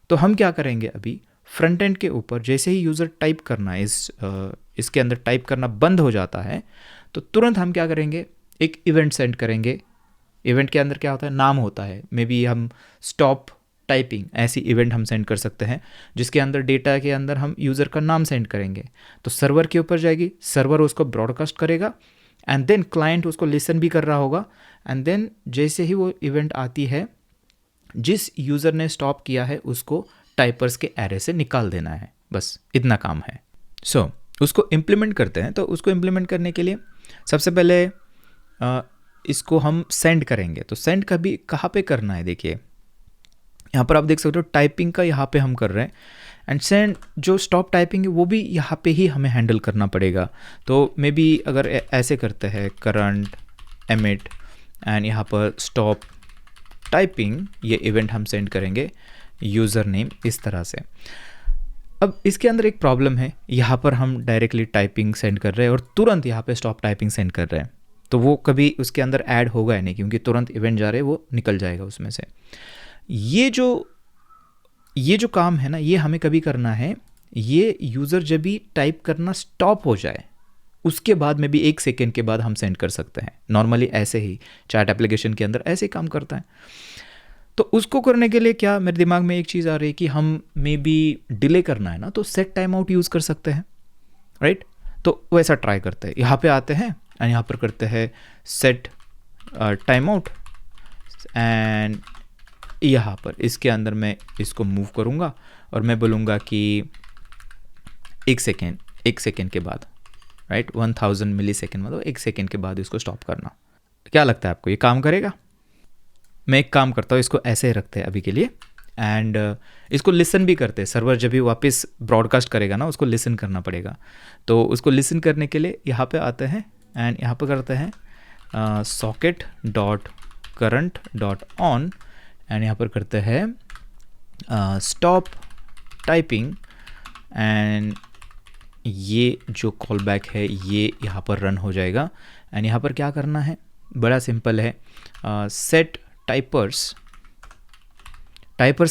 Speaker 1: तो हम क्या करेंगे, अभी फ्रंट एंड के ऊपर जैसे ही यूज़र टाइप करना इसके अंदर टाइप करना बंद हो जाता है तो तुरंत हम क्या करेंगे, एक इवेंट सेंड करेंगे। इवेंट के अंदर क्या होता है, नाम होता है, मे बी हम स्टॉप टाइपिंग ऐसी इवेंट हम सेंड कर सकते हैं जिसके अंदर डेटा के अंदर हम यूज़र का नाम सेंड करेंगे। तो सर्वर के ऊपर जाएगी, सर्वर उसको ब्रॉडकास्ट करेगा एंड देन क्लाइंट उसको लिसन भी कर रहा होगा एंड देन जैसे ही वो इवेंट आती है, जिस यूज़र ने स्टॉप किया है उसको टाइपर्स के एरे से निकाल देना है। बस इतना काम है। सो उसको इम्प्लीमेंट करते हैं। तो उसको इम्प्लीमेंट करने के लिए सबसे पहले इसको हम सेंड करेंगे। तो सेंड कभी कहाँ पे करना है, देखिए यहाँ पर आप देख सकते हो टाइपिंग का यहाँ पे हम कर रहे हैं एंड सेंड जो स्टॉप टाइपिंग है वो भी यहाँ पे ही हमें हैंडल करना पड़ेगा। तो मे बी अगर ऐसे करते हैं करंट एमिट एंड यहाँ पर स्टॉप टाइपिंग, ये इवेंट हम सेंड करेंगे यूज़र नेम इस तरह से। अब इसके अंदर एक प्रॉब्लम है, यहाँ पर हम डायरेक्टली टाइपिंग सेंड कर रहे हैं और तुरंत यहाँ पे स्टॉप टाइपिंग सेंड कर रहे हैं, तो वो कभी उसके अंदर ऐड होगा नहीं क्योंकि तुरंत इवेंट जा रहे हैं, वो निकल जाएगा उसमें से। ये जो काम है ना, ये हमें कभी करना है, ये यूज़र जब भी टाइप करना स्टॉप हो जाए उसके बाद में भी 1 सेकेंड के बाद हम सेंड कर सकते हैं। नॉर्मली ऐसे ही चैट एप्लीकेशन के अंदर ऐसे ही काम करता है। तो उसको करने के लिए क्या मेरे दिमाग में एक चीज़ आ रही है कि हम मे बी डिले करना है ना, तो सेट टाइम आउट यूज़ कर सकते हैं, राइट। तो वैसा ट्राई करते हैं। यहाँ पे आते हैं एंड यहाँ पर करते हैं सेट टाइम आउट एंड यहाँ पर इसके अंदर मैं इसको मूव करूँगा और मैं बोलूँगा कि 1 सेकेंड के बाद, राइट, 1000 मिली सेकेंड, मतलब 1 सेकेंड के बाद इसको स्टॉप करना। क्या लगता है आपको ये काम करेगा? मैं एक काम करता हूँ, इसको ऐसे ही रखते हैं अभी के लिए एंड इसको लिसन भी करते हैं। सर्वर जब भी वापस ब्रॉडकास्ट करेगा ना, उसको लिसन करना पड़ेगा। तो उसको लिसन करने के लिए यहाँ पे आते हैं एंड यहाँ पे करते हैं socket dot current dot on and यहाँ पर करते हैं स्टॉप टाइपिंग एंड ये जो कॉल बैक है ये यहाँ पर रन हो जाएगा। एंड यहाँ पर क्या करना है, बड़ा सिंपल है, सेट टाइपर्स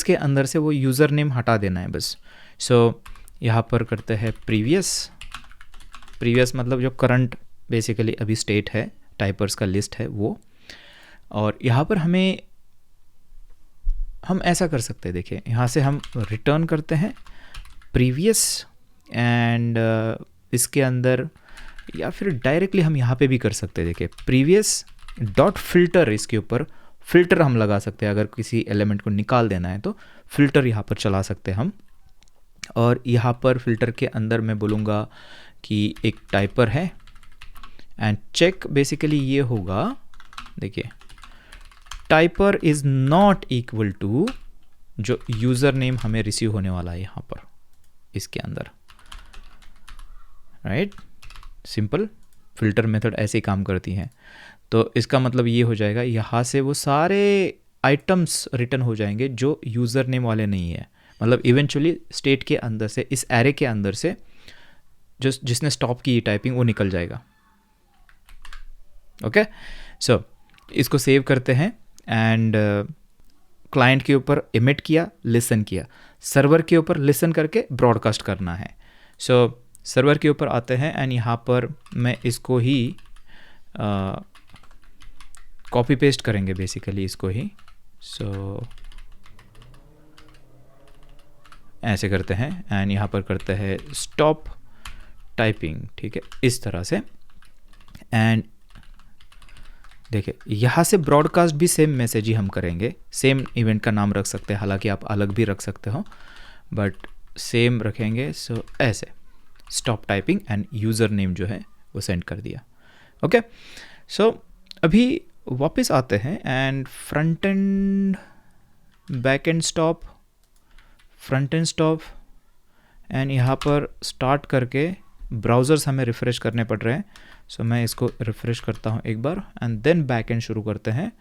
Speaker 1: के अंदर से वो यूज़र नेम हटा देना है बस। सो यहाँ पर करते हैं प्रीवियस मतलब जो करंट बेसिकली अभी स्टेट है, टाइपर्स का लिस्ट है वो। और यहाँ पर हम ऐसा कर सकते हैं, देखिए यहाँ से हम रिटर्न करते हैं प्रीवियस एंड इसके अंदर, या फिर डायरेक्टली हम यहाँ पे भी कर सकते हैं। देखिए प्रीवियस डॉट फिल्टर, इसके ऊपर फिल्टर हम लगा सकते हैं। अगर किसी एलिमेंट को निकाल देना है तो फिल्टर यहाँ पर चला सकते हैं हम। और यहाँ पर फिल्टर के अंदर मैं बोलूँगा कि एक टाइपर है एंड चेक बेसिकली ये होगा, देखिए टाइपर इज़ नॉट इक्वल टू जो यूज़र नेम हमें रिसीव होने वाला है यहाँ पर इसके अंदर, राइट। सिंपल फिल्टर मेथड ऐसे ही काम करती है। तो इसका मतलब ये हो जाएगा, यहाँ से वो सारे आइटम्स रिटर्न हो जाएंगे जो यूज़र नेम वाले नहीं है। मतलब इवेंचुअली स्टेट के अंदर से, इस एरे के अंदर से जो जिसने स्टॉप की टाइपिंग वो निकल जाएगा। ओके, सो इसको सेव करते हैं एंड क्लाइंट के ऊपर इमिट किया, लिसन किया, सर्वर के ऊपर लिसन करके ब्रॉडकास्ट करना है। सो सर्वर के ऊपर आते हैं एंड यहाँ पर मैं इसको ही कॉपी पेस्ट करेंगे बेसिकली इसको ही। सो ऐसे करते हैं एंड यहाँ पर करते हैं स्टॉप टाइपिंग, ठीक है, इस तरह से। एंड देखिए यहाँ से ब्रॉडकास्ट भी सेम मैसेज ही हम करेंगे, सेम इवेंट का नाम रख सकते हैं, हालांकि आप अलग भी रख सकते हो बट सेम रखेंगे। सो ऐसे stop typing end user name जो है वो सेंड कर दिया। ओके, सो अभी वापस आते हैं and front end back and stop, front end stop and यहाँ पर स्टार्ट करके ब्राउज़र्स हमें रिफ़्रेश करने पड़ रहे हैं। सो मैं इसको रिफ़्रेश करता हूँ एक बार एंड देन बैक एंड शुरू करते हैं।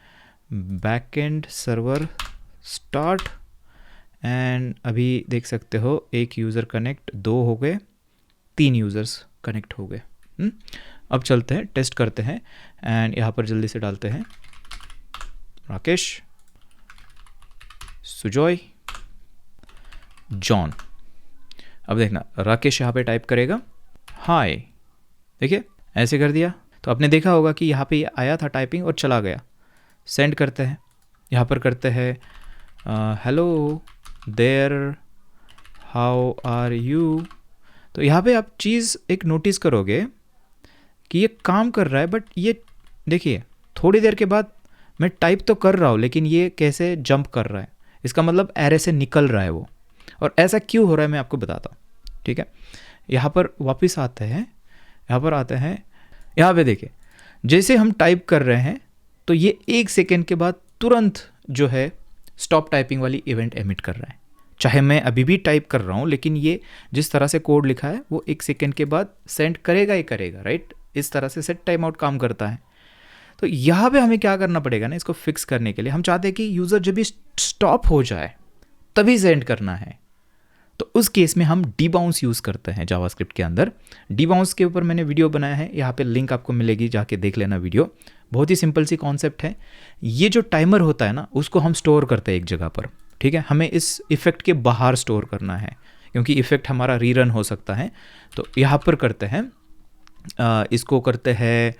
Speaker 1: Back and server start and अभी देख सकते हो एक यूज़र कनेक्ट, 2 हो गए, 3 यूज़र्स कनेक्ट हो गए। अब चलते हैं, टेस्ट करते हैं एंड यहाँ पर जल्दी से डालते हैं राकेश, सुजॉय, जॉन। अब देखना राकेश यहाँ पे टाइप करेगा हाय, देखिए ऐसे कर दिया। तो आपने देखा होगा कि यहाँ पे आया था टाइपिंग और चला गया। सेंड करते हैं, यहाँ पर करते हैं hello there, how are you. तो यहाँ पे आप चीज़ एक नोटिस करोगे कि ये काम कर रहा है, बट ये देखिए थोड़ी देर के बाद मैं टाइप तो कर रहा हूँ लेकिन ये कैसे जंप कर रहा है, इसका मतलब एरे से निकल रहा है वो। और ऐसा क्यों हो रहा है मैं आपको बताता हूँ, ठीक है। यहाँ पर वापस आते हैं, यहाँ पर आते हैं, यहाँ पे देखिए जैसे हम टाइप कर रहे हैं तो ये 1 सेकेंड के बाद तुरंत जो है स्टॉप टाइपिंग वाली इवेंट एमिट कर रहा है। चाहे मैं अभी भी टाइप कर रहा हूँ लेकिन ये जिस तरह से कोड लिखा है वो 1 सेकेंड के बाद सेंड करेगा ही करेगा, राइट। इस तरह से सेट टाइम आउट काम करता है। तो यहाँ पे हमें क्या करना पड़ेगा ना, इसको फिक्स करने के लिए हम चाहते हैं कि यूज़र जब भी स्टॉप हो जाए तभी सेंड करना है। तो उस केस में हम डीबाउंस यूज़ करते हैं जावास्क्रिप्ट के अंदर। डीबाउंस के ऊपर मैंने वीडियो बनाया है, यहाँ पे लिंक आपको मिलेगी, जाके देख लेना वीडियो। बहुत ही सिंपल सी कॉन्सेप्ट है। ये जो टाइमर होता है ना उसको हम स्टोर करते हैं एक जगह पर, ठीक है। हमें इस इफ़ेक्ट के बाहर स्टोर करना है क्योंकि इफ़ेक्ट हमारा रीरन हो सकता है। तो यहाँ पर करते हैं इसको करते हैं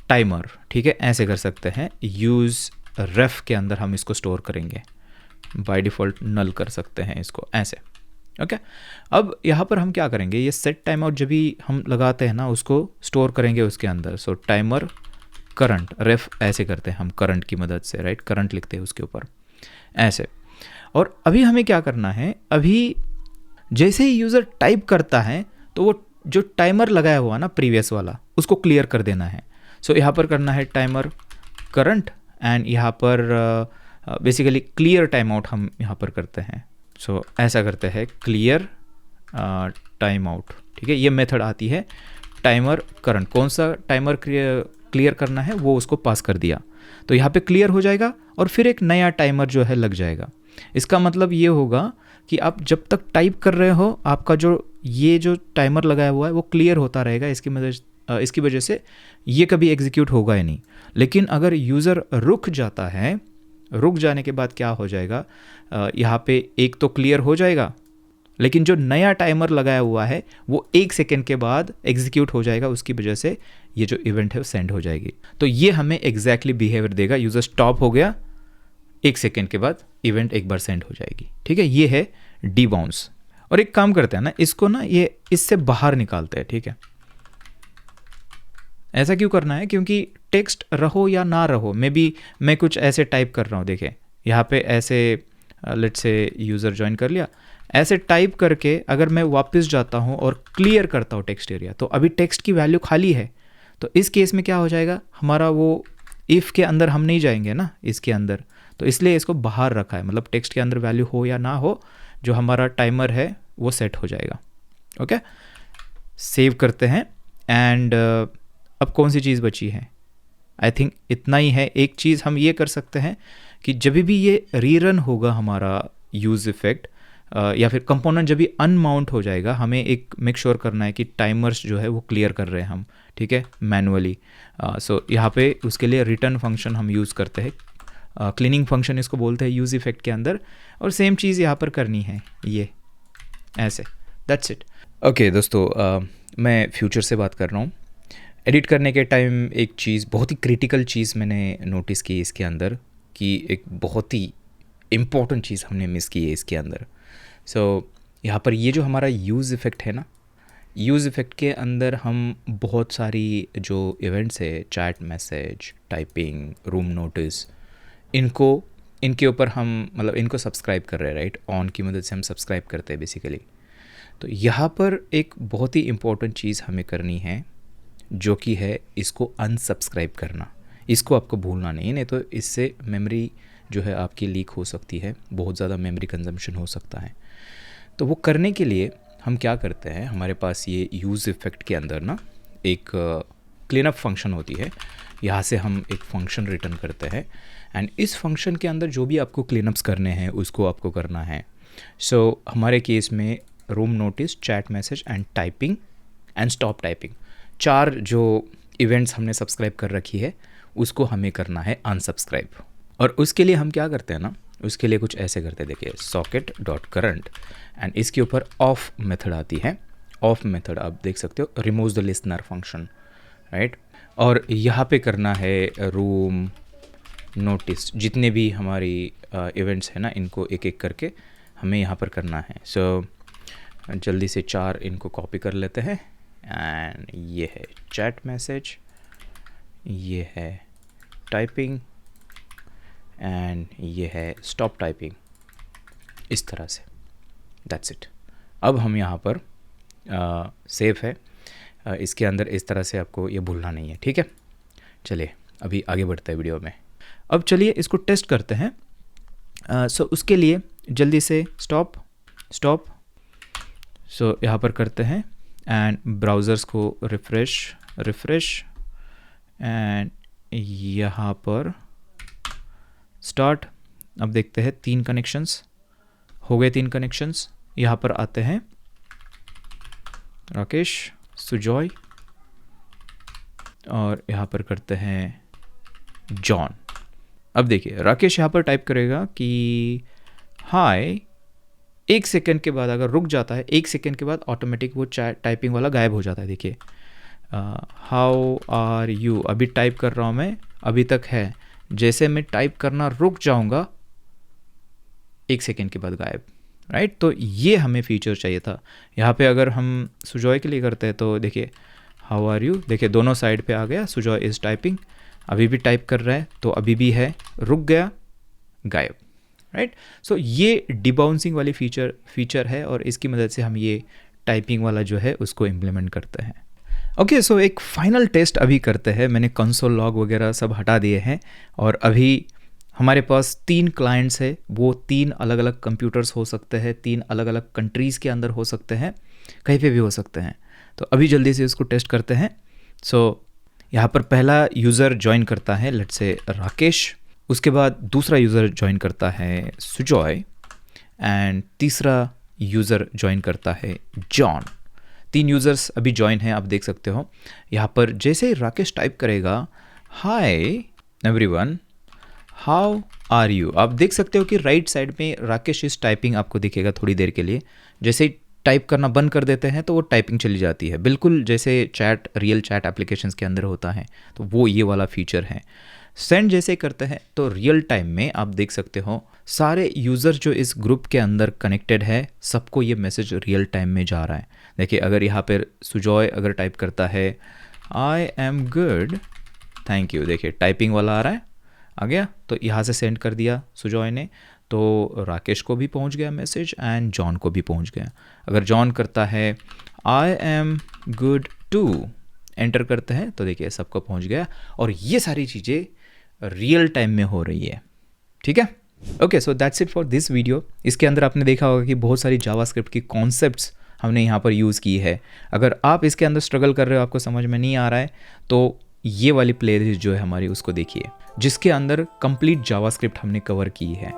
Speaker 1: टाइमर, ठीक है। ऐसे कर सकते हैं, यूज़ रेफ के अंदर हम इसको स्टोर करेंगे। बाय डिफ़ॉल्ट नल कर सकते हैं इसको ऐसे, ओके। अब यहाँ पर हम क्या करेंगे, ये सेट टाइम आउट जब भी हम लगाते हैं ना उसको स्टोर करेंगे उसके अंदर। सो टाइमर करंट रेफ ऐसे करते हैं हम करंट की मदद से, राइट। करंट लिखते हैं उसके ऊपर ऐसे। और अभी हमें क्या करना है, अभी जैसे ही यूज़र टाइप करता है तो वो जो टाइमर लगाया हुआ ना प्रीवियस वाला उसको क्लियर कर देना है। सो यहाँ पर करना है टाइमर करंट एंड यहाँ पर बेसिकली क्लियर टाइम आउट हम यहाँ पर करते हैं। सो ऐसा करते हैं क्लियर टाइम आउट, ठीक है। ये मेथड आती है टाइमर करंट, कौन सा टाइमर क्लियर करना है वो उसको पास कर दिया तो यहाँ पे क्लियर हो जाएगा और फिर एक नया टाइमर जो है लग जाएगा। इसका मतलब ये होगा कि आप जब तक टाइप कर रहे हो आपका जो ये जो टाइमर लगाया हुआ है वो क्लियर होता रहेगा। इसकी वजह से ये कभी एग्जीक्यूट होगा ही नहीं। लेकिन अगर यूज़र रुक जाता है, रुक जाने के बाद क्या हो जाएगा, यहाँ पे एक तो क्लियर हो जाएगा लेकिन जो नया टाइमर लगाया हुआ है वो 1 सेकेंड के बाद एग्जीक्यूट हो जाएगा। उसकी वजह से ये जो इवेंट है वो सेंड हो जाएगी। तो ये हमें एग्जैक्टली बिहेवियर देगा, यूज़र स्टॉप हो गया 1 सेकेंड के बाद इवेंट एक बार सेंड हो जाएगी, ठीक है। ये है डीबाउंस। और एक काम करते हैं ना, इसको ना ये इससे बाहर निकालते हैं, ठीक है। ऐसा क्यों करना है, क्योंकि टेक्स्ट रहो या ना रहो, मैं कुछ ऐसे टाइप कर रहा हूँ, देखें यहाँ पे ऐसे लेट्स से यूज़र ज्वाइन कर लिया, ऐसे टाइप करके अगर मैं वापस जाता हूँ और क्लियर करता हूँ टेक्स्ट एरिया तो अभी टेक्स्ट की वैल्यू खाली है। तो इस केस में क्या हो जाएगा, हमारा वो इफ़ के अंदर हम नहीं जाएंगे ना इसके अंदर, तो इसलिए इसको बाहर रखा है। मतलब टेक्स्ट के अंदर वैल्यू हो या ना हो, जो हमारा टाइमर है वो सेट हो जाएगा, ओके। सेव करते हैं एंड अब कौन सी चीज़ बची है, आई थिंक इतना ही है। एक चीज़ हम ये कर सकते हैं कि जब भी ये रीरन होगा हमारा यूज़ इफ़ेक्ट या फिर कंपोनेंट जब भी अनमाउंट हो जाएगा, हमें एक मेक श्योर करना है कि टाइमर्स जो है वो क्लियर कर रहे हैं हम, ठीक है, मैनुअली। सो यहाँ पे उसके लिए रिटर्न फंक्शन हम यूज़ करते हैं, क्लीनिंग फंक्शन इसको बोलते हैं यूज़ इफ़ेक्ट के अंदर। और सेम चीज़ यहाँ पर करनी है, ये ऐसे, दैट्स इट। ओके दोस्तों, मैं फ्यूचर से बात कर रहा हूँ। एडिट करने के टाइम एक चीज़, बहुत ही क्रिटिकल चीज़ मैंने नोटिस की इसके अंदर, कि एक बहुत ही इम्पॉर्टेंट चीज़ हमने मिस की है इसके अंदर। सो यहाँ पर ये जो हमारा यूज़ इफ़ेक्ट है ना, यूज़ इफ़ेक्ट के अंदर हम बहुत सारी जो इवेंट्स है, chat message, typing, room notice, इनके ऊपर हम मतलब इनको सब्सक्राइब कर रहे हैं, राइट। ऑन की मदद से हम सब्सक्राइब करते हैं बेसिकली। तो यहाँ पर एक बहुत ही इम्पॉर्टेंट चीज़ हमें करनी है जो कि है इसको अनसब्सक्राइब करना। इसको आपको भूलना नहीं तो इससे मेमोरी जो है आपकी लीक हो सकती है, बहुत ज़्यादा मेमोरी कंजम्पशन हो सकता है। तो वो करने के लिए हम क्या करते हैं, हमारे पास ये यूज़ इफ़ेक्ट के अंदर ना एक क्लीनअप फंक्शन होती है। यहाँ से हम एक फंक्शन रिटर्न करते हैं एंड इस फंक्शन के अंदर जो भी आपको क्लीनअप्स करने हैं उसको आपको करना है। सो हमारे केस में room notice, chat message and typing and stop typing, 4 जो इवेंट्स हमने सब्सक्राइब कर रखी है उसको हमें करना है अनसब्सक्राइब। और उसके लिए हम क्या करते हैं ना, उसके लिए कुछ ऐसे करते हैं, देखिए सॉकेट डॉट करंट एंड इसके ऊपर ऑफ मेथड आती है। ऑफ मेथड आप देख सकते हो, remove the listener function, right. और यहाँ पे करना है रूम नोटिस, जितने भी हमारी इवेंट्स हैं ना, इनको एक एक करके हमें यहाँ पर करना है। सो जल्दी से 4 इनको कॉपी कर लेते हैं। एंड ये है चैट मैसेज, ये है टाइपिंग, एंड ये है स्टॉप टाइपिंग। इस तरह से, दैट्स इट। अब हम यहाँ पर सेफ है, इसके अंदर इस तरह से आपको ये भूलना नहीं है, ठीक है। चलिए अभी आगे बढ़ते हैं वीडियो में। अब चलिए इसको टेस्ट करते हैं। सो उसके लिए जल्दी से स्टॉप। सो यहाँ पर करते हैं एंड ब्राउज़र्स को रिफ़्रेश एंड यहाँ पर स्टार्ट। अब देखते हैं 3 कनेक्शंस हो गए। 3 कनेक्शंस यहाँ पर आते हैं राकेश, सुजॉय और यहाँ पर करते हैं जॉन। अब देखिए राकेश यहाँ पर टाइप करेगा कि हाय, 1 सेकंड के बाद अगर रुक जाता है, 1 सेकंड के बाद ऑटोमेटिक वो चैट टाइपिंग वाला गायब हो जाता है। देखिए हाउ आर यू, अभी टाइप कर रहा हूँ मैं, अभी तक है। जैसे मैं टाइप करना रुक जाऊँगा, 1 सेकंड के बाद गायब, राइट। तो ये हमें फीचर चाहिए था। यहाँ पे अगर हम सुजॉय के लिए करते हैं तो देखिए हाउ आर यू, देखिए दोनों साइड पे आ गया। सुजॉय इज़ टाइपिंग, अभी भी टाइप कर रहा है तो अभी भी है, रुक गया, गायब, राइट। सो ये डिबाउंसिंग वाली फीचर है और इसकी मदद से हम ये टाइपिंग वाला जो है उसको इम्प्लीमेंट करते हैं। ओके, सो एक फाइनल टेस्ट अभी करते हैं। मैंने कंसोल लॉग वगैरह सब हटा दिए हैं और अभी हमारे पास 3 क्लाइंट्स है। वो 3 अलग अलग कंप्यूटर्स हो सकते हैं, 3 अलग अलग कंट्रीज़ के अंदर हो सकते हैं, कहीं पे भी हो सकते हैं। तो अभी जल्दी से इसको टेस्ट करते हैं। सो यहाँ पर पहला यूज़र ज्वाइन करता है, लेट्स से राकेश। उसके बाद दूसरा यूज़र ज्वाइन करता है सुजॉय एंड तीसरा यूज़र ज्वाइन करता है जॉन। 3 यूज़र्स अभी ज्वाइन हैं, आप देख सकते हो। यहाँ पर जैसे ही राकेश टाइप करेगा hi everyone, how are you, आप देख सकते हो कि राइट साइड में राकेश इस टाइपिंग आपको दिखेगा थोड़ी देर के लिए। जैसे ही टाइप करना बंद कर देते हैं तो वो टाइपिंग चली जाती है, बिल्कुल जैसे चैट, रियल चैट एप्लीकेशंस के अंदर होता है। तो वो ये वाला फीचर है। सेंड जैसे करते हैं तो रियल टाइम में आप देख सकते हो सारे यूज़र जो इस ग्रुप के अंदर कनेक्टेड है, सबको ये मैसेज रियल टाइम में जा रहा है। देखिए अगर यहाँ पर सुजॉय अगर टाइप करता है I am good thank you, देखिए टाइपिंग वाला आ रहा है, आ गया। तो यहाँ से सेंड कर दिया सुजॉय ने, तो राकेश को भी पहुँच गया मैसेज एंड जॉन को भी पहुँच गया। अगर जॉन करता है I am good too, enter करते हैं तो देखिए सबको पहुँच गया। और ये सारी चीज़ें रियल टाइम में हो रही है, ठीक है। Okay, so that's it for this video. इसके अंदर आपने देखा होगा कि बहुत सारी जावास्क्रिप्ट की कॉन्सेप्ट्स हमने यहाँ पर यूज़ की है। अगर आप इसके अंदर स्ट्रगल कर रहे हो, आपको समझ में नहीं आ रहा है, तो ये वाली प्लेलिस्ट जो है हमारी, उसको देखिए, जिसके अंदर कंप्लीट जावास्क्रिप्ट हमने कवर की है।